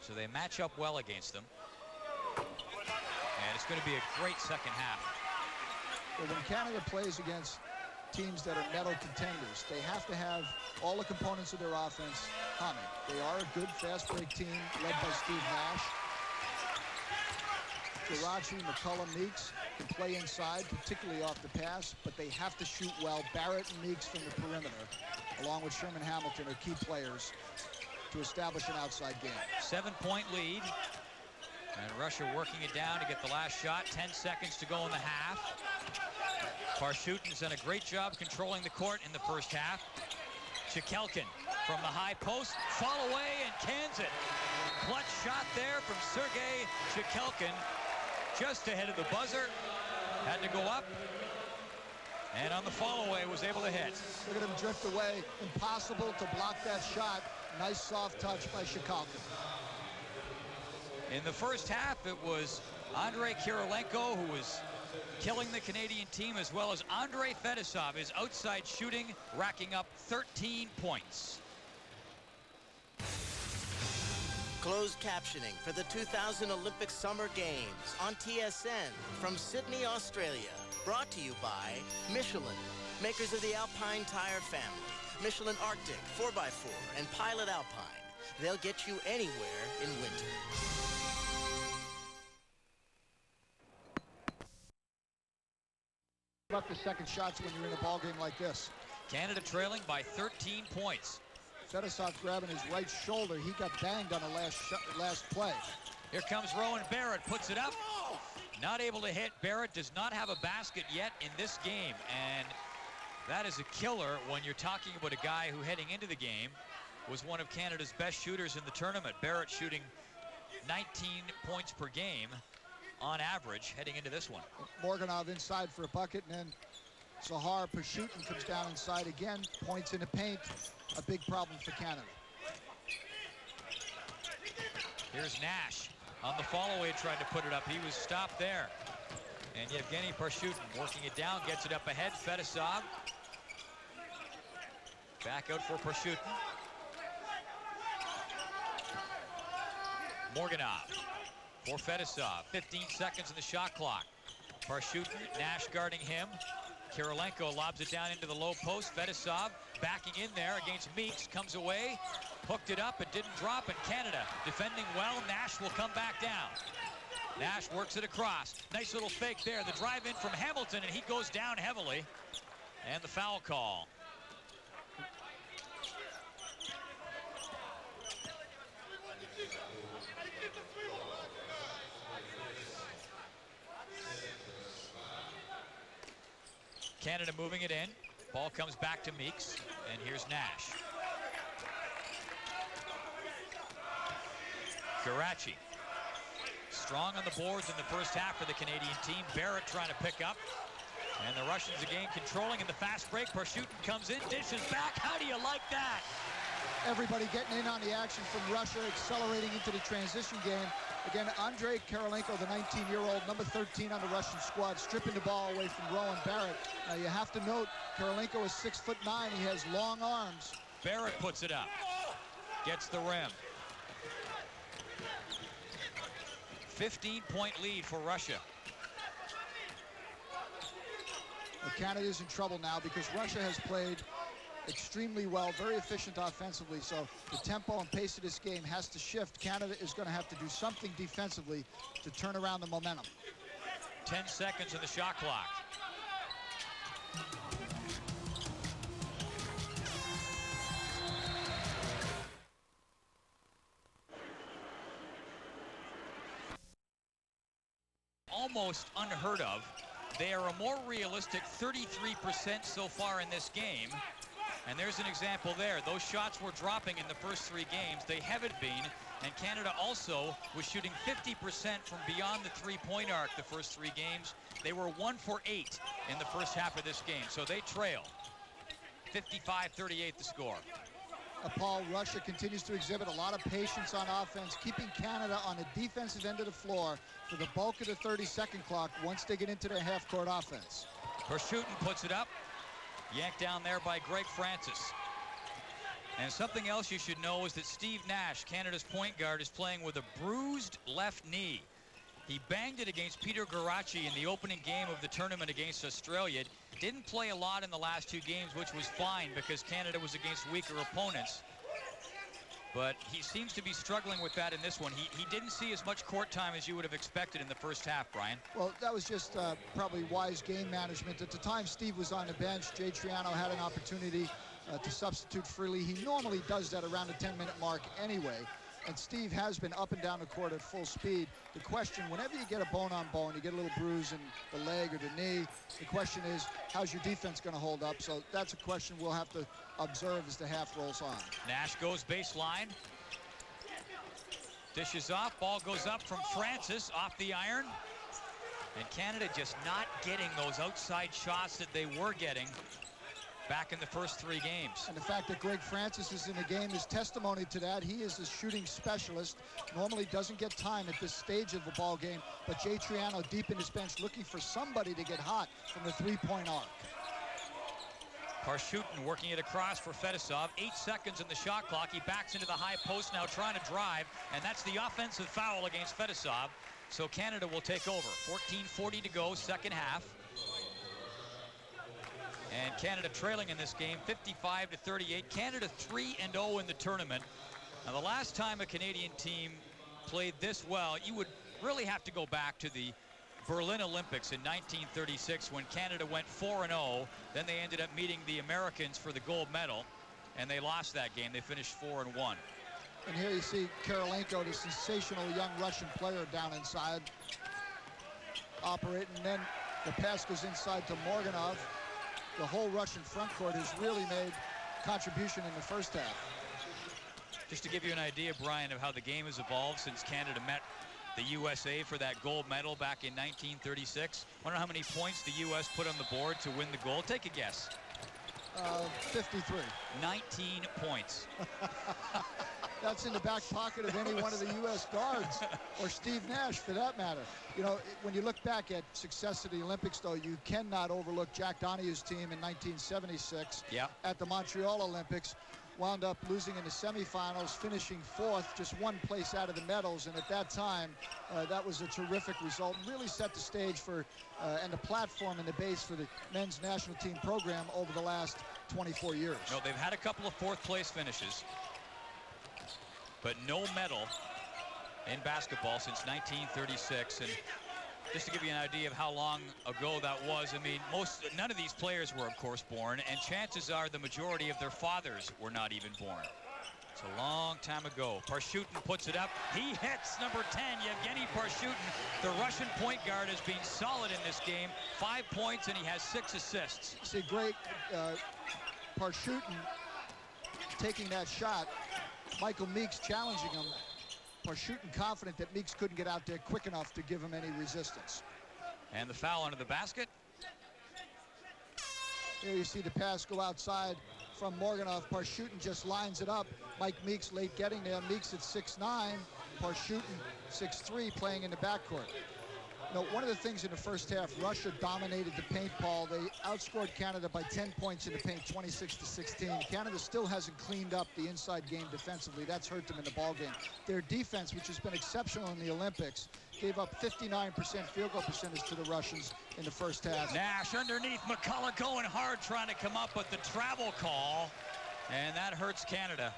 So they match up well against them. And it's going to be a great second half. Well, when Canada plays against teams that are medal contenders, they have to have all the components of their offense humming. They are a good fast break team led by Steve Nash. Garachi, McCullum, Meeks can play inside, particularly off the pass, but they have to shoot well. Barrett and Meeks from the perimeter, along with Sherman Hamilton, are key players to establish an outside game. 7-point lead. And Russia working it down to get the last shot. 10 seconds to go in the half. Parshutin's done a great job controlling the court in the first half. Chikelkin from the high post, fall away and cans it. Clutch shot there from Sergei Chikelkin, just ahead of the buzzer. Had to go up, and on the fall away was able to hit. Look at him drift away. Impossible to block that shot. Nice soft touch by Chikelkin. In the first half, it was Andrei Kirilenko who was killing the Canadian team, as well as Andrei Fedosov, his outside shooting, racking up 13 points. Closed captioning for the 2000 Olympic Summer Games on TSN from Sydney, Australia. Brought to you by Michelin, makers of the Alpine Tire family, Michelin Arctic, 4x4, and Pilot Alpine. They'll get you anywhere in winter. About the second shots when you're in a ball game like this. Canada trailing by 13 points. Fedosov grabbing his right shoulder. He got banged on the last play. Here comes Rowan Barrett, puts it up. Not able to hit. Barrett does not have a basket yet in this game, and that is a killer when you're talking about a guy who, heading into the game, was one of Canada's best shooters in the tournament. Barrett shooting 19 points per game on average heading into this one. Morganov inside for a bucket, and then Zahar Pashutin comes down inside again, points in the paint. A big problem for Canada. Here's Nash on the follow-away, trying to put it up. He was stopped there. And Yevgeny Pashutin working it down, gets it up ahead. Fedosov back out for Pashutin. Morganov for Fedosov. 15 seconds in the shot clock. Pashutin, Nash guarding him. Kirilenko lobs it down into the low post. Fedosov backing in there against Meeks, comes away, hooked it up, it didn't drop, and Canada defending well. Nash will come back down. Nash works it across. Nice little fake there. The drive in from Hamilton, and he goes down heavily. And the foul call. Canada moving it in. Ball comes back to Meeks, and here's Nash. Garachi strong on the boards in the first half for the Canadian team. Barrett trying to pick up, and the Russians again controlling in the fast break. Pashutin comes in, dishes back. How do you like that? Everybody getting in on the action from Russia, accelerating into the transition game. Again, Andrei Kirilenko, the 19-year-old, number 13 on the Russian squad, stripping the ball away from Rowan Barrett. Now, you have to note, Kirilenko is 6'9". He has long arms. Barrett puts it up. Gets the rim. 15-point lead for Russia. Well, Canada's in trouble now because Russia has played extremely well, very efficient offensively, so the tempo and pace of this game has to shift. Canada is going to have to do something defensively to turn around the momentum. 10 seconds in the shot clock. Almost unheard of. They are a more realistic 33% so far in this game. And there's an example there. Those shots were dropping in the first 3 games. They haven't been. And Canada also was shooting 50% from beyond the three-point arc the first 3 games. They were 1 for 8 in the first half of this game. So they trail. 55-38 the score. Paul, Russia continues to exhibit a lot of patience on offense, keeping Canada on the defensive end of the floor for the bulk of the 30-second clock once they get into their half-court offense. Pashutin puts it up. Yanked down there by Greg Francis. And something else you should know is that Steve Nash, Canada's point guard, is playing with a bruised left knee. He banged it against Peter Garachi in the opening game of the tournament against Australia. Didn't play a lot in the last 2 games, which was fine because Canada was against weaker opponents. But he seems to be struggling with that in this one. He didn't see as much court time as you would have expected in the first half, Brian. Well, that was just probably wise game management. At the time Steve was on the bench, Jay Triano had an opportunity to substitute freely. He normally does that around the 10-minute mark anyway. And Steve has been up and down the court at full speed. The question, whenever you get a bone-on-bone, you get a little bruise in the leg or the knee, the question is, how's your defense going to hold up? So that's a question we'll have to observe as the half rolls on. Nash goes baseline. Dishes off. Ball goes up from Francis off the iron. And Canada just not getting those outside shots that they were getting back in the first 3 games. And the fact that Greg Francis is in the game is testimony to that. He is a shooting specialist. Normally doesn't get time at this stage of the ball game, but Jay Triano deep in his bench looking for somebody to get hot from the three-point arc. Parshutin working it across for Fedosov. 8 seconds in the shot clock. He backs into the high post now trying to drive, and that's the offensive foul against Fedosov. So Canada will take over. 14:40 to go, second half. And Canada trailing in this game 55-38. Canada 3-0 in the tournament. Now the last time a Canadian team played this well, you would really have to go back to the Berlin Olympics in 1936 when Canada went 4-0. Then they ended up meeting the Americans for the gold medal, and they lost that game. They finished 4-1. And here you see Kirilenko, the sensational young Russian player down inside, operating. And then the pass goes inside to Morganov. The whole Russian front court has really made contribution in the first half. Just to give you an idea, Brian, of how the game has evolved since Canada met the USA for that gold medal back in 1936. Wonder how many points the U.S. put on the board to win the gold. Take a guess. 53. 19 points. That's in the back pocket of any one of the U.S. guards, or Steve Nash for that matter. You know, when you look back at success at the Olympics, though, you cannot overlook Jack Donahue's team in 1976 at the Montreal Olympics. Wound up losing in the semifinals, finishing 4th, just 1 place out of the medals. And at that time, that was a terrific result and really set the stage for and the platform and the base for the men's national team program over the last 24 years. No, they've had a couple of 4th place finishes, but no medal in basketball since 1936. And just to give you an idea of how long ago that was, I mean, none of these players were, of course, born, and chances are the majority of their fathers were not even born. It's a long time ago. Parshutin puts it up. He hits number 10, Yevgeny Parshutin. The Russian point guard has been solid in this game. 5 points, and he has 6 assists. See, great Parshutin taking that shot. Michael Meeks challenging him. Parshutin confident that Meeks couldn't get out there quick enough to give him any resistance. And the foul under the basket. Here you see the pass go outside from Morganov. Parshutin just lines it up. Mike Meeks late getting there. Meeks at 6'9", Parshutin 6'3", playing in the backcourt. You know, one of the things in the first half, Russia dominated the paint, Paul. They outscored Canada by 10 points in the paint, 26-16. Canada still hasn't cleaned up the inside game defensively. That's hurt them in the ball game. Their defense, which has been exceptional in the Olympics, gave up 59% field goal percentage to the Russians in the first half. Nash underneath, McCullough going hard, trying to come up with the travel call, and that hurts Canada.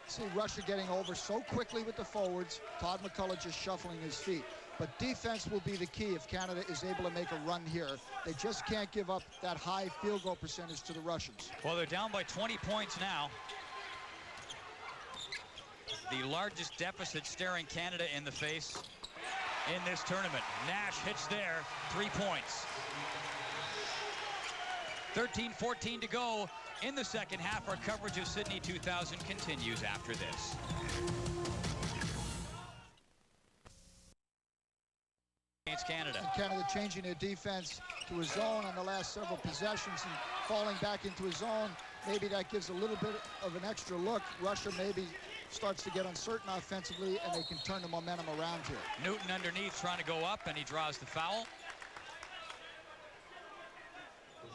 See Russia getting over so quickly with the forwards. Todd McCullough just shuffling his feet. But defense will be the key if Canada is able to make a run here. They just can't give up that high field goal percentage to the Russians. Well, they're down by 20 points now. The largest deficit staring Canada in the face in this tournament. Nash hits there, 3 points. 13-14 to go in the second half. Our coverage of Sydney 2000 continues after this. Against Canada. And Canada changing their defense to a zone on the last several possessions and falling back into a zone. Maybe that gives a little bit of an extra look. Russia maybe starts to get uncertain offensively, and they can turn the momentum around here. Newton underneath trying to go up, and he draws the foul.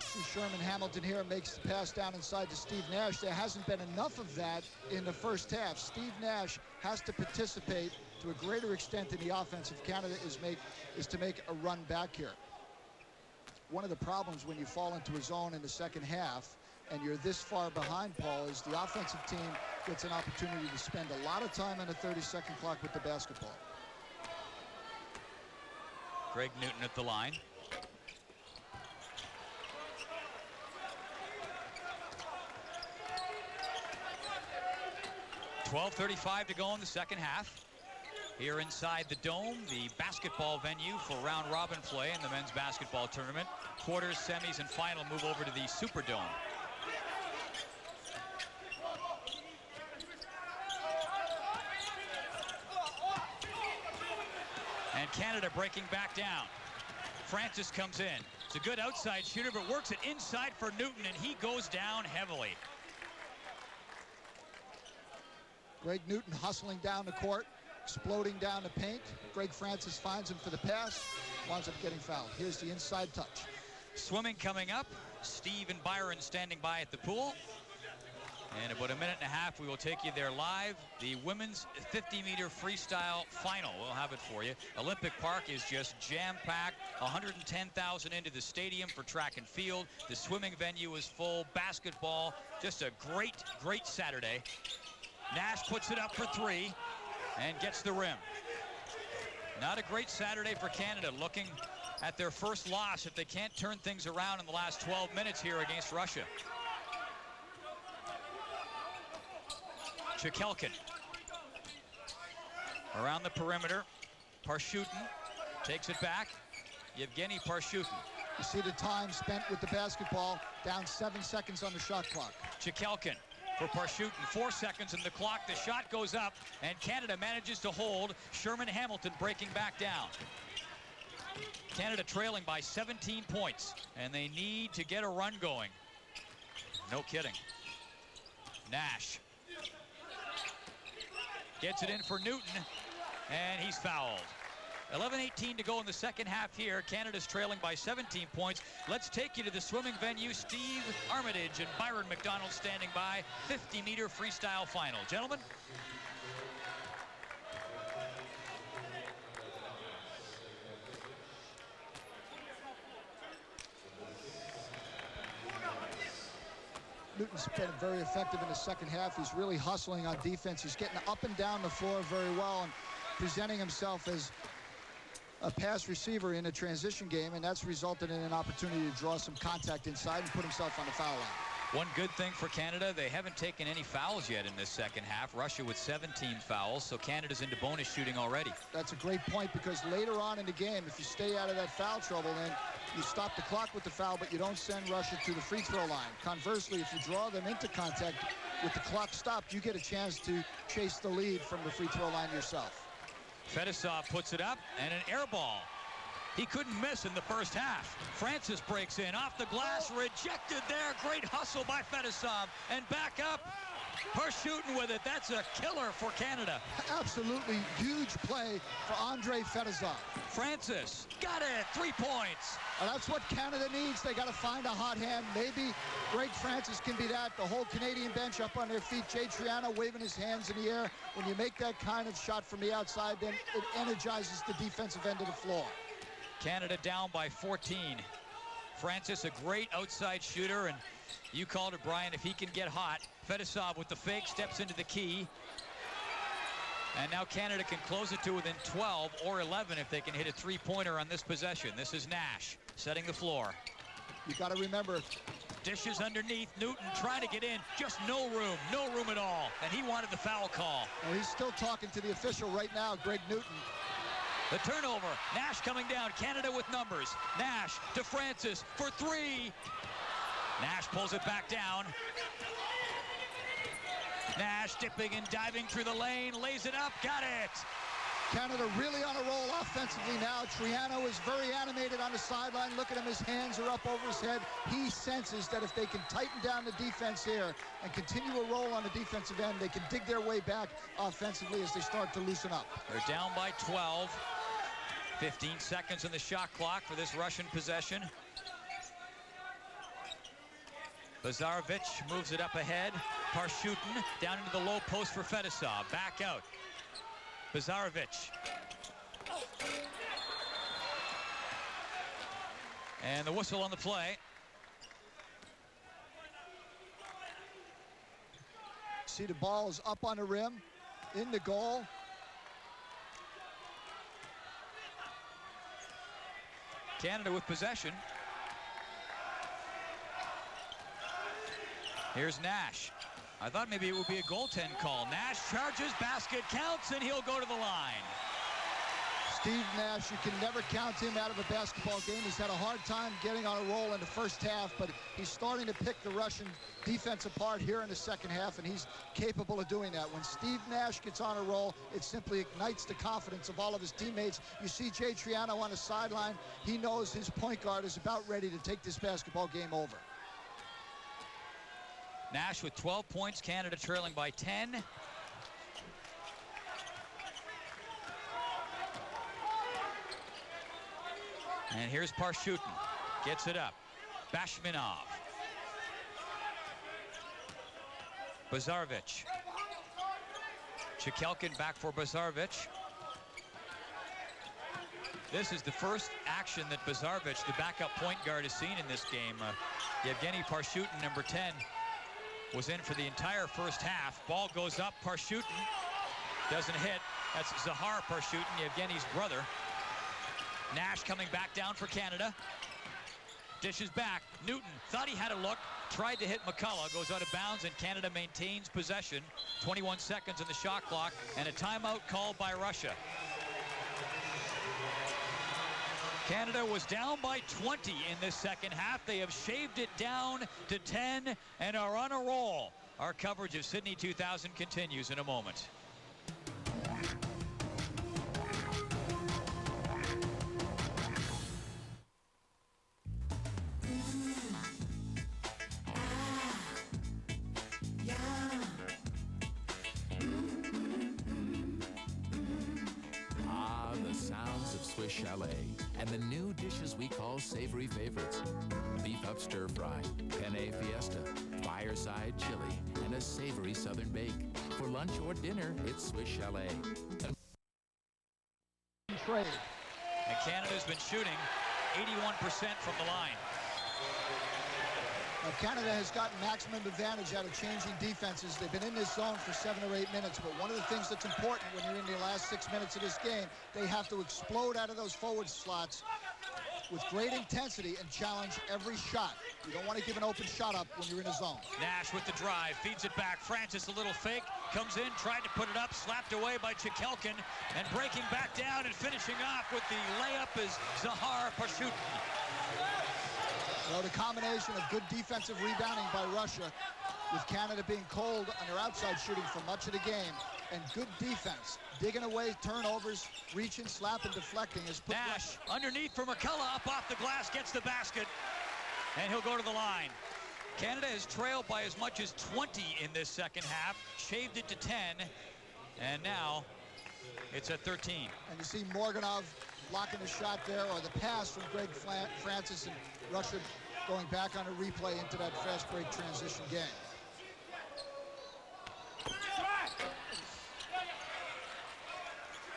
See Sherman Hamilton here makes the pass down inside to Steve Nash. There hasn't been enough of that in the first half. Steve Nash has to participate to a greater extent in the offense if Canada is to make a run back here. One of the problems when you fall into a zone in the second half and you're this far behind, Paul, is the offensive team gets an opportunity to spend a lot of time on the 30-second clock with the basketball. Greg Newton at the line. .35 to go in the second half. Here inside the Dome, the basketball venue for round-robin play in the men's basketball tournament. Quarters, semis, and final move over to the Superdome. And Canada breaking back down. Francis comes in. It's a good outside shooter, but works it inside for Newton, and he goes down heavily. Greg Newton hustling down the court, exploding down the paint. Greg Francis finds him for the pass, winds up getting fouled. Here's the inside touch. Swimming coming up. Steve and Byron standing by at the pool. In about a minute and a half, we will take you there live. The women's 50-meter freestyle final. We'll have it for you. Olympic Park is just jam-packed. 110,000 into the stadium for track and field. The swimming venue is full. Basketball, just a great, great Saturday. Nash puts it up for three and gets the rim. Not a great Saturday for Canada, looking at their first loss if they can't turn things around in the last 12 minutes here against Russia. Chikelkin around the perimeter. Parshutin takes it back. Yevgeny Parshutin. You see the time spent with the basketball, down 7 seconds on the shot clock. Chikelkin for Parshutin, 4 seconds in the clock. The shot goes up, and Canada manages to hold. Sherman Hamilton breaking back down. Canada trailing by 17 points, and they need to get a run going. No kidding. Nash gets it in for Newton, and he's fouled. 11:18 to go in the second half here. Canada's trailing by 17 points. Let's take you to the swimming venue. Steve Armitage and Byron McDonald standing by. 50-meter freestyle final. Gentlemen. Newton's been very effective in the second half. He's really hustling on defense. He's getting up and down the floor very well and presenting himself as a pass receiver in a transition game, and that's resulted in an opportunity to draw some contact inside and put himself on the foul line. One good thing for Canada, they haven't taken any fouls yet in this second half. Russia with 17 fouls, so Canada's into bonus shooting already. That's a great point, because later on in the game, if you stay out of that foul trouble, then you stop the clock with the foul, but you don't send Russia to the free throw line. Conversely, if you draw them into contact with the clock stopped, you get a chance to chase the lead from the free throw line yourself. Fedosov puts it up, and an air ball. He couldn't miss in the first half. Francis breaks in off the glass, rejected there. Great hustle by Fedosov, and back up. Parshutin with it. That's a killer for Canada. Absolutely huge play for Andrei Fedosov. Francis got it. 3 points. And that's what Canada needs. They got to find a hot hand. Maybe Greg Francis can be that. The whole Canadian bench up on their feet. Jay Triano waving his hands in the air. When you make that kind of shot from the outside, then it energizes the defensive end of the floor. Canada down by 14. Francis, a great outside shooter, and you called it, Brian, if he can get hot. Fedosov with the fake steps into the key. And now Canada can close it to within 12 or 11 if they can hit a three-pointer on this possession. This is Nash setting the floor. You got to remember, dishes underneath. Newton trying to get in. Just no room at all. And he wanted the foul call. And he's still talking to the official right now, Greg Newton. The turnover. Nash coming down. Canada with numbers. Nash to Francis for three. Nash pulls it back down. Nash dipping and diving through the lane. Lays it up. Got it. Canada really on a roll offensively now. Triano is very animated on the sideline. Look at him. His hands are up over his head. He senses that if they can tighten down the defense here and continue a roll on the defensive end, they can dig their way back offensively as they start to loosen up. They're down by 12. 15 seconds on the shot clock for this Russian possession. Bazarevic moves it up ahead. Parshutin down into the low post for Fedosov. Back out. Bazarevic. And the whistle on the play. See, the ball is up on the rim, in the goal. Canada with possession. Here's Nash. I thought maybe it would be a goaltend call. Nash charges, basket counts, and he'll go to the line. Steve Nash, you can never count him out of a basketball game. He's had a hard time getting on a roll in the first half, but he's starting to pick the Russian defense apart here in the second half, and he's capable of doing that. When Steve Nash gets on a roll, it simply ignites the confidence of all of his teammates. You see Jay Triano on the sideline. He knows his point guard is about ready to take this basketball game over. Nash with 12 points, Canada trailing by 10. And here's Parshutin. Gets it up. Bashminov. Bazarevich. Chikelkin back for Bazarevich. This is the first action that Bazarevich, the backup point guard, has seen in this game. Yevgeny Parshutin, number 10, was in for the entire first half. Ball goes up. Parshutin doesn't hit. That's Zahar Parshutin, Yevgeny's brother. Nash coming back down for Canada. Dishes back. Newton thought he had a look. Tried to hit McCullough. Goes out of bounds, and Canada maintains possession. 21 seconds on the shot clock, and a timeout called by Russia. Canada was down by 20 in this second half. They have shaved it down to 10 and are on a roll. Our coverage of Sydney 2000 continues in a moment. Chalet and the new dishes we call savory favorites. Beef up stir fry, penne fiesta, fireside chili, and a savory southern bake. For lunch or dinner, it's Swiss Chalet. Trade. And Canada's been shooting 81% from the line. Canada has gotten maximum advantage out of changing defenses. They've been in this zone for 7 or 8 minutes, but one of the things that's important when you're in the last 6 minutes of this game, they have to explode out of those forward slots with great intensity and challenge every shot. You don't want to give an open shot up when you're in a zone. Nash with the drive, feeds it back. Francis, a little fake, comes in, tried to put it up, slapped away by Chikelkin, and breaking back down and finishing off with the layup is Zahar Parshutin. Well, the combination of good defensive rebounding by Russia, with Canada being cold on their outside shooting for much of the game, and good defense, digging away turnovers, reaching, slapping, deflecting, has put Nash underneath for McCullough, up off the glass, gets the basket, and he'll go to the line. Canada has trailed by as much as 20 in this second half, shaved it to 10, and now it's at 13. And you see Morganov blocking the shot there, or the pass from Greg Francis, and Russia going back on a replay into that fast break transition game.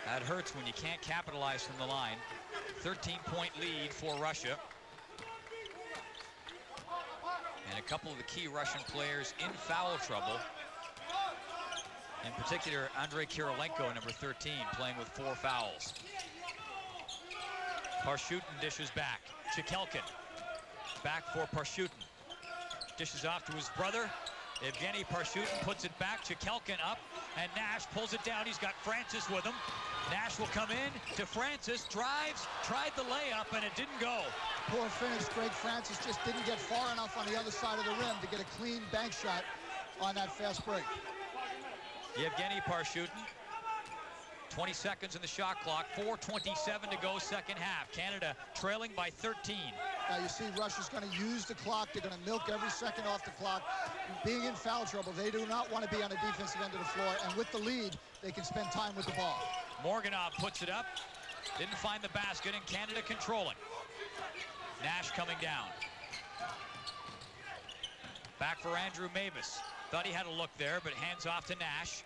That hurts when you can't capitalize from the line. 13-point lead for Russia. And a couple of the key Russian players in foul trouble. In particular, Andrei Kirilenko, number 13, playing with 4 fouls. Parshutin dishes back. Chikelkin back for Parshutin. Dishes off to his brother. Yevgeny Parshutin puts it back. Chikelkin up, and Nash pulls it down. He's got Francis with him. Nash will come in to Francis, drives, tried the layup, and it didn't go. Poor finish. Greg Francis just didn't get far enough on the other side of the rim to get a clean bank shot on that fast break. Yevgeny Parshutin, 20 seconds in the shot clock, 4:27 to go second half. Canada trailing by 13. Now you see Russia's going to use the clock. They're going to milk every second off the clock. Being in foul trouble, they do not want to be on the defensive end of the floor, and with the lead, they can spend time with the ball. Morganov puts it up, didn't find the basket, and Canada controlling. Nash coming down. Back for Andrew Mavis. Thought he had a look there, but hands off to Nash.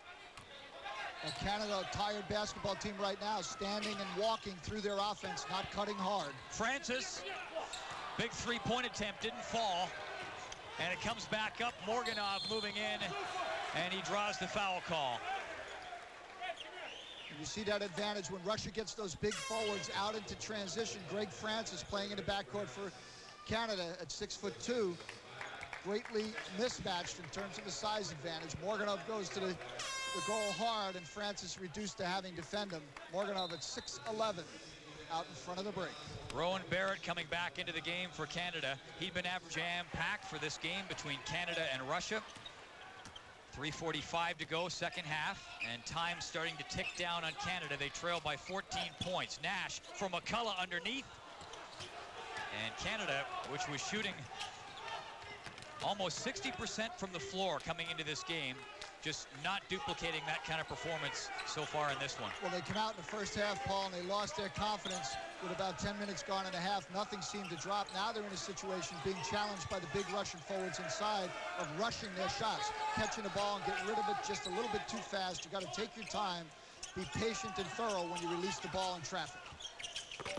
And Canada, a tired basketball team right now, standing and walking through their offense, not cutting hard. Francis, big three-point attempt, didn't fall. And it comes back up. Morganov moving in, and he draws the foul call. You see that advantage when Russia gets those big forwards out into transition. Greg Francis playing in the backcourt for Canada at 6'2", greatly mismatched in terms of the size advantage. Morganov goes to the the goal hard, and Francis reduced to having to defend him. Morganov at 6'11", out in front of the break. Rowan Barrett coming back into the game for Canada. He'd been jam-packed for this game between Canada and Russia. 3:45 to go, second half, and time starting to tick down on Canada. They trail by 14 points. Nash from McCullough underneath. And Canada, which was shooting almost 60% from the floor coming into this game, just not duplicating that kind of performance so far in this one. Well, they come out in the first half, Paul, and they lost their confidence with about 10 minutes gone in a half. Nothing seemed to drop. Now they're in a situation being challenged by the big Russian forwards inside of rushing their shots, catching the ball and getting rid of it just a little bit too fast. You got to take your time, be patient and thorough when you release the ball in traffic.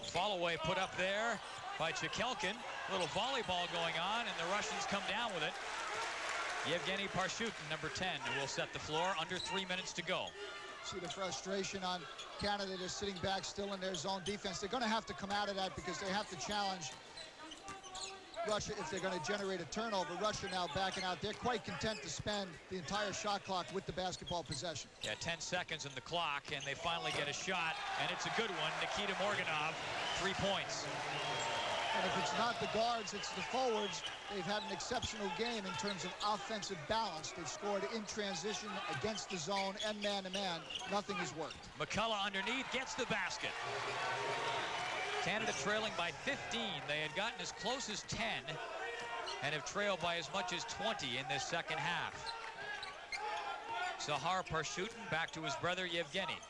Follow-away put up there by Chikelkin. A little volleyball going on, and the Russians come down with it. Yevgeny Parshutin, number 10, will set the floor. Under 3 minutes to go. See the frustration on Canada. They're sitting back still in their zone defense. They're going to have to come out of that because they have to challenge Russia if they're going to generate a turnover. Russia now backing out. They're quite content to spend the entire shot clock with the basketball possession. Yeah, 10 seconds on the clock, and they finally get a shot, and it's a good one. Nikita Morganov, 3 points. And if it's not the guards, it's the forwards. They've had an exceptional game in terms of offensive balance. They've scored in transition, against the zone, and man-to-man. Nothing has worked. McCullough underneath gets the basket. Canada trailing by 15. They had gotten as close as 10 and have trailed by as much as 20 in this second half. Zahar Parshutin back to his brother Yevgeny.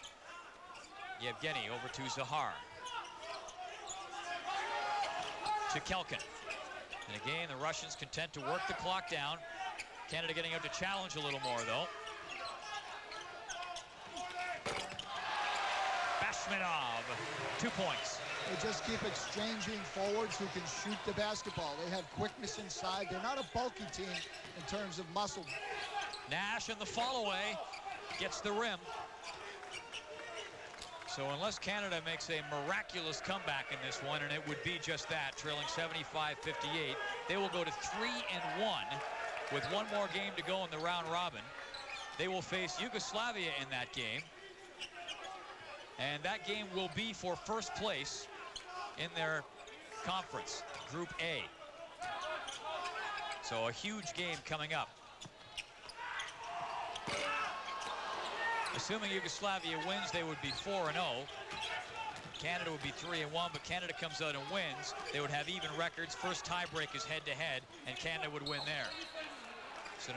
Yevgeny over to Zahar. Chikelkin. And again, the Russians content to work the clock down. Canada getting out to challenge a little more, though. Bashmanov, 2 points. They just keep exchanging forwards who can shoot the basketball. They have quickness inside. They're not a bulky team in terms of muscle. Nash in the follow-away gets the rim. So unless Canada makes a miraculous comeback in this one, and it would be just that, trailing 75-58, they will go to 3-1 with one more game to go in the round robin. They will face Yugoslavia in that game, and that game will be for first place in their conference, Group A. So a huge game coming up. Assuming Yugoslavia wins, they would be 4-0. Canada would be 3-1, but Canada comes out and wins. They would have even records. First tiebreak is head-to-head, and Canada would win there. So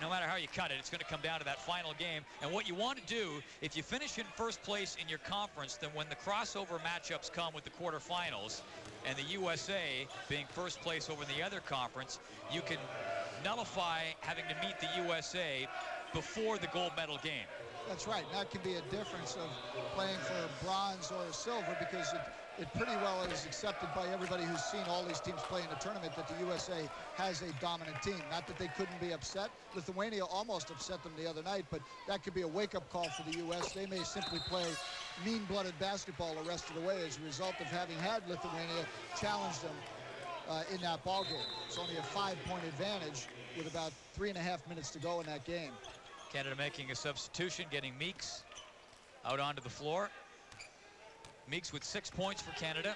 no matter how you cut it, it's going to come down to that final game. And what you want to do, if you finish in first place in your conference, then when the crossover matchups come with the quarterfinals, and the USA being first place over in the other conference, you can nullify having to meet the USA before the gold medal game. That's right. That can be a difference of playing for a bronze or a silver, because it pretty well is accepted by everybody who's seen all these teams play in the tournament that the USA has a dominant team. Not that they couldn't be upset. Lithuania almost upset them the other night, but that could be a wake-up call for the U.S. They may simply play mean-blooded basketball the rest of the way as a result of having had Lithuania challenge them in that ball game. It's only a 5-point advantage with about 3.5 minutes to go in that game. Canada making a substitution, getting Meeks out onto the floor. Meeks with 6 points for Canada.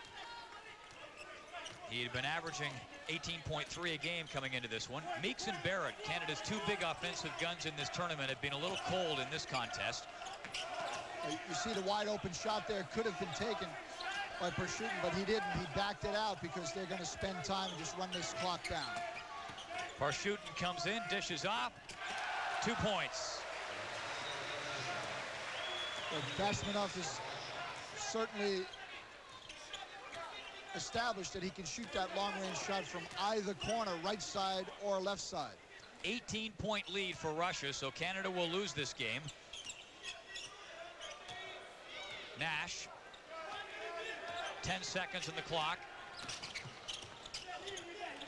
He had been averaging 18.3 a game coming into this one. Meeks and Barrett, Canada's two big offensive guns in this tournament, have been a little cold in this contest. You see the wide open shot there could have been taken by Parshutin, but he didn't. He backed it out because they're going to spend time and just run this clock down. Parshutin comes in, dishes off. 2 points. Bashmanov is certainly established that he can shoot that long-range shot from either corner, right side or left side. 18-point lead for Russia, so Canada will lose this game. Nash, 10 seconds on the clock.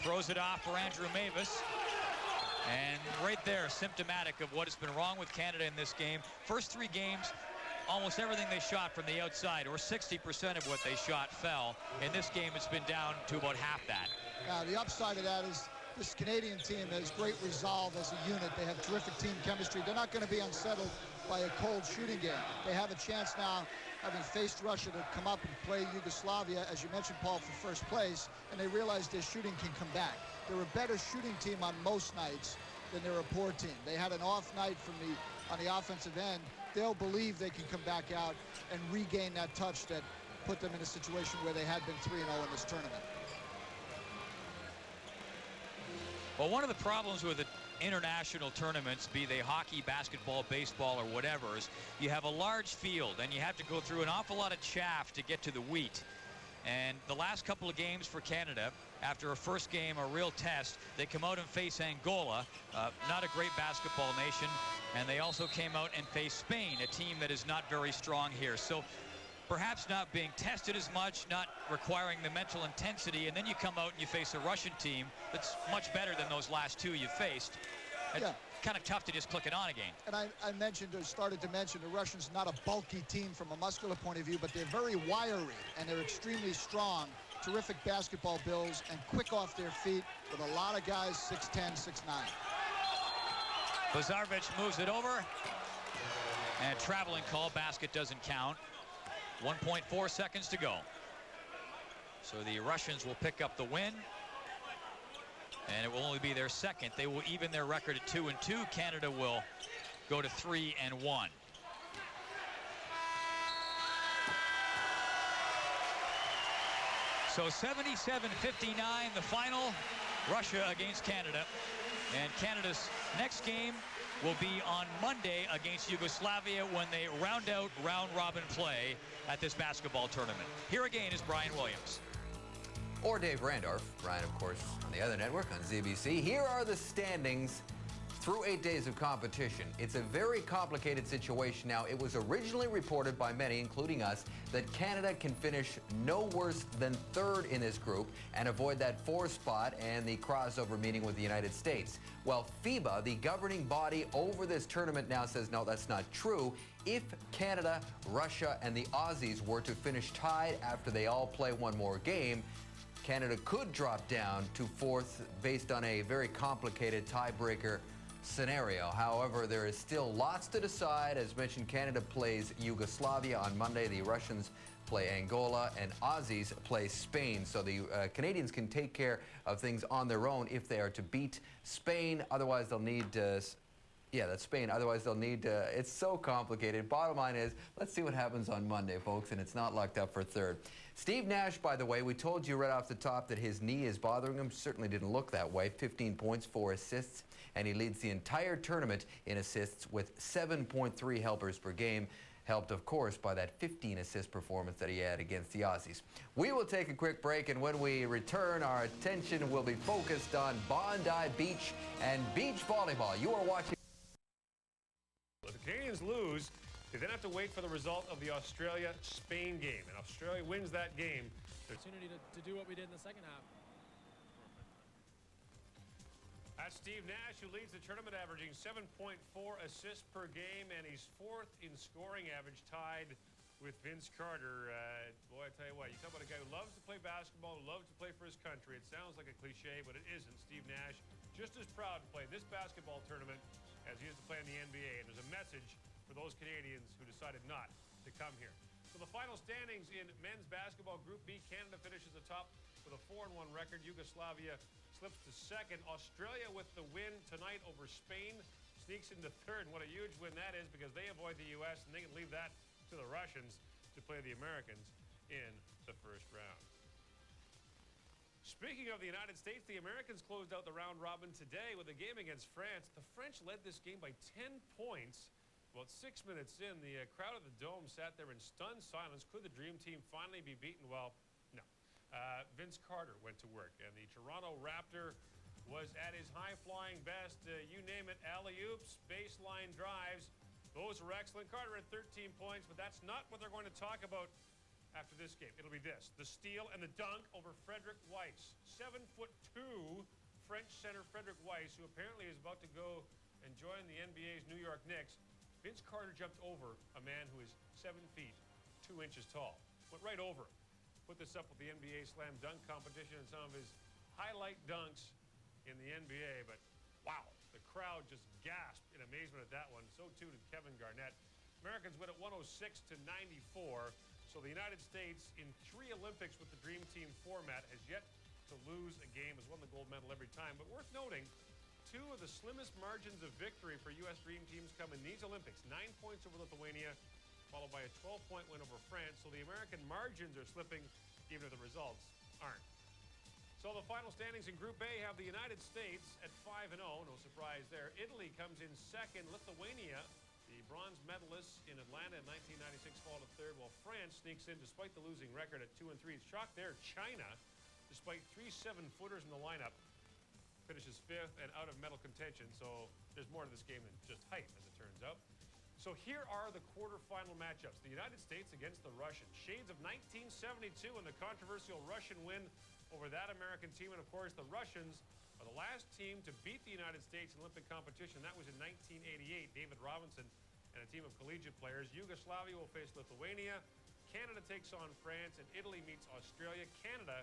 Throws it off for Andrew Mavis. And right there, symptomatic of what has been wrong with Canada in this game. First 3 games, almost everything they shot from the outside, or 60% of what they shot, fell. In this game, it's been down to about half that. Now, the upside of that is this Canadian team has great resolve as a unit. They have terrific team chemistry. They're not going to be unsettled by a cold shooting game. They have a chance now, having faced Russia, to come up and play Yugoslavia, as you mentioned, Paul, for first place, and they realize their shooting can come back. They're a better shooting team on most nights than they're a poor team. They had an off night on the offensive end. They'll believe they can come back out and regain that touch that put them in a situation where they had been 3-0 in this tournament. Well, one of the problems with the international tournaments, be they hockey, basketball, baseball, or whatever, is you have a large field and you have to go through an awful lot of chaff to get to the wheat. And the last couple of games for Canada, after a first game, a real test, they come out and face Angola, not a great basketball nation, and they also came out and faced Spain, a team that is not very strong here. So perhaps not being tested as much, not requiring the mental intensity, and then you come out and you face a Russian team that's much better than those last two you faced. It's kind of tough to just click it on again. And I mentioned, or started to mention, the Russians not a bulky team from a muscular point of view, but they're very wiry, and they're extremely strong, terrific basketball bills, and quick off their feet with a lot of guys 6'10", 6'9". Bazarevich moves it over, and traveling call, basket doesn't count. 1.4 seconds to go. So the Russians will pick up the win, and it will only be their second. They will even their record at 2-2. Canada will go to 3-1. So 77-59, the final, Russia against Canada. And Canada's next game will be on Monday against Yugoslavia when they round out round-robin play at this basketball tournament. Here again is Brian Williams. Or Dave Randorf. Brian, of course, on the other network on ZBC. Here are the standings through 8 days of competition. It's a very complicated situation now. It was originally reported by many, including us, that Canada can finish no worse than third in this group and avoid that fourth spot and the crossover meeting with the United States. Well, FIBA, the governing body over this tournament, now says, no, that's not true. If Canada, Russia, and the Aussies were to finish tied after they all play one more game, Canada could drop down to fourth based on a very complicated tiebreaker scenario. However, there is still lots to decide. As mentioned, Canada plays Yugoslavia on Monday. The Russians play Angola, and Aussies play Spain. So the Canadians can take care of things on their own if they are to beat Spain. Otherwise, they'll need yeah, that's Spain. Otherwise, they'll need it's so complicated. Bottom line is, let's see what happens on Monday, folks, and it's not locked up for third. Steve Nash, by the way, we told you right off the top that his knee is bothering him. Certainly didn't look that way. 15 points, 4 assists, and he leads the entire tournament in assists with 7.3 helpers per game. Helped, of course, by that 15-assist performance that he had against the Aussies. We will take a quick break, and when we return, our attention will be focused on Bondi Beach and beach volleyball. You are watching. If the Canadians lose, they then have to wait for the result of the Australia-Spain game. And Australia wins that game. Opportunity to do what we did in the second half. That's Steve Nash, who leads the tournament, averaging 7.4 assists per game, and he's fourth in scoring average, tied with Vince Carter. Boy, I tell you what, you talk about a guy who loves to play basketball, who loves to play for his country. It sounds like a cliche, but it isn't. Steve Nash, just as proud to play this basketball tournament as he is to play in the NBA. And there's a message for those Canadians who decided not to come here. So the final standings in men's basketball Group B, Canada finishes atop with a 4-1 record. Yugoslavia slips to second. Australia, with the win tonight over Spain, sneaks into third. And what a huge win that is, because they avoid the U.S. and they can leave that to the Russians to play the Americans in the first round. Speaking of the United States, the Americans closed out the round robin today with a game against France. The French led this game by 10 points. About 6 minutes in, the crowd at the Dome sat there in stunned silence. Could the Dream Team finally be beaten? Well, no. Vince Carter went to work, and the Toronto Raptor was at his high-flying best. You name it, alley-oops, baseline drives. Those were excellent. Carter had 13 points, but that's not what they're going to talk about after this game. It'll be this: the steal and the dunk over Frederick Weiss. 7'2" French center Frederick Weiss, who apparently is about to go and join the NBA's New York Knicks. Vince Carter jumped over a man who is 7 feet, 2 inches tall. Went right over him. Put this up with the NBA Slam Dunk competition and some of his highlight dunks in the NBA, but wow, the crowd just gasped in amazement at that one. So too did Kevin Garnett. Americans win at 106-94. So the United States, in 3 Olympics with the Dream Team format, has yet to lose a game, has won the gold medal every time. But worth noting, 2 of the slimmest margins of victory for U.S. Dream Teams come in these Olympics. 9 points over Lithuania, followed by a 12-point win over France. So the American margins are slipping, even if the results aren't. So the final standings in Group A have the United States at 5-0. No surprise there. Italy comes in second. Lithuania, the bronze medalists in Atlanta in 1996, fall to third, while France sneaks in despite the losing record at 2-3. Shock there. China, despite 3 7-footers in the lineup, finishes 5th and out of medal contention. So there's more to this game than just height, as it turns out. So here are the quarterfinal matchups. The United States against the Russians. Shades of 1972 and the controversial Russian win over that American team. And of course, the Russians are the last team to beat the United States in Olympic competition. That was in 1988. David Robinson and a team of collegiate players. Yugoslavia will face Lithuania. Canada takes on France, and Italy meets Australia. Canada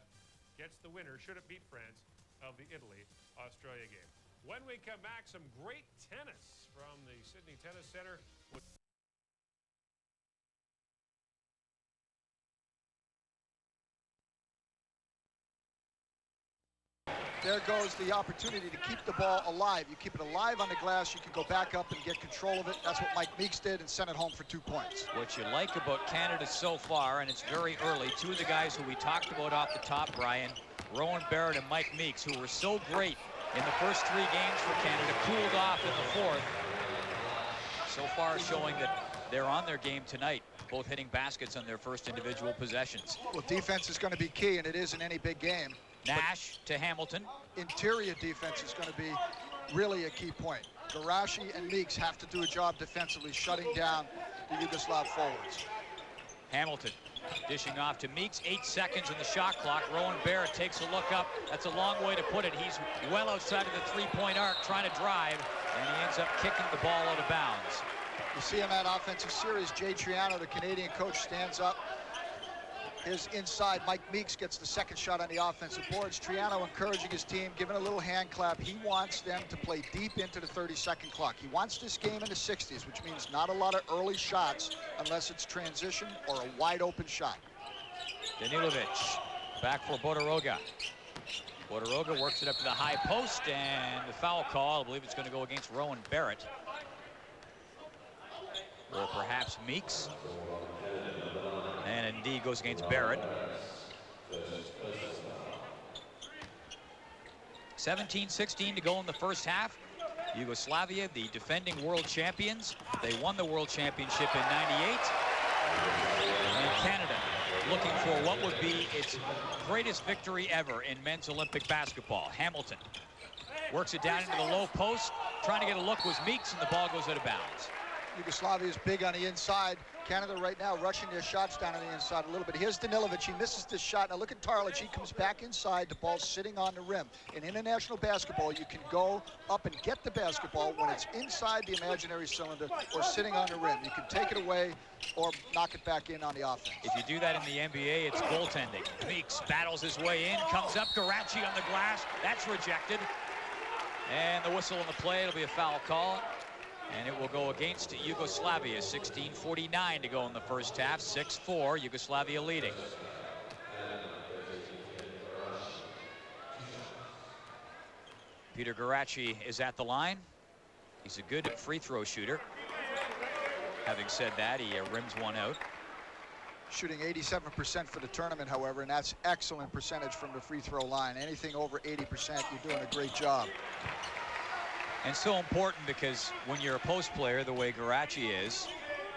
gets the winner, should it beat France, of the Italy-Australia game. When we come back, some great tennis from the Sydney Tennis Center. There goes the opportunity to keep the ball alive. You keep it alive on the glass, you can go back up and get control of it. That's what Mike Meeks did and sent it home for 2 points. What you like about Canada so far, and it's very early, 2 of the guys who we talked about off the top, Brian, Rowan Barrett and Mike Meeks, who were so great in the first 3 games for Canada, cooled off in the 4th. So far showing that they're on their game tonight, both hitting baskets on their first individual possessions. Well, defense is going to be key, and it is in any big game. Nash to Hamilton. Interior defense is going to be really a key point. Garashi and Meeks have to do a job defensively, shutting down the Yugoslav forwards. Hamilton dishing off to Meeks. 8 seconds in the shot clock. Rowan Barrett takes a look up. That's a long way to put it. He's well outside of the 3-point arc trying to drive, and he ends up kicking the ball out of bounds. You see him at offensive series. Jay Triano, the Canadian coach, stands up. Here's inside. Mike Meeks gets the second shot on the offensive boards. Triano encouraging his team, giving a little hand clap. He wants them to play deep into the 30-second clock. He wants this game in the 60s, which means not a lot of early shots unless it's transition or a wide-open shot. Danilovic back for Bodiroga. Bodiroga works it up to the high post, and the foul call, I believe it's going to go against Rowan Barrett. Or perhaps Meeks. And indeed goes against Barrett. 17-16 to go in the first half. Yugoslavia, the defending world champions. They won the world championship in '98. And Canada looking for what would be its greatest victory ever in men's Olympic basketball. Hamilton works it down into the low post. Trying to get a look was Meeks, and the ball goes out of bounds. Yugoslavia is big on the inside. Canada right now rushing their shots down on the inside a little bit. Here's Danilovic. He misses this shot. Now look at Tarlic. He comes back inside. The ball's sitting on the rim. In international basketball, you can go up and get the basketball when it's inside the imaginary cylinder or sitting on the rim. You can take it away or knock it back in on the offense. If you do that in the NBA, it's goaltending. Meeks battles his way in, comes up. Garachi on the glass. That's rejected. And the whistle on the play. It'll be a foul call. And it will go against Yugoslavia. 16:49 to go in the first half. 6-4, Yugoslavia leading. Peter Garachi is at the line. He's a good free throw shooter. Having said that, he rims one out. Shooting 87% for the tournament, however, and that's excellent percentage from the free throw line. Anything over 80%, you're doing a great job. And so important because when you're a post player the way Garachi is,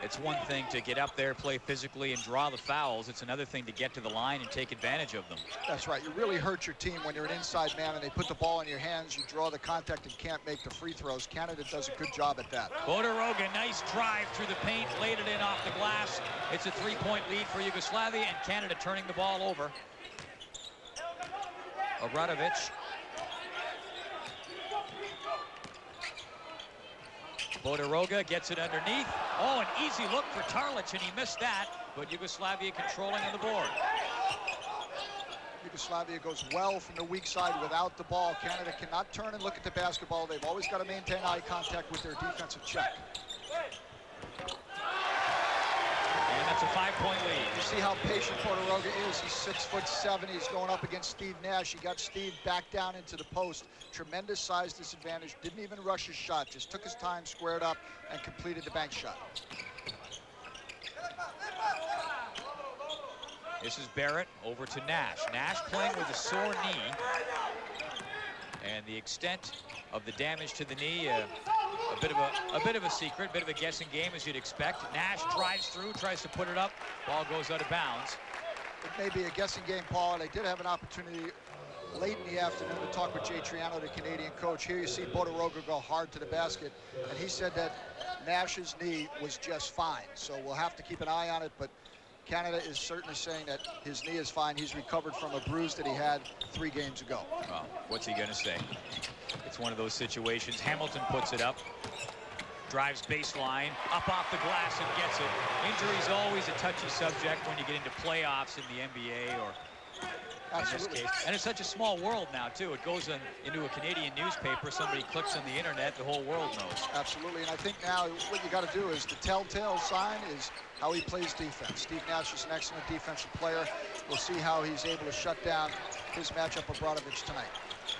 it's one thing to get up there, play physically, and draw the fouls. It's another thing to get to the line and take advantage of them. That's right. You really hurt your team when you're an inside man and they put the ball in your hands. You draw the contact and can't make the free throws. Canada does a good job at that. Bodiroga, nice drive through the paint, laid it in off the glass. It's a 3-point lead for Yugoslavia, and Canada turning the ball over. Obradovic. Bodiroga gets it underneath. Oh, an easy look for Tarlic, and he missed that. But Yugoslavia controlling on the board. Yugoslavia goes well from the weak side without the ball. Canada cannot turn and look at the basketball. They've always got to maintain eye contact with their defensive check. And that's a 5-point lead. You see how patient Portoroga is. He's 6'7". He's going up against Steve Nash. He got Steve back down into the post. Tremendous size disadvantage. Didn't even rush his shot. Just took his time, squared up, and completed the bank shot. This is Barrett over to Nash. Nash playing with a sore knee. And the extent of the damage to the knee, a bit of a secret, bit of a guessing game as you'd expect. Nash drives through, tries to put it up. Ball goes out of bounds. It may be a guessing game, Paul, and I did have an opportunity late in the afternoon to talk with Jay Triano, the Canadian coach. Here you see Portoroga go hard to the basket, and he said that Nash's knee was just fine. So we'll have to keep an eye on it, but Canada is certainly saying that his knee is fine. He's recovered from a bruise that he had 3 games ago. Well, what's he going to say? It's one of those situations. Hamilton puts it up, drives baseline, up off the glass and gets it. Injury's always a touchy subject when you get into playoffs in the NBA or in this case. And it's such a small world now, too. It goes into a Canadian newspaper. Somebody clicks on the internet, the whole world knows. Absolutely, and I think now what you got to do is the telltale sign is how he plays defense. Steve Nash is an excellent defensive player. We'll see how he's able to shut down his matchup with Bradovic tonight.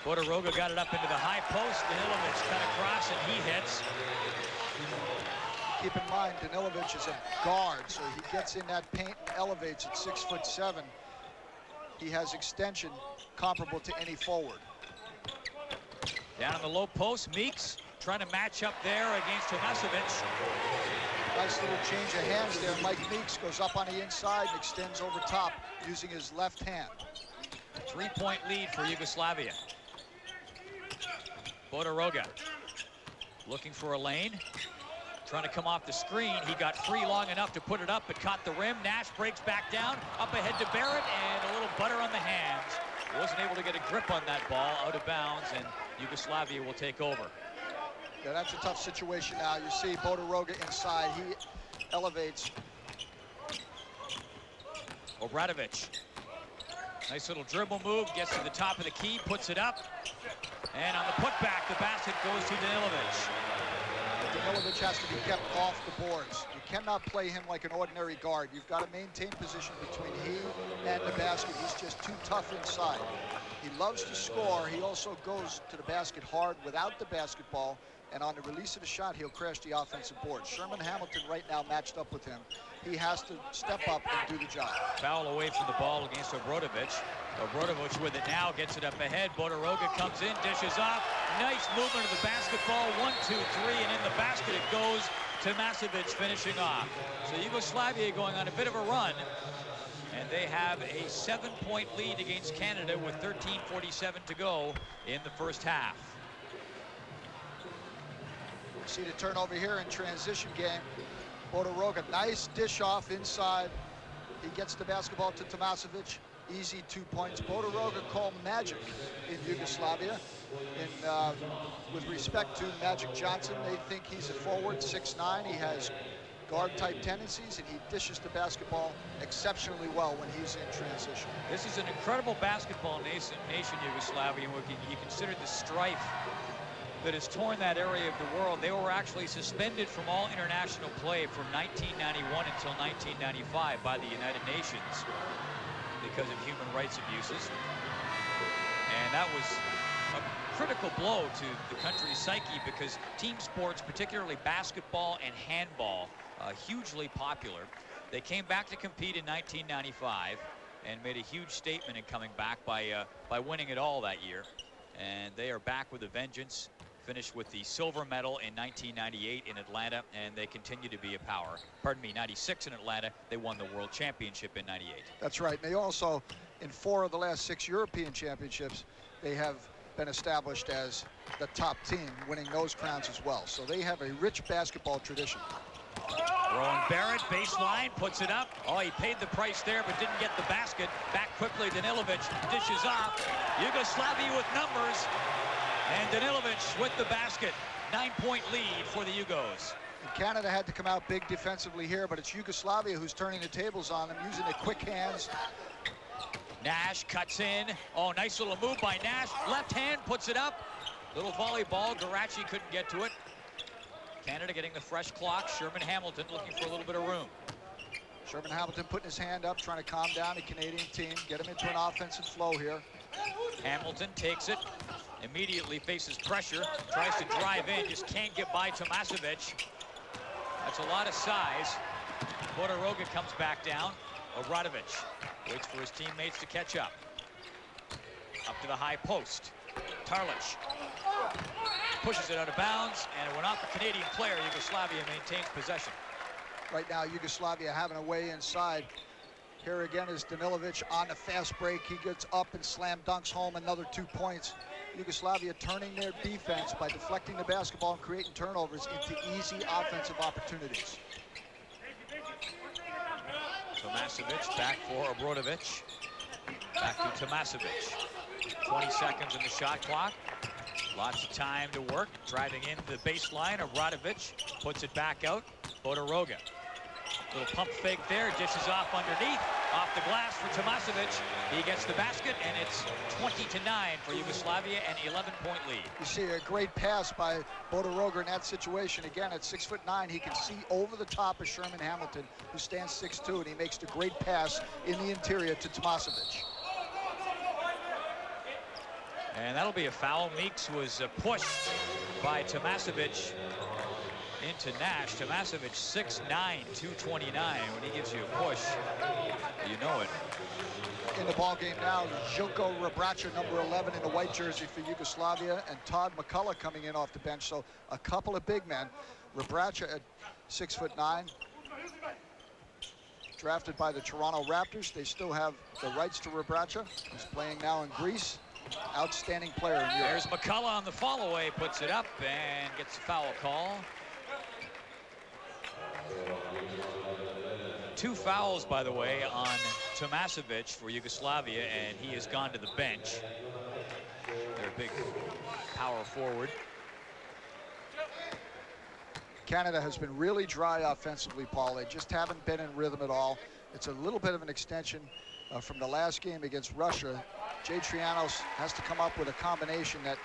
Portoroga got it up into the high post. Danilovic cut across, and he hits. Keep in mind, Danilovic is a guard, so he gets in that paint and elevates at 6'7". He has extension comparable to any forward. Down in the low post, Meeks trying to match up there against Tomasevic. Nice little change of hands there. Mike Meeks goes up on the inside and extends over top using his left hand. 3-point lead for Yugoslavia. Portoroga looking for a lane. Trying to come off the screen. He got free long enough to put it up, but caught the rim. Nash breaks back down, up ahead to Barrett, and a little butter on the hands. Wasn't able to get a grip on that ball, out of bounds, and Yugoslavia will take over. Yeah, that's a tough situation now. You see Portoroga inside. He elevates. Obradovic. Nice little dribble move, gets to the top of the key, puts it up. And on the putback, the basket goes to Danilovic. Danilovic has to be kept off the boards. You cannot play him like an ordinary guard. You've got to maintain position between he and the basket. He's just too tough inside. He loves to score. He also goes to the basket hard without the basketball. And on the release of the shot, he'll crash the offensive board. Sherman Hamilton right now matched up with him. He has to step up and do the job. Foul away from the ball against Obradovic. Obradovic with it now, gets it up ahead. Portoroga comes in, dishes off. Nice movement of the basketball. 1, 2, 3, and in the basket it goes. Tomasevic finishing off. So Yugoslavia going on a bit of a run. And they have a 7-point lead against Canada with 13:47 to go in the first half. See the turnover here in transition game. Portoroga, nice dish off inside. He gets the basketball to Tomasevic. Easy 2 points. Portoroga called magic in Yugoslavia. With respect to Magic Johnson, they think he's a forward, 6'9". He has guard-type tendencies, and he dishes the basketball exceptionally well when he's in transition. This is an incredible basketball nation, Yugoslavia, and when you consider the strife that has torn that area of the world. They were actually suspended from all international play from 1991 until 1995 by the United Nations because of human rights abuses. And that was a critical blow to the country's psyche because team sports, particularly basketball and handball, hugely popular. They came back to compete in 1995 and made a huge statement in coming back by winning it all that year. And they are back with a vengeance. Finished with the silver medal in 1998 in Atlanta, and they continue to be a power. Pardon me, 96 in Atlanta. They won the World Championship in 98. That's right. They also, in 4 of the last 6 European championships, they have been established as the top team, winning those crowns as well. So they have a rich basketball tradition. Rowan Barrett, baseline, puts it up. Oh, he paid the price there, but didn't get the basket. Back quickly, Danilovic dishes off. Yugoslavia with numbers. And Danilovic with the basket. 9-point lead for the Yugos. And Canada had to come out big defensively here, but it's Yugoslavia who's turning the tables on them, using their quick hands. Nash cuts in. Oh, nice little move by Nash. Left hand puts it up. Little volley ball. Garachi couldn't get to it. Canada getting the fresh clock. Sherman Hamilton looking for a little bit of room. Sherman Hamilton putting his hand up, trying to calm down the Canadian team, get him into an offensive flow here. Hamilton takes it, immediately faces pressure, tries to drive in, just can't get by Tomasevic. That's a lot of size. Bodiroga comes back down. Obradovic waits for his teammates to catch up. Up to the high post. Tarlich pushes it out of bounds, and it went off a Canadian player. Yugoslavia maintains possession. Right now, Yugoslavia having a way inside. Here again is Danilovic on the fast break. He gets up and slam dunks home another 2 points. Yugoslavia turning their defense by deflecting the basketball and creating turnovers into easy offensive opportunities. Tomasevic back for Obradovic. Back to Tomasevic. 20 seconds in the shot clock. Lots of time to work. Driving into the baseline. Obradovic puts it back out. Bodiroga. Little pump fake there. Dishes off underneath. Off the glass for Tomasevic. He gets the basket, and it's 20-9 for Yugoslavia, an 11-point lead. You see a great pass by Bodiroga in that situation. Again, at 6'9", he can see over the top of Sherman Hamilton, who stands 6'2", and he makes the great pass in the interior to Tomasevic. And that'll be a foul. Meeks was pushed by Tomasevic into Nash. Tomasevic 6'9", 229. When he gives you a push, you know it. In the ball game now, Željko Rebraca, number 11 in the white jersey for Yugoslavia, and Todd McCullough coming in off the bench. So a couple of big men. Rebraca at 6'9", drafted by the Toronto Raptors. They still have the rights to Rebraca. He's playing now in Greece. Outstanding player in Europe. There's McCullough on the follow away, puts it up and gets a foul call. 2 fouls, by the way, on Tomasevic for Yugoslavia, and he has gone to the bench. Their big power forward. Canada has been really dry offensively, Paul. They just haven't been in rhythm at all. It's a little bit of an extension from the last game against Russia. Jay Trianos has to come up with a combination that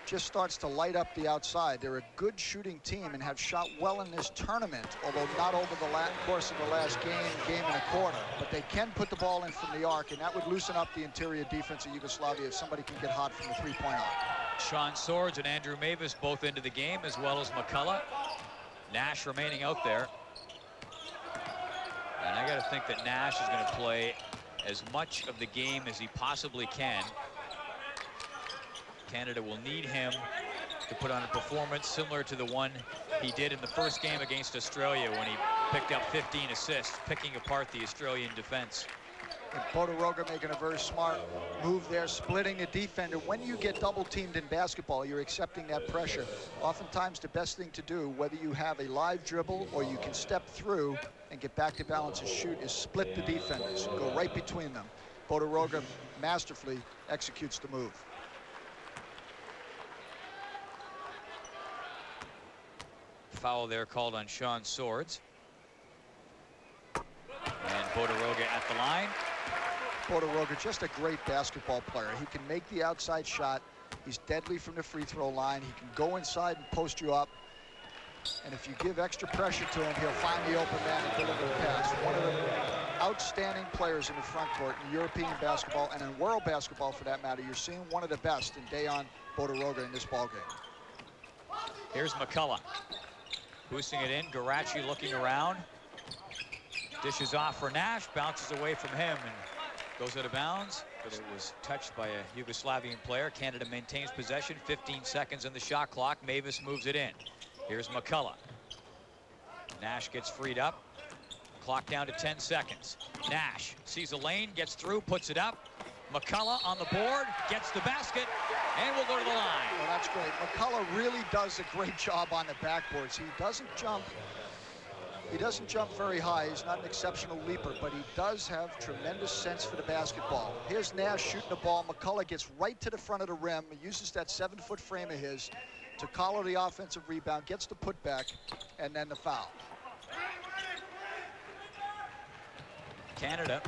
just starts to light up the outside. They're a good shooting team and have shot well in this tournament, although not over the course of the last game and a quarter. But they can put the ball in from the arc, and that would loosen up the interior defense of Yugoslavia if somebody can get hot from the three-point arc. Sean Swords and Andrew Mavis both into the game, as well as McCullough. Nash remaining out there. And I got to think that Nash is going to play as much of the game as he possibly can. Canada will need him to put on a performance similar to the one he did in the first game against Australia when he picked up 15 assists, picking apart the Australian defense. And Bodiroga making a very smart move there, splitting the defender. When you get double teamed in basketball, you're accepting that pressure. Oftentimes the best thing to do, whether you have a live dribble or you can step through and get back to balance and shoot, is split the defenders, go right between them. Bodiroga masterfully executes the move. Foul there called on Sean Swords. And Bodiroga at the line. Bodiroga, just a great basketball player. He can make the outside shot. He's deadly from the free throw line. He can go inside and post you up. And if you give extra pressure to him, he'll find the open man and deliver the pass. One of the outstanding players in the front court in European basketball and in world basketball for that matter. You're seeing one of the best in Dejan Bodiroga in this ballgame. Here's McCullough. Boosting it in. Garachi looking around. Dishes off for Nash. Bounces away from him and goes out of bounds. But it was touched by a Yugoslavian player. Canada maintains possession. 15 seconds in the shot clock. Mavis moves it in. Here's McCullough. Nash gets freed up. Clock down to 10 seconds. Nash sees a lane, gets through, puts it up. McCullough on the board, gets the basket, and will go to the line. Well, that's great. McCullough really does a great job on the backboards. He doesn't jump very high. He's not an exceptional leaper, but he does have tremendous sense for the basketball. Here's Nash shooting the ball. McCullough gets right to the front of the rim. He uses that 7-foot frame of his to collar the offensive rebound, gets the putback, and then the foul. Canada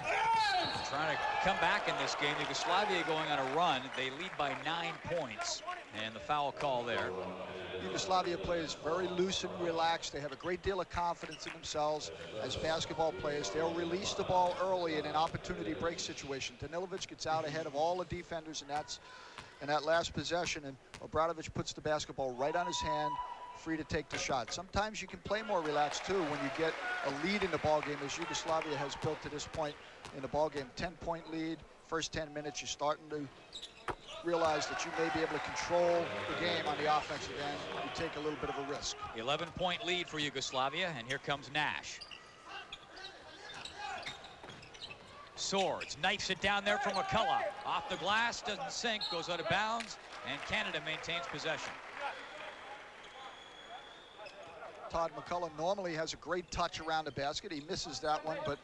Trying to come back in this game. Yugoslavia going on a run. They lead by 9 points. And the foul call there. Yugoslavia players very loose and relaxed. They have a great deal of confidence in themselves as basketball players. They'll release the ball early in an opportunity break situation. Danilovic gets out ahead of all the defenders, and that's in that last possession, and Obradovic puts the basketball right on his hand, free to take the shot. Sometimes you can play more relaxed too when you get a lead in the ball game, as Yugoslavia has built to this point in the ball game. 10-point lead, first 10 minutes, you're starting to realize that you may be able to control the game on the offensive end. You take a little bit of a risk. 11-point lead for Yugoslavia, and here comes Nash. Swords knifes it down there from McCullough. Off the glass, doesn't sink, goes out of bounds, and Canada maintains possession. Todd McCullough normally has a great touch around the basket. He misses that one, but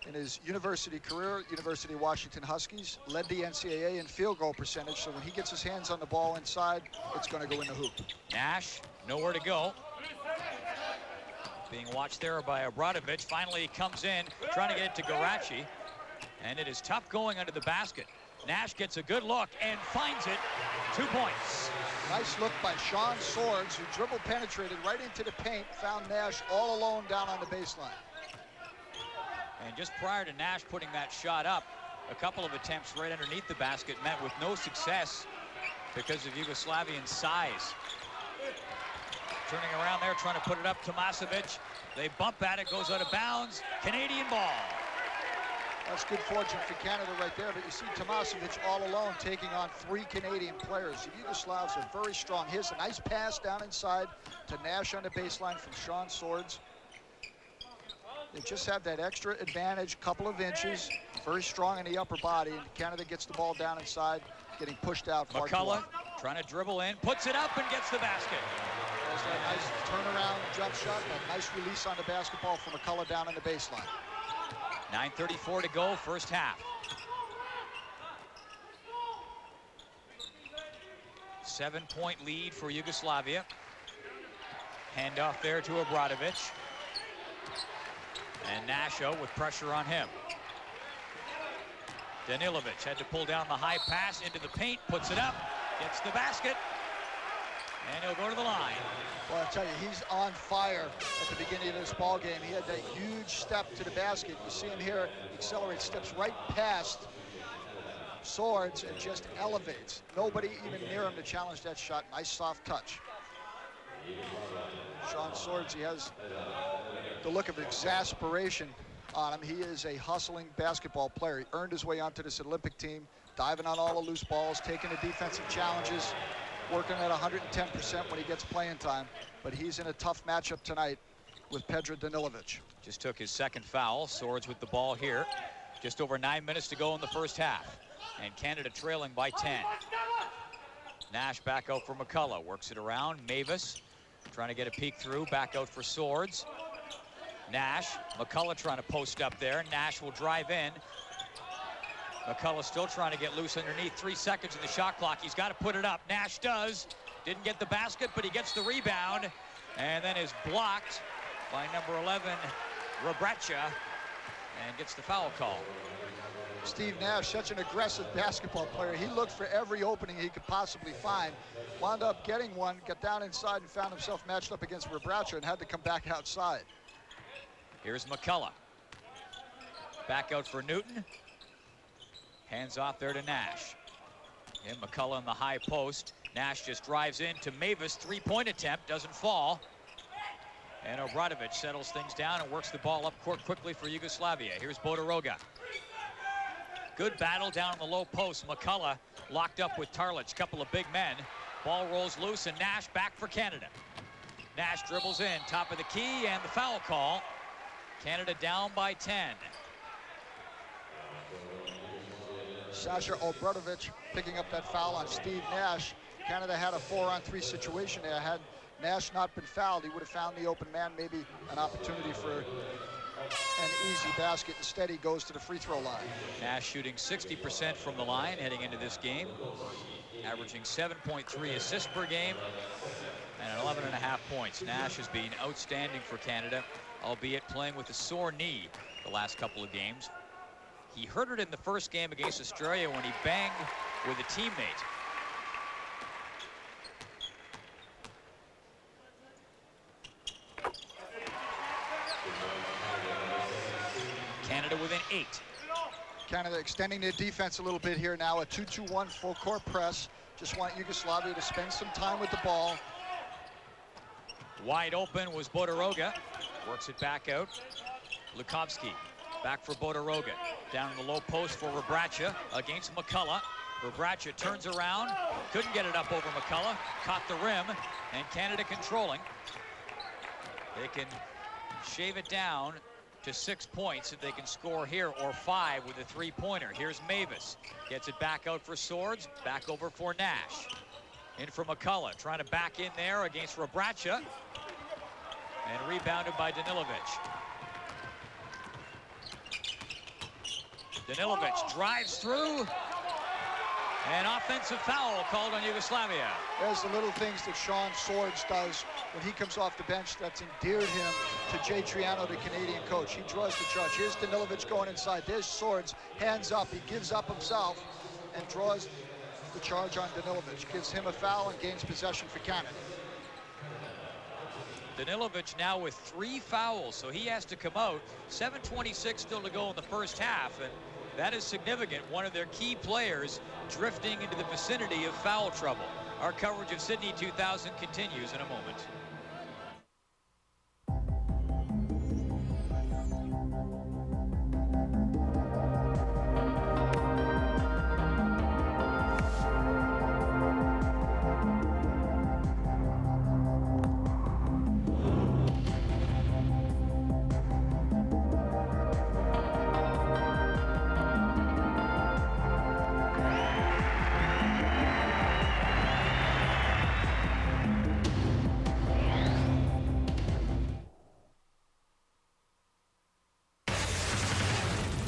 in his university career, University of Washington Huskies, led the NCAA in field goal percentage, so when he gets his hands on the ball inside, it's going to go in the hoop. Nash, nowhere to go. Being watched there by Obradovic. Finally, he comes in, trying to get it to Garaci, and it is tough going under the basket. Nash gets a good look and finds it. 2 points. Nice look by Sean Swords, who dribble penetrated right into the paint, found Nash all alone down on the baseline. And just prior to Nash putting that shot up, a couple of attempts right underneath the basket met with no success because of Yugoslavian size. Turning around there, trying to put it up, Tomasevic. They bump at it, goes out of bounds. Canadian ball. That's good fortune for Canada right there, but you see Tomasevic all alone taking on 3 Canadian players. The Yugoslavs are very strong. Here's a nice pass down inside to Nash on the baseline from Sean Swords. They just have that extra advantage, couple of inches, very strong in the upper body, and Canada gets the ball down inside, getting pushed out far too McCullough often. trying to dribble in, puts it up and gets the basket. There's that nice turnaround jump shot, that nice release on the basketball from McCullough down on the baseline. 9:34 to go, first half. 7-point lead for Yugoslavia. Handoff there to Obradovic. And Nasho with pressure on him. Danilovic had to pull down the high pass into the paint, puts it up, gets the basket, and he'll go to the line. Well, I'll tell you, he's on fire at the beginning of this ball game. He had that huge step to the basket. You see him here, accelerate, steps right past Swords and just elevates. Nobody even near him to challenge that shot. Nice soft touch. Sean Swords, he has the look of exasperation on him. He is a hustling basketball player. He earned his way onto this Olympic team, diving on all the loose balls, taking the defensive challenges, working at 110% when he gets playing time. But he's in a tough matchup tonight with Pedro Danilovic. Just took his second foul. Swords with the ball here. Just over 9 minutes to go in the first half. And Canada trailing by 10. Nash back out for McCullough. Works it around. Mavis trying to get a peek through. Back out for Swords. Nash. McCullough trying to post up there. Nash will drive in. McCullough still trying to get loose underneath. 3 seconds in the shot clock. He's got to put it up. Nash does. Didn't get the basket, but he gets the rebound. And then is blocked by number 11, Rebraca, and gets the foul call. Steve Nash, such an aggressive basketball player. He looked for every opening he could possibly find. Wound up getting one, got down inside and found himself matched up against Rebraca and had to come back outside. Here's McCullough. Back out for Newton. Hands off there to Nash. And McCullough in the high post. Nash just drives in to Mavis. 3-point attempt, doesn't fall. And Obradovic settles things down and works the ball up court quickly for Yugoslavia. Here's Bodiroga. Good battle down on the low post. McCullough locked up with Tarlich. Couple of big men. Ball rolls loose and Nash back for Canada. Nash dribbles in, top of the key, and the foul call. Canada down by 10. Sasha Obradovic picking up that foul on Steve Nash. Canada had a 4-on-3 situation there. Had Nash not been fouled, he would have found the open man, maybe an opportunity for an easy basket. Instead, he goes to the free throw line. Nash shooting 60% from the line heading into this game, averaging 7.3 assists per game and 11.5 points. Nash has been outstanding for Canada, albeit playing with a sore knee the last couple of games. He hurt it in the first game against Australia when he banged with a teammate. Canada within 8. Canada extending their defense a little bit here now. A 2-2-1 full court press. Just want Yugoslavia to spend some time with the ball. Wide open was Bodiroga. Works it back out. Lukovsky back for Bodiroga. Down in the low post for Rebraca against McCullough. Rebraca turns around. Couldn't get it up over McCullough. Caught the rim. And Canada controlling. They can shave it down to 6 points if they can score here, or 5 with a three-pointer. Here's Mavis. Gets it back out for Swords. Back over for Nash. In for McCullough. Trying to back in there against Rebraca. And rebounded by Danilovic. Danilovic drives through. An offensive foul called on Yugoslavia. There's the little things that Sean Swords does when he comes off the bench that's endeared him to Jay Triano, the Canadian coach. He draws the charge. Here's Danilovic going inside. There's Swords, hands up. He gives up himself and draws the charge on Danilovic. Gives him a foul and gains possession for Canada. Danilovic now with 3 fouls, so he has to come out. 7:26 still to go in the first half, and that is significant. One of their key players drifting into the vicinity of foul trouble. Our coverage of Sydney 2000 continues in a moment.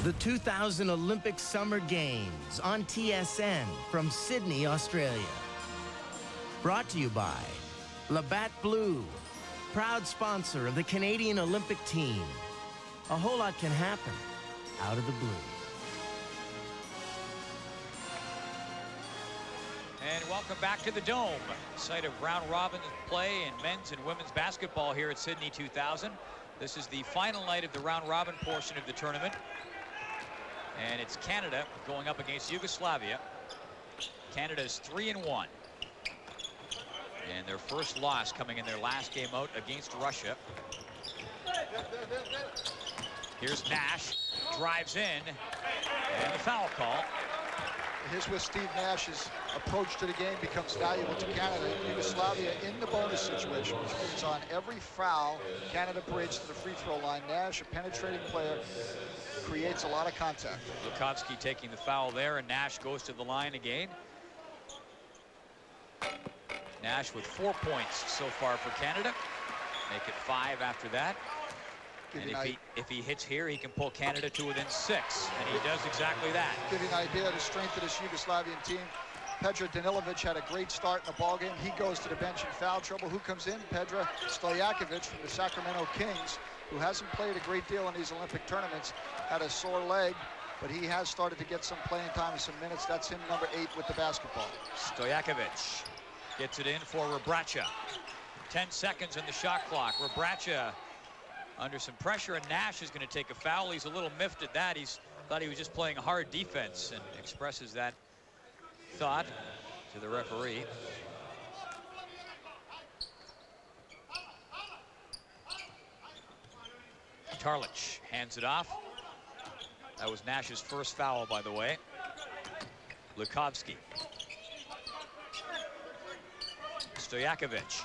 The 2000 Olympic Summer Games on TSN from Sydney, Australia. Brought to you by Labatt Blue, proud sponsor of the Canadian Olympic team. A whole lot can happen out of the blue. And welcome back to the Dome, site of round robin play in men's and women's basketball here at Sydney 2000. This is the final night of the round robin portion of the tournament. And it's Canada going up against Yugoslavia. Canada's 3-1. And their first loss coming in their last game out against Russia. Here's Nash, drives in, and the foul call. Here's where Steve Nash's approach to the game becomes valuable to Canada. Yugoslavia in the bonus situation, which means on every foul, Canada parades to the free throw line. Nash, a penetrating player, creates a lot of contact. Lukovsky taking the foul there, and Nash goes to the line again. Nash with 4 points so far for Canada. Make it 5 after that. And if he hits here, he can pull Canada to within 6, and he does exactly that. Give you an idea of the strength of this Yugoslavian team. Pedro Danilovic had a great start in the ballgame. He goes to the bench in foul trouble. Who comes in? Pedro Stojakovic from the Sacramento Kings, who hasn't played a great deal in these Olympic tournaments, had a sore leg, but he has started to get some playing time and some minutes. That's him, number 8 with the basketball. Stojakovic gets it in for Rebraca. 10 seconds in the shot clock. Rebraca under some pressure, and Nash is going to take a foul. He's a little miffed at that. He's thought he was just playing hard defense, and expresses that thought to the referee. Tarlich hands it off. That was Nash's first foul, by the way. Lukovsky. Stojakovic.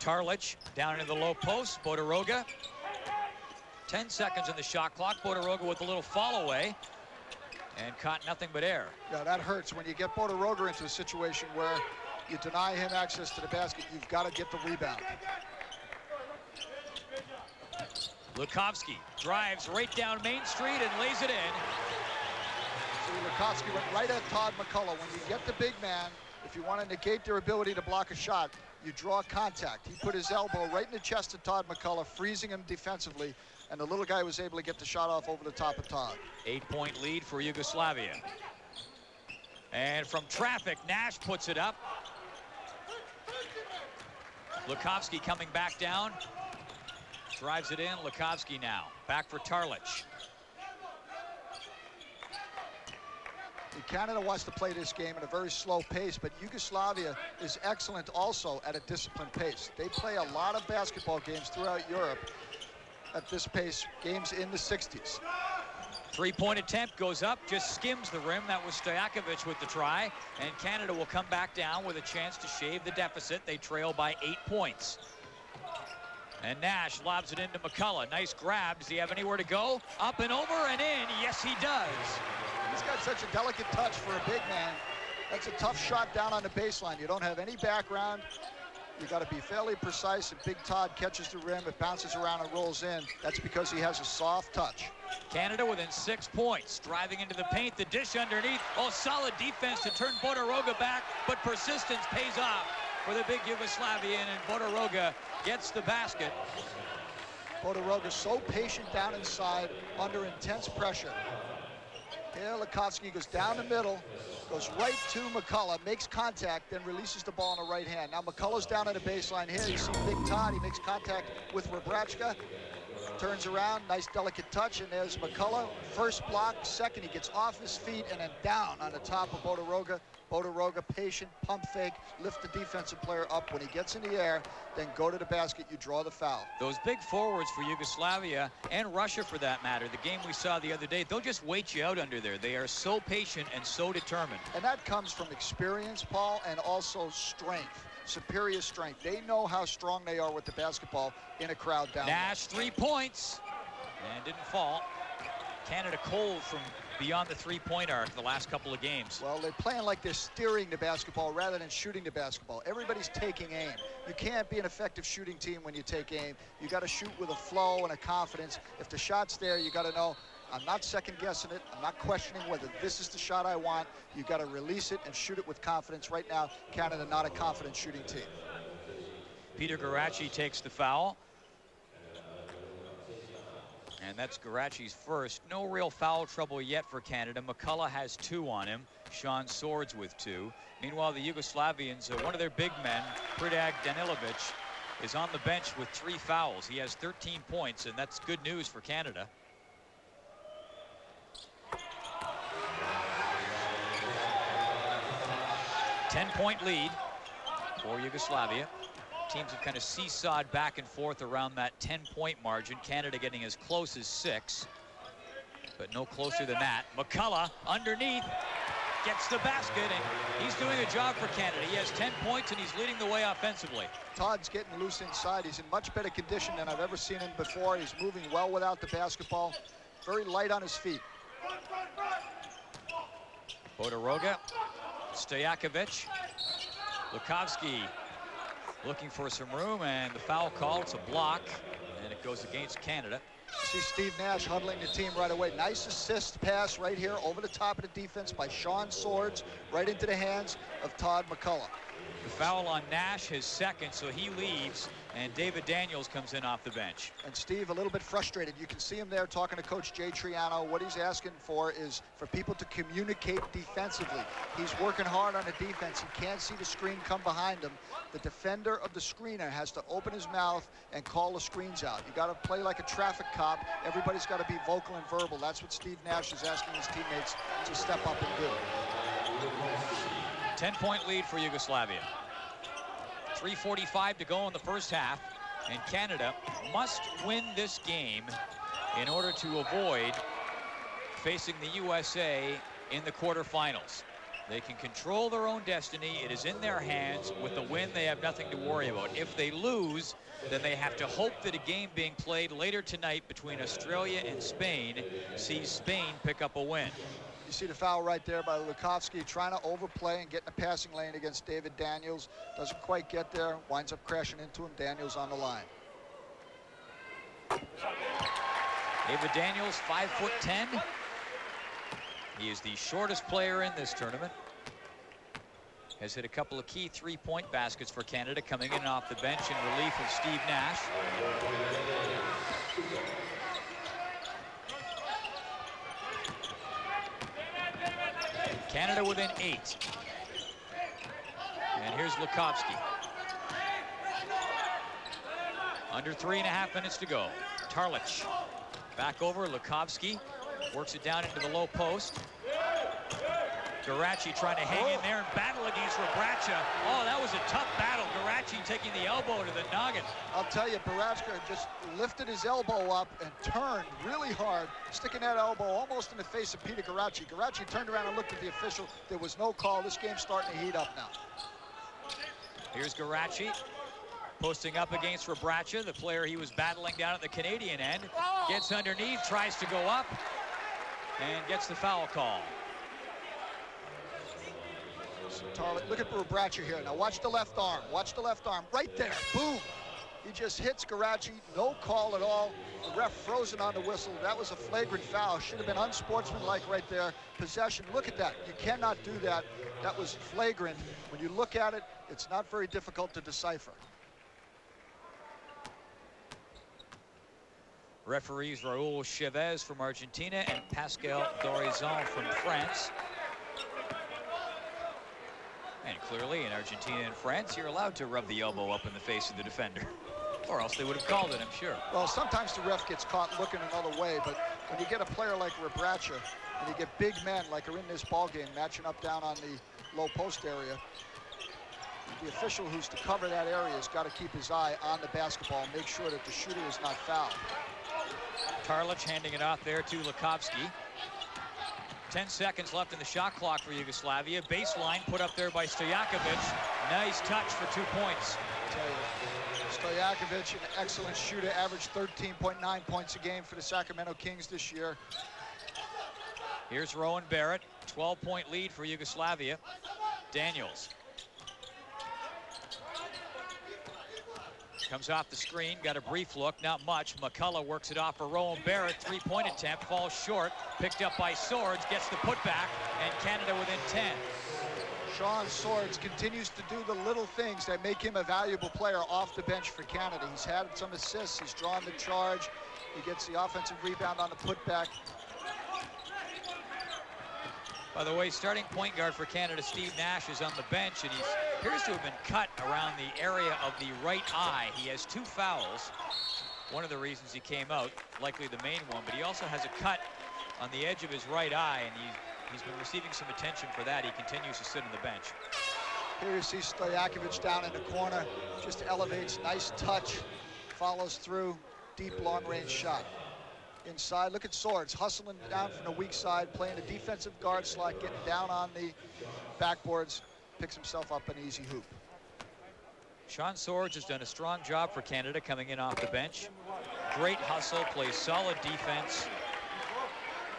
Tarlich down into the low post. Bodiroga. 10 seconds in the shot clock. Bodiroga with a little fall away and caught nothing but air. Yeah, that hurts when you get Bodiroga into a situation where you deny him access to the basket. You've got to get the rebound. Lukovsky drives right down Main Street and lays it in. See, Lukovsky went right at Todd McCullough. When you get the big man, if you want to negate their ability to block a shot, you draw contact. He put his elbow right in the chest of Todd McCullough, freezing him defensively, and the little guy was able to get the shot off over the top of Todd. 8-point lead for Yugoslavia. And from traffic, Nash puts it up. Lukovsky coming back down. Drives it in. Lukovsky now. Back for Tarlich. Canada wants to play this game at a very slow pace, but Yugoslavia is excellent also at a disciplined pace. They play a lot of basketball games throughout Europe at this pace, games in the 60s. Three-point attempt goes up, just skims the rim. That was Stojakovic with the try, and Canada will come back down with a chance to shave the deficit. They trail by 8 points. And Nash lobs it into McCullough. Nice grab. Does he have anywhere to go? Up and over and in. Yes, he does. He's got such a delicate touch for a big man. That's a tough shot down on the baseline. You don't have any background. You got to be fairly precise, and Big Todd catches the rim. It bounces around and rolls in. That's because he has a soft touch. Canada within 6 points. Driving into the paint, the dish underneath. Oh, solid defense to turn Bodiroga back, but persistence pays off for the big Yugoslavian, and Bodiroga gets the basket. Bodiroga so patient down inside under intense pressure. Here, Lukovsky goes down the middle, goes right to McCullough, makes contact, then releases the ball in the right hand. Now McCullough's down at the baseline here. You see Big Todd, he makes contact with Rebrachka, turns around, nice delicate touch, and there's McCullough. First block, second, he gets off his feet and then down on the top of Bodiroga. Bodiroga, patient, pump fake, lift the defensive player up. When he gets in the air, then go to the basket, you draw the foul. Those big forwards for Yugoslavia, and Russia for that matter, the game we saw the other day, they'll just wait you out under there. They are so patient and so determined. And that comes from experience, Paul, and also strength, superior strength. They know how strong they are with the basketball in a crowd down Nash, there. 3 points, and didn't fall. Canada cold from beyond the three-point arc the last couple of games. Well, they're playing like they're steering the basketball rather than shooting the basketball. Everybody's taking aim. You can't be an effective shooting team when you take aim. You got to shoot with a flow and a confidence. If the shot's there, you got to know, I'm not second-guessing it. I'm not questioning whether this is the shot I want. You got to release it and shoot it with confidence. Right now, Canada not a confident shooting team. Peter Garaci takes the foul. And that's Garaci's first. No real foul trouble yet for Canada. McCullough has 2 on him. Sean Swords with 2. Meanwhile, the Yugoslavians, one of their big men, Predrag Danilovic, is on the bench with 3 fouls. He has 13 points, and that's good news for Canada. Ten-point lead for Yugoslavia. Teams have kind of seesawed back and forth around that 10-point margin. Canada getting as close as 6, but no closer than that. McCullough underneath gets the basket, and he's doing a job for Canada. He has 10 points, and he's leading the way offensively. Todd's getting loose inside. He's in much better condition than I've ever seen him before. He's moving well without the basketball. Very light on his feet. Bodiroga, Stojakovic, Lukovsky looking for some room, and the foul call. It's a block, and it goes against Canada. You see Steve Nash huddling the team right away. Nice assist pass right here over the top of the defense by Sean Swords, right into the hands of Todd McCullough. The foul on Nash, his second, so he leaves, and David Daniels comes in off the bench. And Steve a little bit frustrated. You can see him there talking to Coach Jay Triano. What he's asking for is for people to communicate defensively. He's working hard on the defense. He can't see the screen come behind him. The defender of the screener has to open his mouth and call the screens out. You got to play like a traffic cop. Everybody's got to be vocal and verbal. That's what Steve Nash is asking his teammates to step up and do. 10-point lead for Yugoslavia. 3:45 to go in the first half, and Canada must win this game in order to avoid facing the USA in the quarterfinals. They can control their own destiny. It is in their hands. With the win, they have nothing to worry about. If they lose, then they have to hope that a game being played later tonight between Australia and Spain sees Spain pick up a win. You see the foul right there by Lukovsky, trying to overplay and get in the passing lane against David Daniels. Doesn't quite get there, winds up crashing into him. Daniels on the line. David Daniels, 5'10". He is the shortest player in this tournament. has hit a couple of key three-point baskets for Canada, coming in off the bench in relief of Steve Nash. Canada within 8. And here's Lukovsky. Under 3.5 minutes to go. Tarlich back over. Lukovsky works it down into the low post. Garaci trying to hang in there and battle against Rebraca. Oh, that was a tough battle. Garaci taking the elbow to the noggin. I'll tell you, Rebraca just lifted his elbow up and turned really hard, sticking that elbow almost in the face of Peter Garaci. Garaci turned around and looked at the official. There was no call. This game's starting to heat up now. Here's Garaci posting up against Rebraca, the player he was battling down at the Canadian end. Gets underneath, tries to go up, and gets the foul call. Look at Rebraca here. Now watch the left arm. Watch the left arm. Right there. Boom. He just hits Garaci. No call at all. The ref frozen on the whistle. That was a flagrant foul. Should have been unsportsmanlike right there. Possession. Look at that. You cannot do that. That was flagrant. When you look at it, it's not very difficult to decipher. Referees Raul Chavez from Argentina and Pascal Dorizon from France. And clearly in Argentina and France, you're allowed to rub the elbow up in the face of the defender. Or else they would have called it, I'm sure. Well, sometimes the ref gets caught looking another way, but when you get a player like Rebraca and you get big men like are in this ball game matching up down on the low post area, the official who's to cover that area has got to keep his eye on the basketball and make sure that the shooter is not fouled. Tarlich handing it off there to Lukovsky. 10 seconds left in the shot clock for Yugoslavia. Baseline put up there by Stojakovic. Nice touch for 2 points. Stojakovic, an excellent shooter, averaged 13.9 points a game for the Sacramento Kings this year. Here's Rowan Barrett, 12-point lead for Yugoslavia. Daniels. Comes off the screen, got a brief look, not much. McCullough works it off for Rowan Barrett. Three-point attempt, falls short. Picked up by Swords, gets the putback, and Canada within 10. Sean Swords continues to do the little things that make him a valuable player off the bench for Canada. He's had some assists, he's drawn the charge, he gets the offensive rebound on the putback. By the way, starting point guard for Canada, Steve Nash, is on the bench, and he appears to have been cut around the area of the right eye. He has 2 fouls. One of the reasons he came out, likely the main one, but he also has a cut on the edge of his right eye, and he's been receiving some attention for that. He continues to sit on the bench. Here you see Stojakovic down in the corner, just elevates, nice touch, follows through, deep long-range shot. Inside, look at Swords hustling down from the weak side, playing a defensive guard slot, getting down on the backboards, picks himself up an easy hoop. Sean Swords has done a strong job for Canada coming in off the bench. Great hustle, plays solid defense.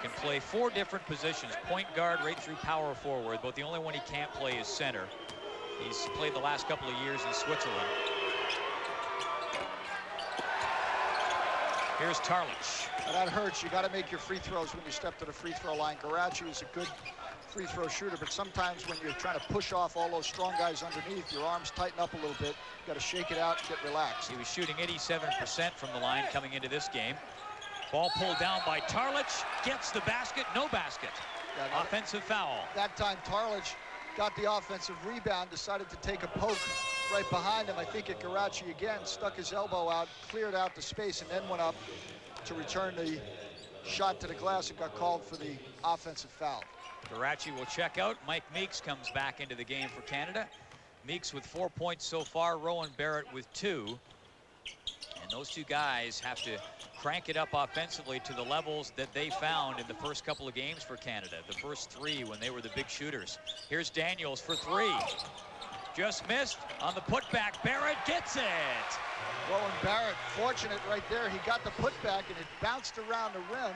Can play 4 different positions, point guard right through power forward, but the only one he can't play is center. He's played the last couple of years in Switzerland. Here's Tarlich. That hurts. You got to make your free throws when you step to the free throw line. Garaci is a good free throw shooter, but sometimes when you're trying to push off all those strong guys underneath, your arms tighten up a little bit. You got to shake it out and get relaxed. He was shooting 87% from the line coming into this game. Ball pulled down by Tarlich, gets the basket, no basket. Yeah, offensive foul. That time Tarlich got the offensive rebound, decided to take a poke right behind him. I think at Garaci again, stuck his elbow out, cleared out the space, and then went up to return the shot to the glass and got called for the offensive foul. Garaci will check out. Mike Meeks comes back into the game for Canada. Meeks with 4 points so far, Rowan Barrett with 2. And those 2 guys have to crank it up offensively to the levels that they found in the first couple of games for Canada. The first 3 when they were the big shooters. Here's Daniels for 3. Just missed on the putback. Barrett gets it. Rowan Barrett, fortunate right there. He got the putback and it bounced around the rim.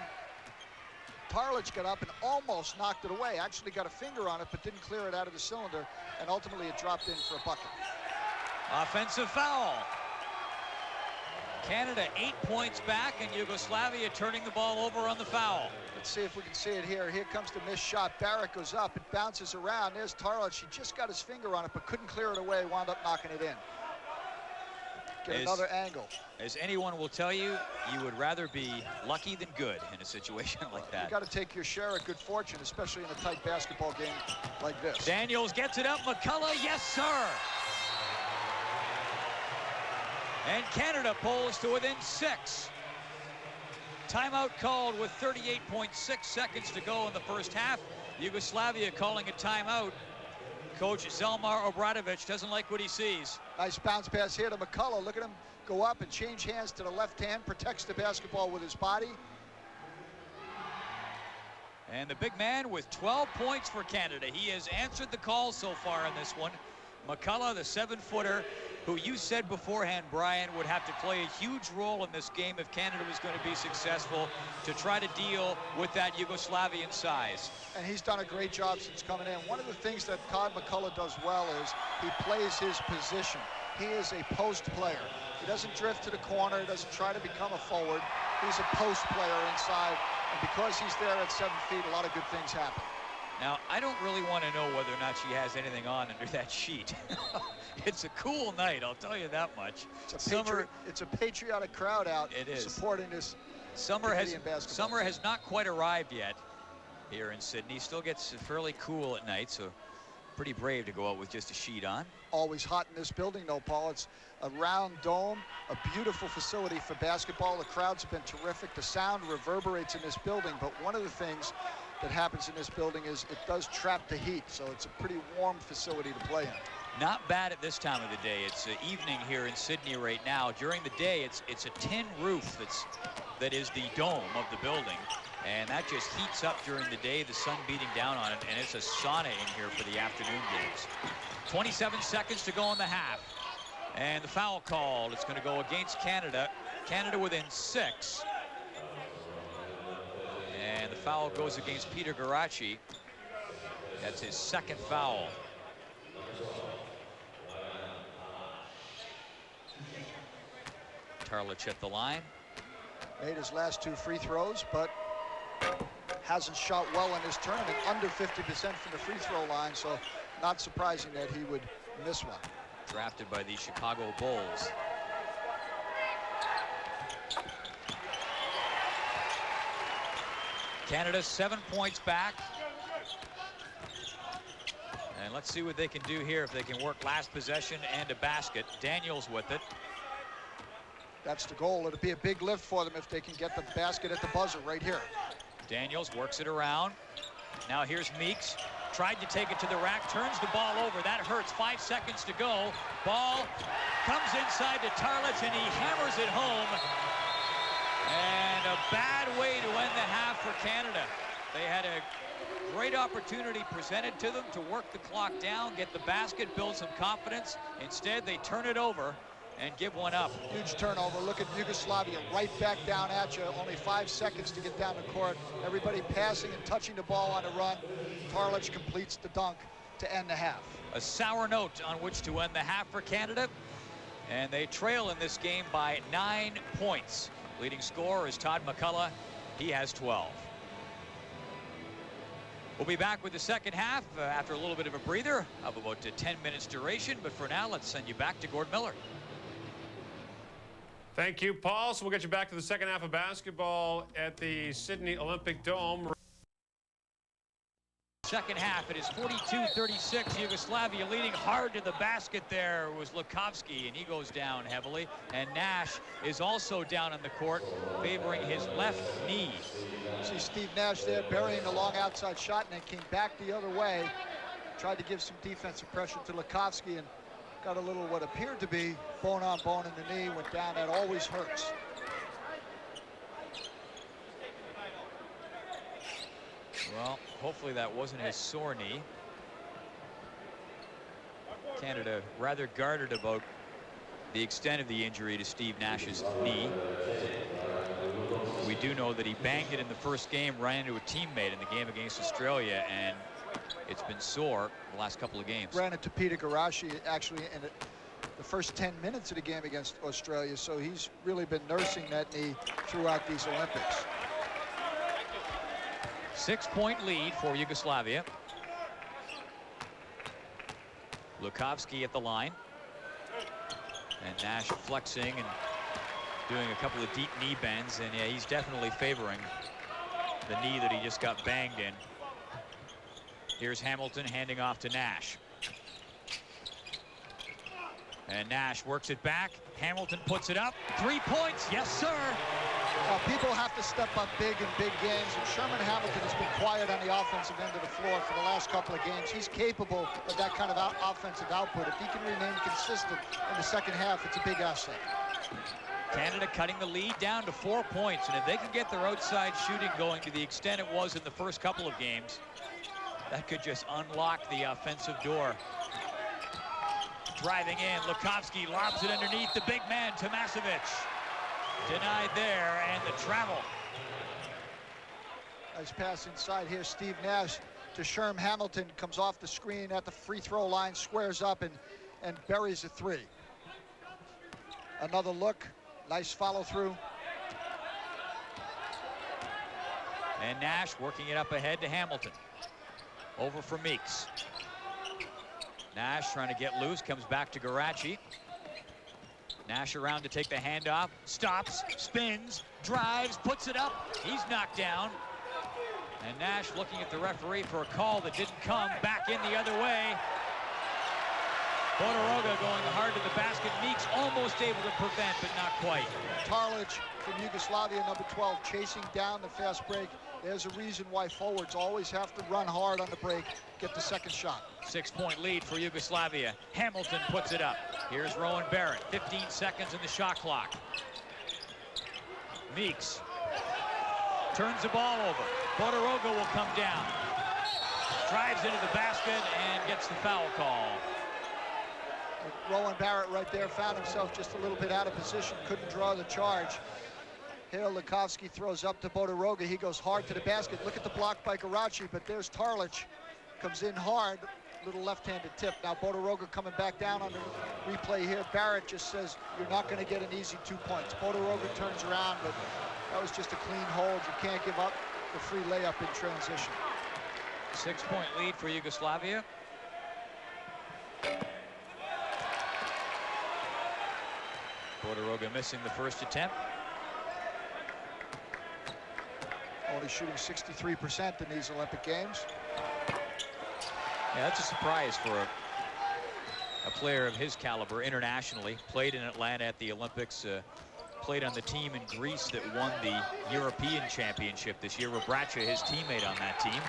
Tarlich got up and almost knocked it away. Actually got a finger on it, but didn't clear it out of the cylinder. And ultimately it dropped in for a bucket. Offensive foul. Canada 8 points back, and Yugoslavia turning the ball over on the foul. Let's see if we can see it here. Here comes the missed shot. Barrett goes up. It bounces around. There's Tarlach. She just got his finger on it, but couldn't clear it away. Wound up knocking it in. Get another angle. As anyone will tell you, you would rather be lucky than good in a situation like that. You got to take your share of good fortune, especially in a tight basketball game like this. Daniels gets it up. McCullough, yes, sir. And Canada pulls to within 6. Timeout called with 38.6 seconds to go in the first half. Yugoslavia calling a timeout. Coach Zelmar Obradovic doesn't like what he sees. Nice bounce pass here to McCullough. Look at him go up and change hands to the left hand, protects the basketball with his body. And the big man with 12 points for Canada. He has answered the call so far in this one. McCullough, the 7-footer, who you said beforehand, Brian, would have to play a huge role in this game if Canada was going to be successful to try to deal with that Yugoslavian size. And he's done a great job since coming in. One of the things that Todd McCullough does well is he plays his position. He is a post player. He doesn't drift to the corner. He doesn't try to become a forward. He's a post player inside. And because he's there at 7 feet, a lot of good things happen. Now, I don't really want to know whether or not she has anything on under that sheet. It's a cool night, I'll tell you that much. It's a patriotic crowd out supporting this Canadian basketball. Summer has not quite arrived yet here in Sydney. Still gets fairly cool at night, so pretty brave to go out with just a sheet on. Always hot in this building, though, Paul. It's a round dome, a beautiful facility for basketball. The crowds have been terrific. The sound reverberates in this building, but one of the things that happens in this building is it does trap the heat, so it's a pretty warm facility to play in. Not bad at this time of the day. It's evening here in Sydney right now. During the day, it's a tin roof that is the dome of the building, and that just heats up during the day, the sun beating down on it, and it's a sauna in here for the afternoon games. 27 seconds to go in the half, and the foul called. It's going to go against Canada. Canada within 6. And the foul goes against Peter Garaci. That's his second foul. Tarlach at the line. Made his last 2 free throws, but hasn't shot well in this tournament. Under 50% from the free throw line, so not surprising that he would miss one. Drafted by the Chicago Bulls. Canada 7 points back. And let's see what they can do here if they can work last possession and a basket. Daniels with it. That's the goal. It'll be a big lift for them if they can get the basket at the buzzer right here. Daniels works it around. Now here's Meeks. Tried to take it to the rack, turns the ball over. That hurts. 5 seconds to go. Ball comes inside to Tarlach, and he hammers it home. And a bad way to end the half for Canada. They had a great opportunity presented to them to work the clock down, get the basket, build some confidence. Instead, they turn it over and give one up. Huge turnover. Look at Yugoslavia right back down at you. Only 5 seconds to get down the court. Everybody passing and touching the ball on the run. Tarlach completes the dunk to end the half. A sour note on which to end the half for Canada. And they trail in this game by 9 points. Leading scorer is Todd McCullough. He has 12. We'll be back with the second half after a little bit of a breather of about 10 minutes duration. But for now, let's send you back to Gord Miller. Thank you, Paul. So we'll get you back to the second half of basketball at the Sydney Olympic Dome. Second half, it is 42-36. Yugoslavia leading hard to the basket. There was Lukovsky, and he goes down heavily. And Nash is also down on the court, favoring his left knee. See Steve Nash there burying the long outside shot, and then came back the other way. Tried to give some defensive pressure to Lukovsky, and got a little what appeared to be bone on bone in the knee. Went down. That always hurts. Well, hopefully that wasn't his sore knee. Canada rather guarded about the extent of the injury to Steve Nash's knee. We do know that he banged it in the first game, ran into a teammate in the game against Australia, and it's been sore the last couple of games. Ran into Peter Garaci actually in the first 10 minutes of the game against Australia, so he's really been nursing that knee throughout these Olympics. 6-point lead for Yugoslavia. Lukovsky at the line. And Nash flexing and doing a couple of deep knee bends, and yeah, he's definitely favoring the knee that he just got banged in. Here's Hamilton handing off to Nash. And Nash works it back. Hamilton puts it up. 3 points, yes sir. People have to step up big in big games, and Sherman Hamilton has been quiet on the offensive end of the floor for the last couple of games. He's capable of that kind of offensive output. If he can remain consistent in the second half, it's a big asset. Canada cutting the lead down to 4 points, and if they can get their outside shooting going to the extent it was in the first couple of games, that could just unlock the offensive door. Driving in, Lukovsky lobs it underneath the big man, Tomasevic. Denied there, and the travel. Nice pass inside here. Steve Nash to Sherm Hamilton, comes off the screen at the free throw line, squares up and buries a three. Another look, nice follow through. And Nash working it up ahead to Hamilton. Over for Meeks. Nash trying to get loose, comes back to Garaci. Nash around to take the handoff, stops, spins, drives, puts it up. He's knocked down. And Nash looking at the referee for a call that didn't come. Back in the other way. Bodiroga going hard to the basket. Meeks almost able to prevent, but not quite. Tarlic from Yugoslavia, number 12, chasing down the fast break. There's a reason why forwards always have to run hard on the break, get the second shot. 6-point lead for Yugoslavia. Hamilton puts it up. Here's Rowan Barrett, 15 seconds in the shot clock. Meeks turns the ball over. Bodiroga will come down. Drives into the basket and gets the foul call. Rowan Barrett right there found himself just a little bit out of position, couldn't draw the charge. Here Lukovsky throws up to Bodiroga. He goes hard to the basket. Look at the block by Garaci, but there's Tarlic. Comes in hard, little left-handed tip. Now Bodiroga coming back down on the replay here. Barrett just says, you're not going to get an easy 2 points. Bodiroga turns around, but that was just a clean hold. You can't give up the free layup in transition. 6-point lead for Yugoslavia. Bodiroga missing the first attempt. Only shooting 63% in these Olympic Games. Yeah, that's a surprise for a player of his caliber internationally. Played in Atlanta at the Olympics. Played on the team in Greece that won the European Championship this year. Rebraca, his teammate on that team.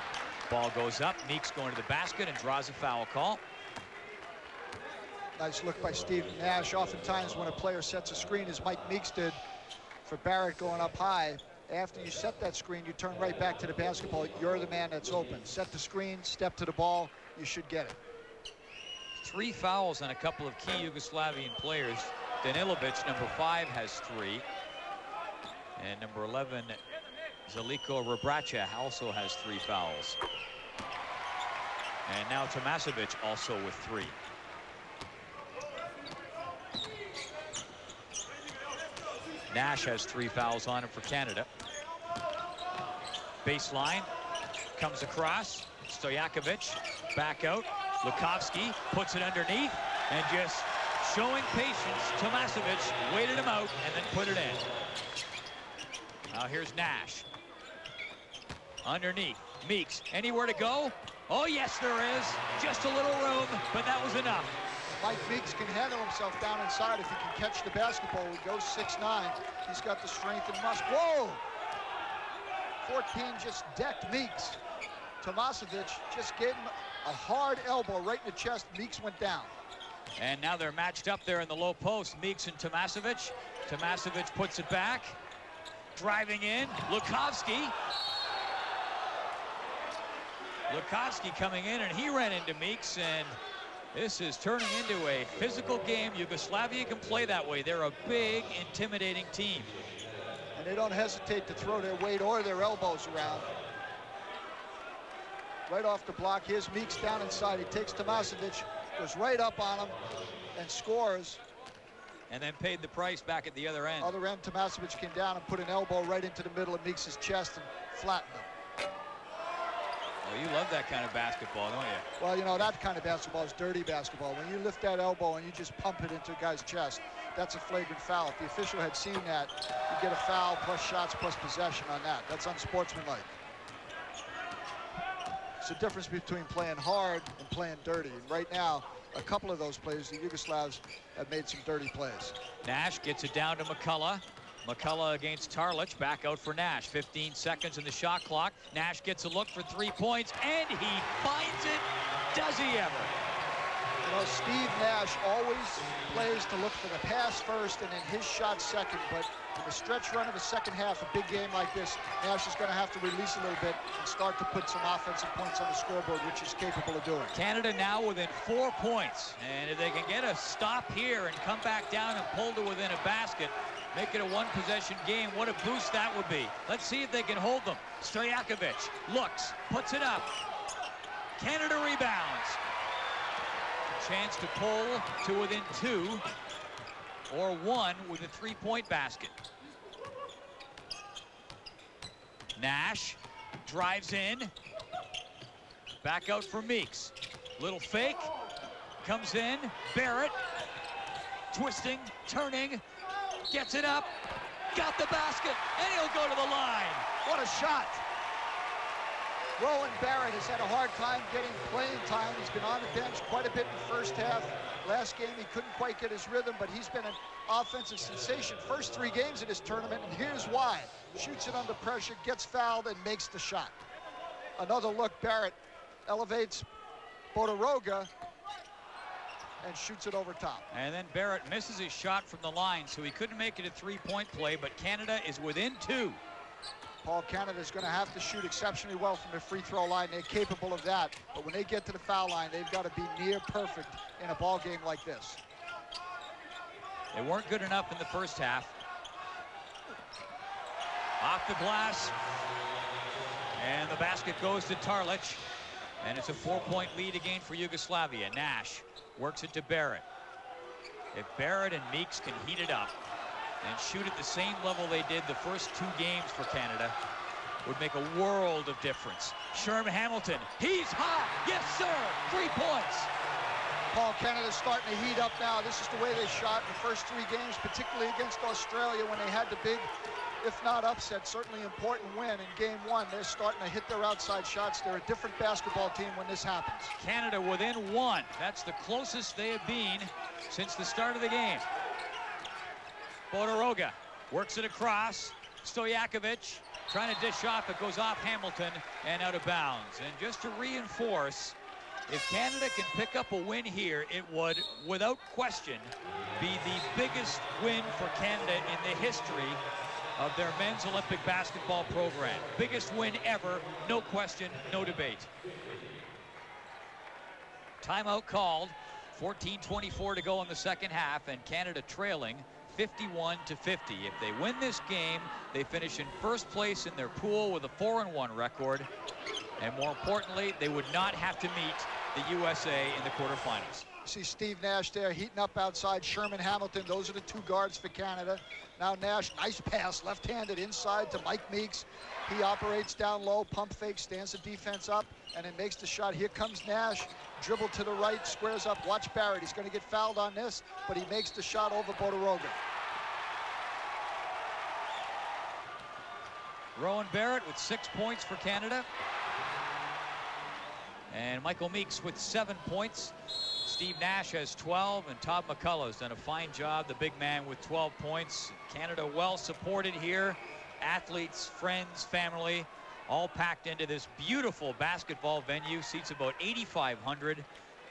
Ball goes up. Meeks going to the basket and draws a foul call. Nice look by Steve Nash. Oftentimes when a player sets a screen, as Mike Meeks did for Barrett going up high, after you set that screen, you turn right back to the basketball. You're the man that's open. Set the screen, step to the ball, you should get it. 3 fouls on a couple of key Yugoslavian players. Danilovic, number 5, has 3. And number 11, Zeliko Rebraca, also has 3 fouls. And now Tomasevic also with 3. Nash has 3 fouls on him for Canada. Baseline, comes across. Stojakovic, back out. Lukovsky puts it underneath and just showing patience. Tomasevic waited him out and then put it in. Now here's Nash. Underneath, Meeks, anywhere to go? Oh yes, there is. Just a little room, but that was enough. Mike Meeks can handle himself down inside if he can catch the basketball. He goes 6'9". He's got the strength and muscle. Whoa! 14 just decked Meeks. Tomasevic just gave him a hard elbow right in the chest. Meeks went down. And now they're matched up there in the low post, Meeks and Tomasevic. Tomasevic puts it back. Driving in, Lukovsky. Lukovsky coming in, and he ran into Meeks, and this is turning into a physical game. Yugoslavia can play that way. They're a big, intimidating team. And they don't hesitate to throw their weight or their elbows around. Right off the block, here's Meeks down inside. He takes Tomasevic, goes right up on him, and scores. And then paid the price back at the other end. Other end, Tomasevic came down and put an elbow right into the middle of Meeks' chest and flattened him. Well, you love that kind of basketball, don't you? Well, you know, that kind of basketball is dirty basketball. When you lift that elbow and you just pump it into a guy's chest, that's a flagrant foul. If the official had seen that, you get a foul plus shots plus possession on that. That's unsportsmanlike. It's the difference between playing hard and playing dirty. And right now, a couple of those plays, the Yugoslavs have made some dirty plays. Nash gets it down to McCullough. McCullough against Tarlich, back out for Nash. 15 seconds in the shot clock. Nash gets a look for 3 points, and he finds it. Does he ever? You know, Steve Nash always plays to look for the pass first and then his shot second, but in the stretch run of the second half, a big game like this, Nash is going to have to release a little bit and start to put some offensive points on the scoreboard, which he's capable of doing. Canada now within 4 points, and if they can get a stop here and come back down and pull to within a basket, make it a one-possession game, what a boost that would be. Let's see if they can hold them. Stojakovic looks, puts it up. Canada rebounds. Chance to pull to within 2 or 1 with a 3-point basket. Nash drives in. Back out for Meeks. Little fake. Comes in. Barrett. Twisting, turning. Gets it up. Got the basket. And he'll go to the line. What a shot. Rowan Barrett has had a hard time getting playing time. He's been on the bench quite a bit in the first half. Last game, he couldn't quite get his rhythm, but he's been an offensive sensation. First 3 games of this tournament, and here's why. Shoots it under pressure, gets fouled, and makes the shot. Another look, Barrett elevates Bodiroga and shoots it over top. And then Barrett misses his shot from the line, so he couldn't make it a 3-point play, but Canada is within 2. Paul, Canada's going to have to shoot exceptionally well from the free throw line. They're capable of that. But when they get to the foul line, they've got to be near perfect in a ball game like this. They weren't good enough in the first half. Off the glass. And the basket goes to Tarlich. And it's a 4-point lead again for Yugoslavia. Nash works it to Barrett. If Barrett and Meeks can heat it up and shoot at the same level they did the first 2 games for Canada, would make a world of difference. Sherman Hamilton, he's hot. Yes, sir. 3 points. Paul, Canada's starting to heat up now. This is the way they shot in the first 3 games, particularly against Australia when they had the big, if not upset, certainly important win in game 1. They're starting to hit their outside shots. They're a different basketball team when this happens. Canada within 1. That's the closest they have been since the start of the game. Bodiroga works it across. Stojakovic trying to dish off. It goes off Hamilton and out of bounds. And just to reinforce, if Canada can pick up a win here, it would, without question, be the biggest win for Canada in the history of their men's Olympic basketball program. Biggest win ever, no question, no debate. Timeout called. 14:24 to go in the second half, and Canada trailing 51-50. If they win this game, they finish in first place in their pool with a 4-1 record. And more importantly, they would not have to meet the USA in the quarterfinals. See Steve Nash there heating up outside. Sherman Hamilton, those are the 2 guards for Canada. Now Nash, nice pass, left-handed inside to Mike Meeks. He operates down low, pump fake, stands the defense up, and then makes the shot. Here comes Nash, dribble to the right, squares up. Watch Barrett, he's going to get fouled on this, but he makes the shot over Bodiroga. Rowan Barrett with 6 points for Canada. And Michael Meeks with 7 points. Steve Nash has 12, and Todd McCullough has done a fine job, the big man with 12 points. Canada well supported here. Athletes, friends, family, all packed into this beautiful basketball venue. Seats about 8,500.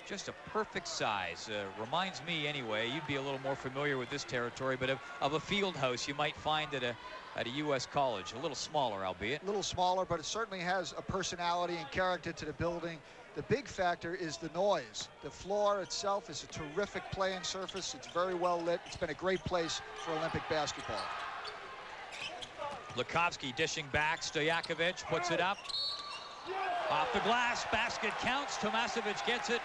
Just a perfect size. Reminds me, anyway, you'd be a little more familiar with this territory, but of a field house you might find at a U.S. college. A little smaller, albeit. A little smaller, but it certainly has a personality and character to the building. The big factor is the noise. The floor itself is a terrific playing surface. It's very well lit. It's been a great place for Olympic basketball. Lukovsky dishing back. Stojakovic puts it up. Off the glass. Basket counts. Tomasevic gets it.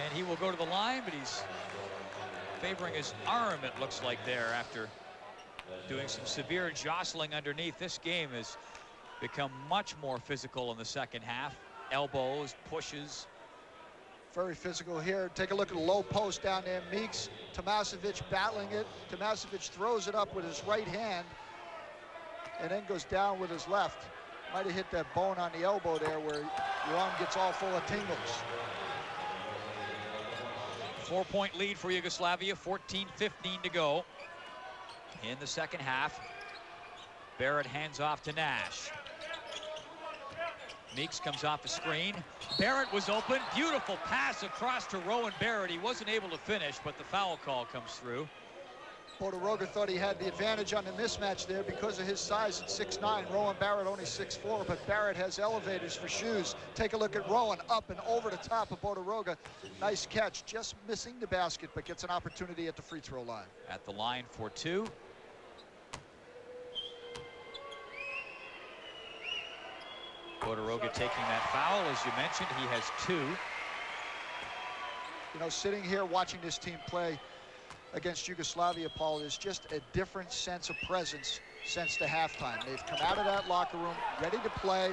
And he will go to the line, but he's favoring his arm, it looks like, there after doing some severe jostling underneath. This game has become much more physical in the second half. Elbows, pushes. Very physical here. Take a look at the low post down there. Meeks, Tomasevic battling it. Tomasevic throws it up with his right hand and then goes down with his left. Might have hit that bone on the elbow there where your arm gets all full of tingles. 4-point lead for Yugoslavia, 14:15 to go in the second half. Barrett hands off to Nash. Meeks comes off the screen. Barrett was open. Beautiful pass across to Rowan Barrett. He wasn't able to finish, but the foul call comes through. Bodiroga thought he had the advantage on the mismatch there because of his size at 6'9". Rowan Barrett only 6'4", but Barrett has elevators for shoes. Take a look at Rowan up and over the top of Bodiroga. Nice catch, just missing the basket, but gets an opportunity at the free throw line. At the line for two. Bodiroga taking that foul, as you mentioned. He has two. You know, sitting here watching this team play against Yugoslavia, Paul, is just a different sense of presence since the halftime. They've come out of that locker room ready to play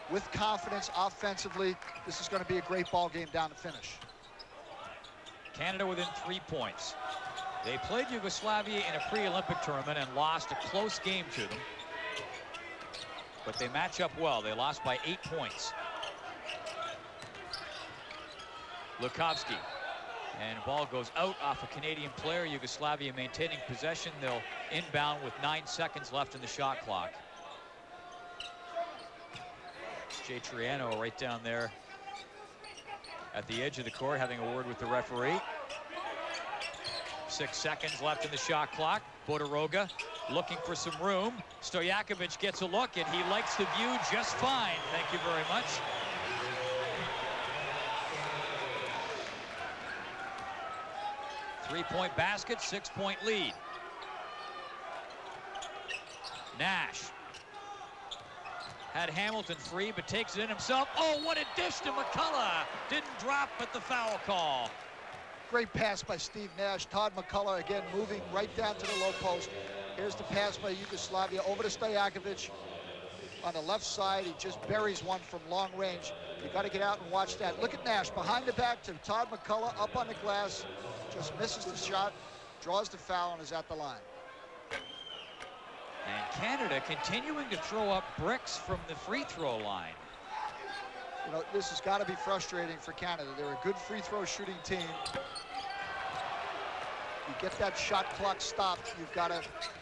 with confidence offensively. This is going to be a great ball game down to finish. Canada within 3 points. They played Yugoslavia in a pre-Olympic tournament and lost a close game to them. But they match up well. They lost by 8 points. Lukovsky. And the ball goes out off a Canadian player. Yugoslavia maintaining possession. They'll inbound with 9 seconds left in the shot clock. Jay Triano right down there at the edge of the court having a word with the referee. 6 seconds left in the shot clock. Bodiroga looking for some room. Stojakovic gets a look, and he likes the view just fine. Thank you very much. Three-point basket, 6-point lead. Nash had Hamilton free, but takes it in himself. Oh, what a dish to McCullough. Didn't drop, but the foul call. Great pass by Steve Nash. Todd McCullough again moving right down to the low post. Here's the pass by Yugoslavia over to Stojakovic. On the left side, he just buries one from long range. You got to get out and watch that. Look at Nash behind the back to Todd McCullough up on the glass. Just misses the shot, draws the foul, and is at the line. And Canada continuing to throw up bricks from the free throw line. You know, this has got to be frustrating for Canada. They're a good free throw shooting team. You get that shot clock stopped, you've got to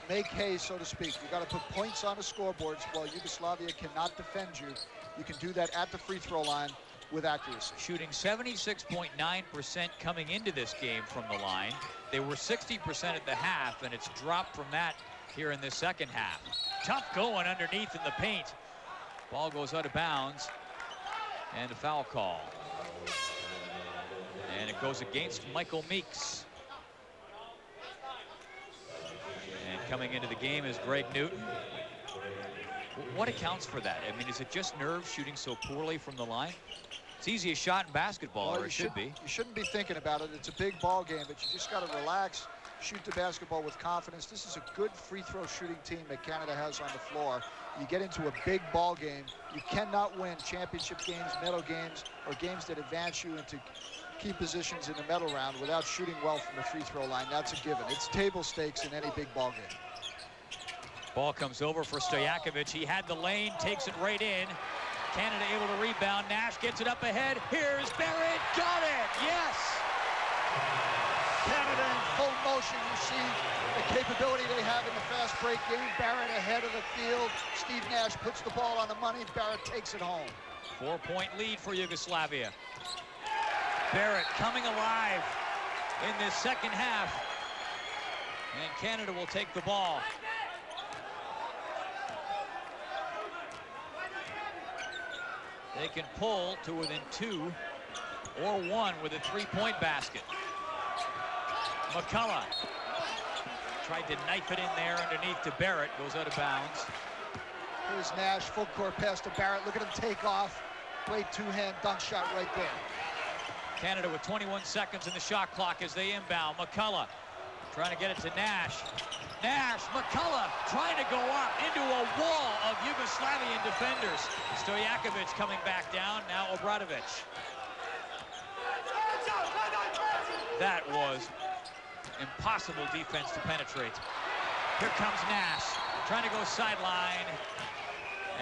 make hay, so to speak. You've got to put points on the scoreboards while Yugoslavia cannot defend you. You can do that at the free throw line with accuracy. Shooting 76.9% coming into this game from the line. They were 60% at the half, and it's dropped from that here in this second half. Tough going underneath in the paint. Ball goes out of bounds, and a foul call. And it goes against Michael Meeks. And coming into the game is Greg Newton. What accounts for that? I mean, is it just nerves shooting so poorly from the line? It's easy a shot in basketball, or it should be. You shouldn't be thinking about it. It's a big ball game, but you just got to relax, shoot the basketball with confidence. This is a good free throw shooting team that Canada has on the floor. You get into a big ball game, you cannot win championship games, medal games, or games that advance you into key positions in the medal round without shooting well from the free throw line. That's a given. It's table stakes in any big ball game. Ball comes over for Stojakovic. He had the lane, takes it right in. Canada able to rebound. Nash gets it up ahead. Here's Barrett. Got it. Yes. Canada in full motion. You see the capability they have in the fast break game. Barrett ahead of the field. Steve Nash puts the ball on the money. Barrett takes it home. 4-point lead for Yugoslavia. Barrett coming alive in this second half. And Canada will take the ball. They can pull to within 2 or 1 with a 3-point basket. McCullough tried to knife it in there underneath to Barrett. Goes out of bounds. Here's Nash, full court pass to Barrett. Look at him take off. Great two-hand dunk shot right there. Canada with 21 seconds in the shot clock as they inbound. McCullough trying to get it to Nash. Nash, McCullough trying to go up into a wall of Yugoslavian defenders. Stojakovic coming back down. Now Obradovic. That was impossible defense to penetrate. Here comes Nash, trying to go sideline,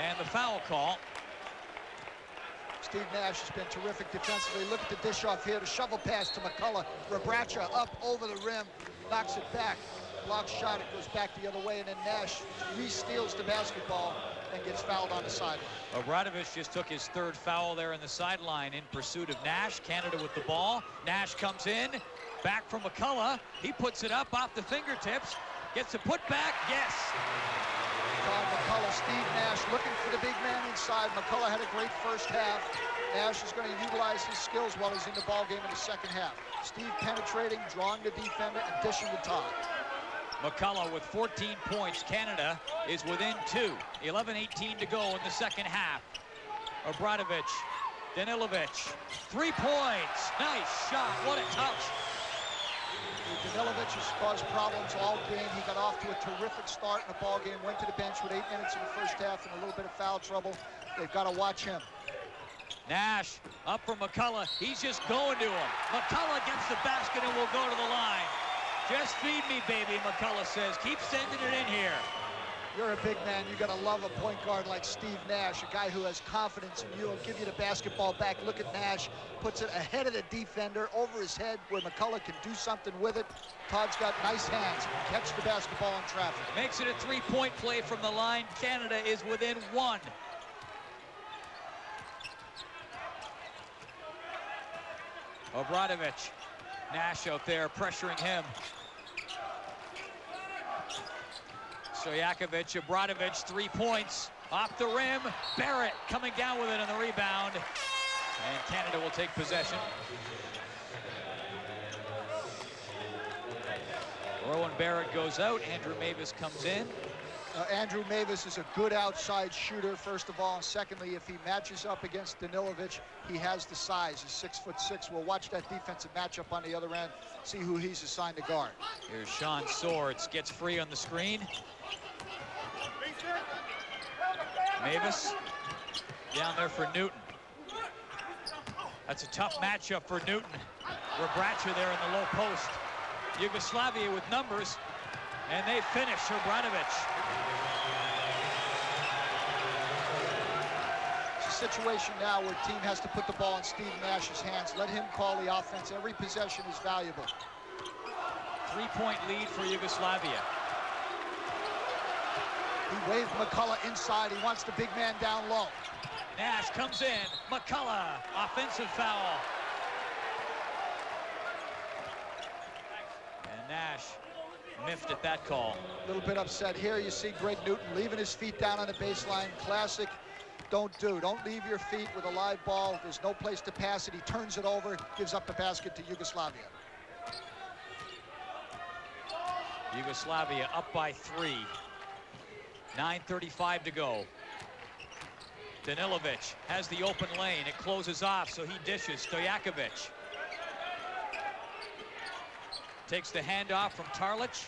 and the foul call. Steve Nash has been terrific defensively. Look at the dish off here, the shovel pass to McCullough. Rebracha up over the rim, knocks it back. Block shot, it goes back the other way, and then Nash re-steals the basketball and gets fouled on the sideline. Obradovic just took his third foul there in the sideline in pursuit of Nash. Canada with the ball. Nash comes in, back from McCullough. He puts it up off the fingertips, gets a putback, yes. Todd McCullough, Steve Nash looking for the big man inside. McCullough had a great first half. Nash is going to utilize his skills while he's in the ball game in the second half. Steve penetrating, drawing the defender, and dishing to Todd. McCullough with 14 points. Canada is within 2. 11:18 to go in the second half. Obradovic, Danilovic, 3 points. Nice shot, what a touch. Danilovic has caused problems all game. He got off to a terrific start in the ball game, went to the bench with 8 minutes in the first half and a little bit of foul trouble. They've got to watch him. Nash up for McCullough. He's just going to him. McCullough gets the basket and will go to the line. Just feed me, baby, McCullough says. Keep sending it in here. You're a big man. You got to love a point guard like Steve Nash, a guy who has confidence in you and give you the basketball back. Look at Nash, puts it ahead of the defender, over his head, where McCullough can do something with it. Todd's got nice hands. He can catch the basketball in traffic. Makes it a 3-point play from the line. Canada is within 1. Obradovic. Nash out there pressuring him. Stojakovic, Obradovic, 3 points. Off the rim. Barrett coming down with it on the rebound. And Canada will take possession. Rowan Barrett goes out. Andrew Mavis comes in. Andrew Mavis is a good outside shooter, first of all. And secondly, if he matches up against Danilovic, he has the size. He's 6'6". We'll watch that defensive matchup on the other end, see who he's assigned to guard. Here's Sean Swords, gets free on the screen. Mavis down there for Newton. That's a tough matchup for Newton. Rebracha there in the low post. Yugoslavia with numbers, and they finish. Obradovic. It's a situation now where the team has to put the ball in Steve Nash's hands. Let him call the offense. Every possession is valuable. 3-point lead for Yugoslavia. He waved McCullough inside. He wants the big man down low. Nash comes in. McCullough, offensive foul. And Nash miffed at that call. A little bit upset here. You see Greg Newton leaving his feet down on the baseline. Classic. Don't leave your feet with a live ball. There's no place to pass it. He turns it over, gives up the basket to Yugoslavia. Yugoslavia up by 3. 9:35 to go. Danilovic has the open lane. It closes off, so he dishes. Stojakovic takes the handoff from Tarlic.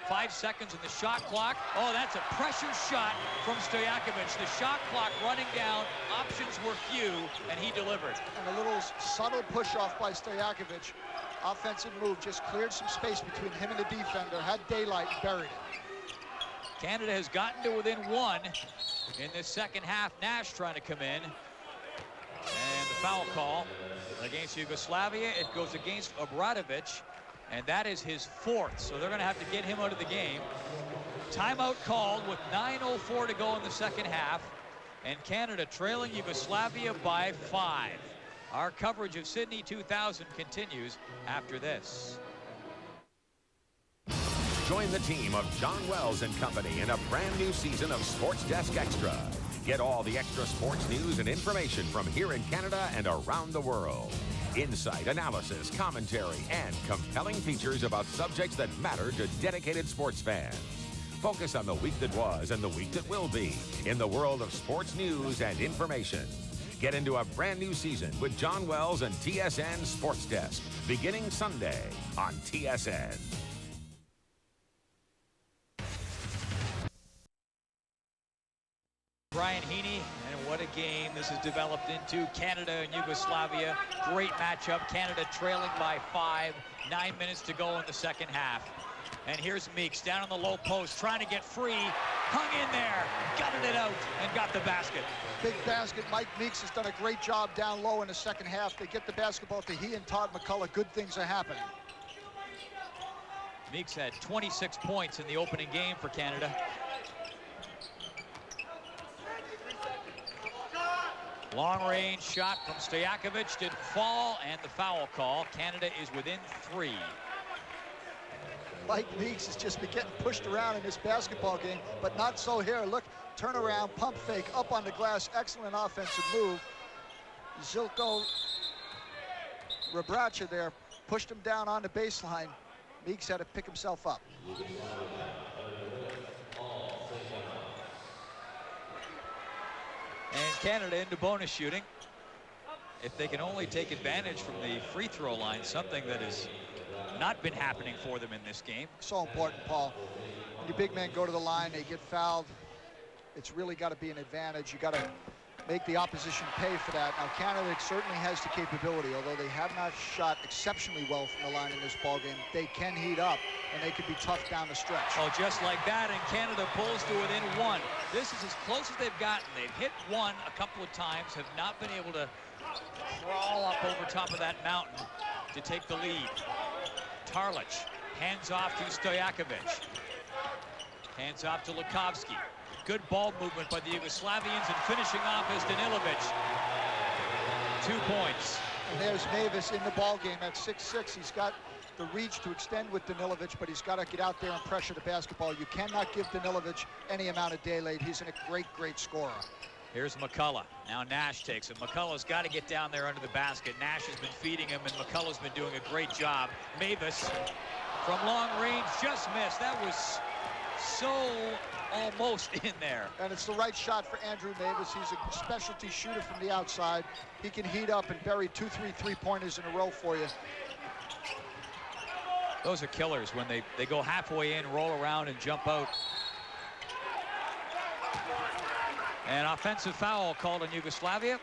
5 seconds in the shot clock. Oh, that's a pressure shot from Stojakovic. The shot clock running down. Options were few, and he delivered. And a little subtle push-off by Stojakovic. Offensive move, just cleared some space between him and the defender, had daylight, and buried it. Canada has gotten to within 1 in this second half. Nash trying to come in. And the foul call against Yugoslavia. It goes against Obradovic, and that is his 4th. So they're going to have to get him out of the game. Timeout called with 9:04 to go in the second half. And Canada trailing Yugoslavia by 5. Our coverage of Sydney 2000 continues after this. Join the team of John Wells and Company in a brand new season of Sports Desk Extra. Get all the extra sports news and information from here in Canada and around the world. Insight, analysis, commentary, and compelling features about subjects that matter to dedicated sports fans. Focus on the week that was and the week that will be in the world of sports news and information. Get into a brand new season with John Wells and TSN Sports Desk, beginning Sunday on TSN. Brian Heaney, and what a game this has developed into. Canada and Yugoslavia, great matchup. Canada trailing by 5, 9 minutes to go in the second half. And here's Meeks down on the low post, trying to get free, hung in there, gutted it out, and got the basket. Big basket. Mike Meeks has done a great job down low in the second half. They get the basketball to he and Todd McCullough. Good things are happening. Meeks had 26 points in the opening game for Canada. Long-range shot from Stojakovic did fall, and the foul call. Canada is within 3. Mike Meeks has just been getting pushed around in this basketball game, but not so here. Look, turn around, pump fake, up on the glass, excellent offensive move. Zilko Rabracha there pushed him down on the baseline. Meeks had to pick himself up. And Canada into bonus shooting. If they can only take advantage from the free throw line, something that has not been happening for them in this game. So important, Paul. When your big men go to the line, they get fouled. It's really got to be an advantage. You got to make the opposition pay for that. Now, Canada certainly has the capability, although they have not shot exceptionally well from the line in this ballgame. They can heat up, and they could be tough down the stretch. Oh, just like that, and Canada pulls to within 1. This is as close as they've gotten. They've hit 1 a couple of times, have not been able to crawl up over top of that mountain to take the lead. Tarlich hands off to Stojakovic. Hands off to Lukovsky. Good ball movement by the Yugoslavians, and finishing off is Danilovic. 2 points. And there's Mavis in the ball game at 6'6". He's got the reach to extend with Danilovic, but he's got to get out there and pressure the basketball. You cannot give Danilovic any amount of daylight. He's a great scorer. Here's McCullough. Now Nash takes him. McCullough's got to get down there under the basket. Nash has been feeding him, and McCullough's been doing a great job. Mavis from long range just missed. That was so almost in there. And it's the right shot for Andrew Mavis. He's a specialty shooter from the outside. He can heat up and bury 2-3 three-pointers in a row for you. Those are killers when they go halfway in, roll around, and jump out. An offensive foul called on Yugoslavia.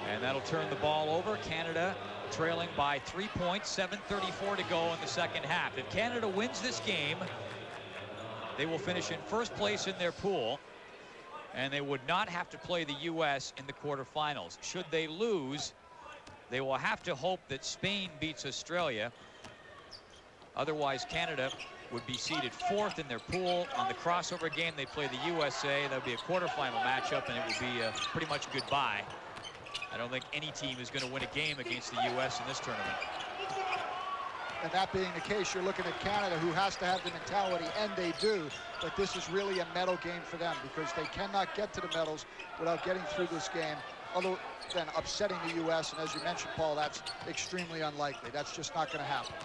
And that'll turn the ball over. Canada trailing by 3 points, 7:34 to go in the second half. If Canada wins this game, they will finish in first place in their pool, and they would not have to play the U.S. in the quarterfinals. Should they lose, they will have to hope that Spain beats Australia. Otherwise, Canada would be seeded 4th in their pool. On the crossover game, they play the USA. That would be a quarterfinal matchup, and it would be pretty much goodbye. I don't think any team is going to win a game against the U.S. in this tournament. And that being the case, you're looking at Canada, who has to have the mentality, and they do, but this is really a medal game for them because they cannot get to the medals without getting through this game, other than upsetting the U.S. And as you mentioned, Paul, that's extremely unlikely. That's just not going to happen.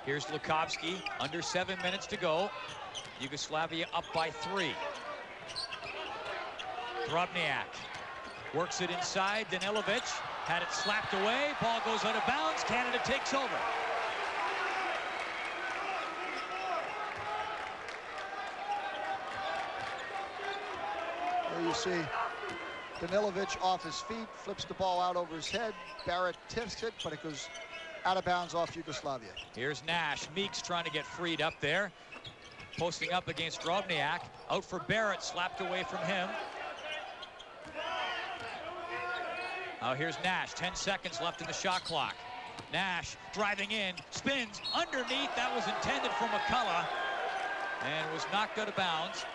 Here's Lukovsky, under 7 minutes to go. Yugoslavia up by 3. Drobniak works it inside. Danilovic had it slapped away. Ball goes out of bounds. Canada takes over. There you see Danilovic off his feet, flips the ball out over his head. Barrett tips it, but it goes out of bounds off Yugoslavia. Here's Nash. Meeks trying to get freed up there. Posting up against Drobniak. Out for Barrett, slapped away from him. Now here's Nash. 10 seconds left in the shot clock. Nash driving in, spins underneath. That was intended for McCullough and was knocked out of bounds.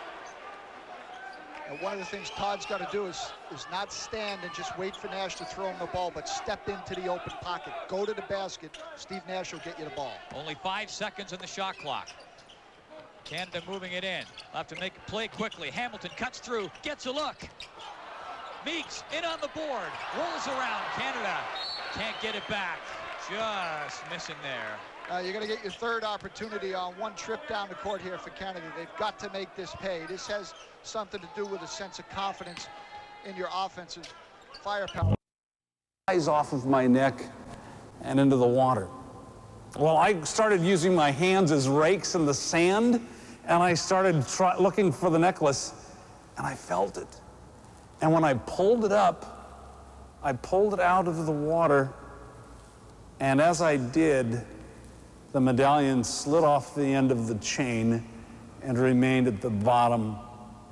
And one of the things Todd's got to do is not stand and just wait for Nash to throw him the ball, but step into the open pocket. Go to the basket. Steve Nash will get you the ball. Only 5 seconds on the shot clock. Canada moving it in. They'll have to make a play quickly. Hamilton cuts through, gets a look. Meeks in on the board, rolls around. Canada can't get it back. Just missing there. You're going to get your third opportunity on one trip down the court here for Canada. They've got to make this pay. This has something to do with a sense of confidence in your offensive firepower. Eyes off of my neck and into the water. Well, I started using my hands as rakes in the sand, and I started looking for the necklace, and I felt it. And when I pulled it up, I pulled it out of the water, and as I did, the medallion slid off the end of the chain and remained at the bottom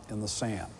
in the sand.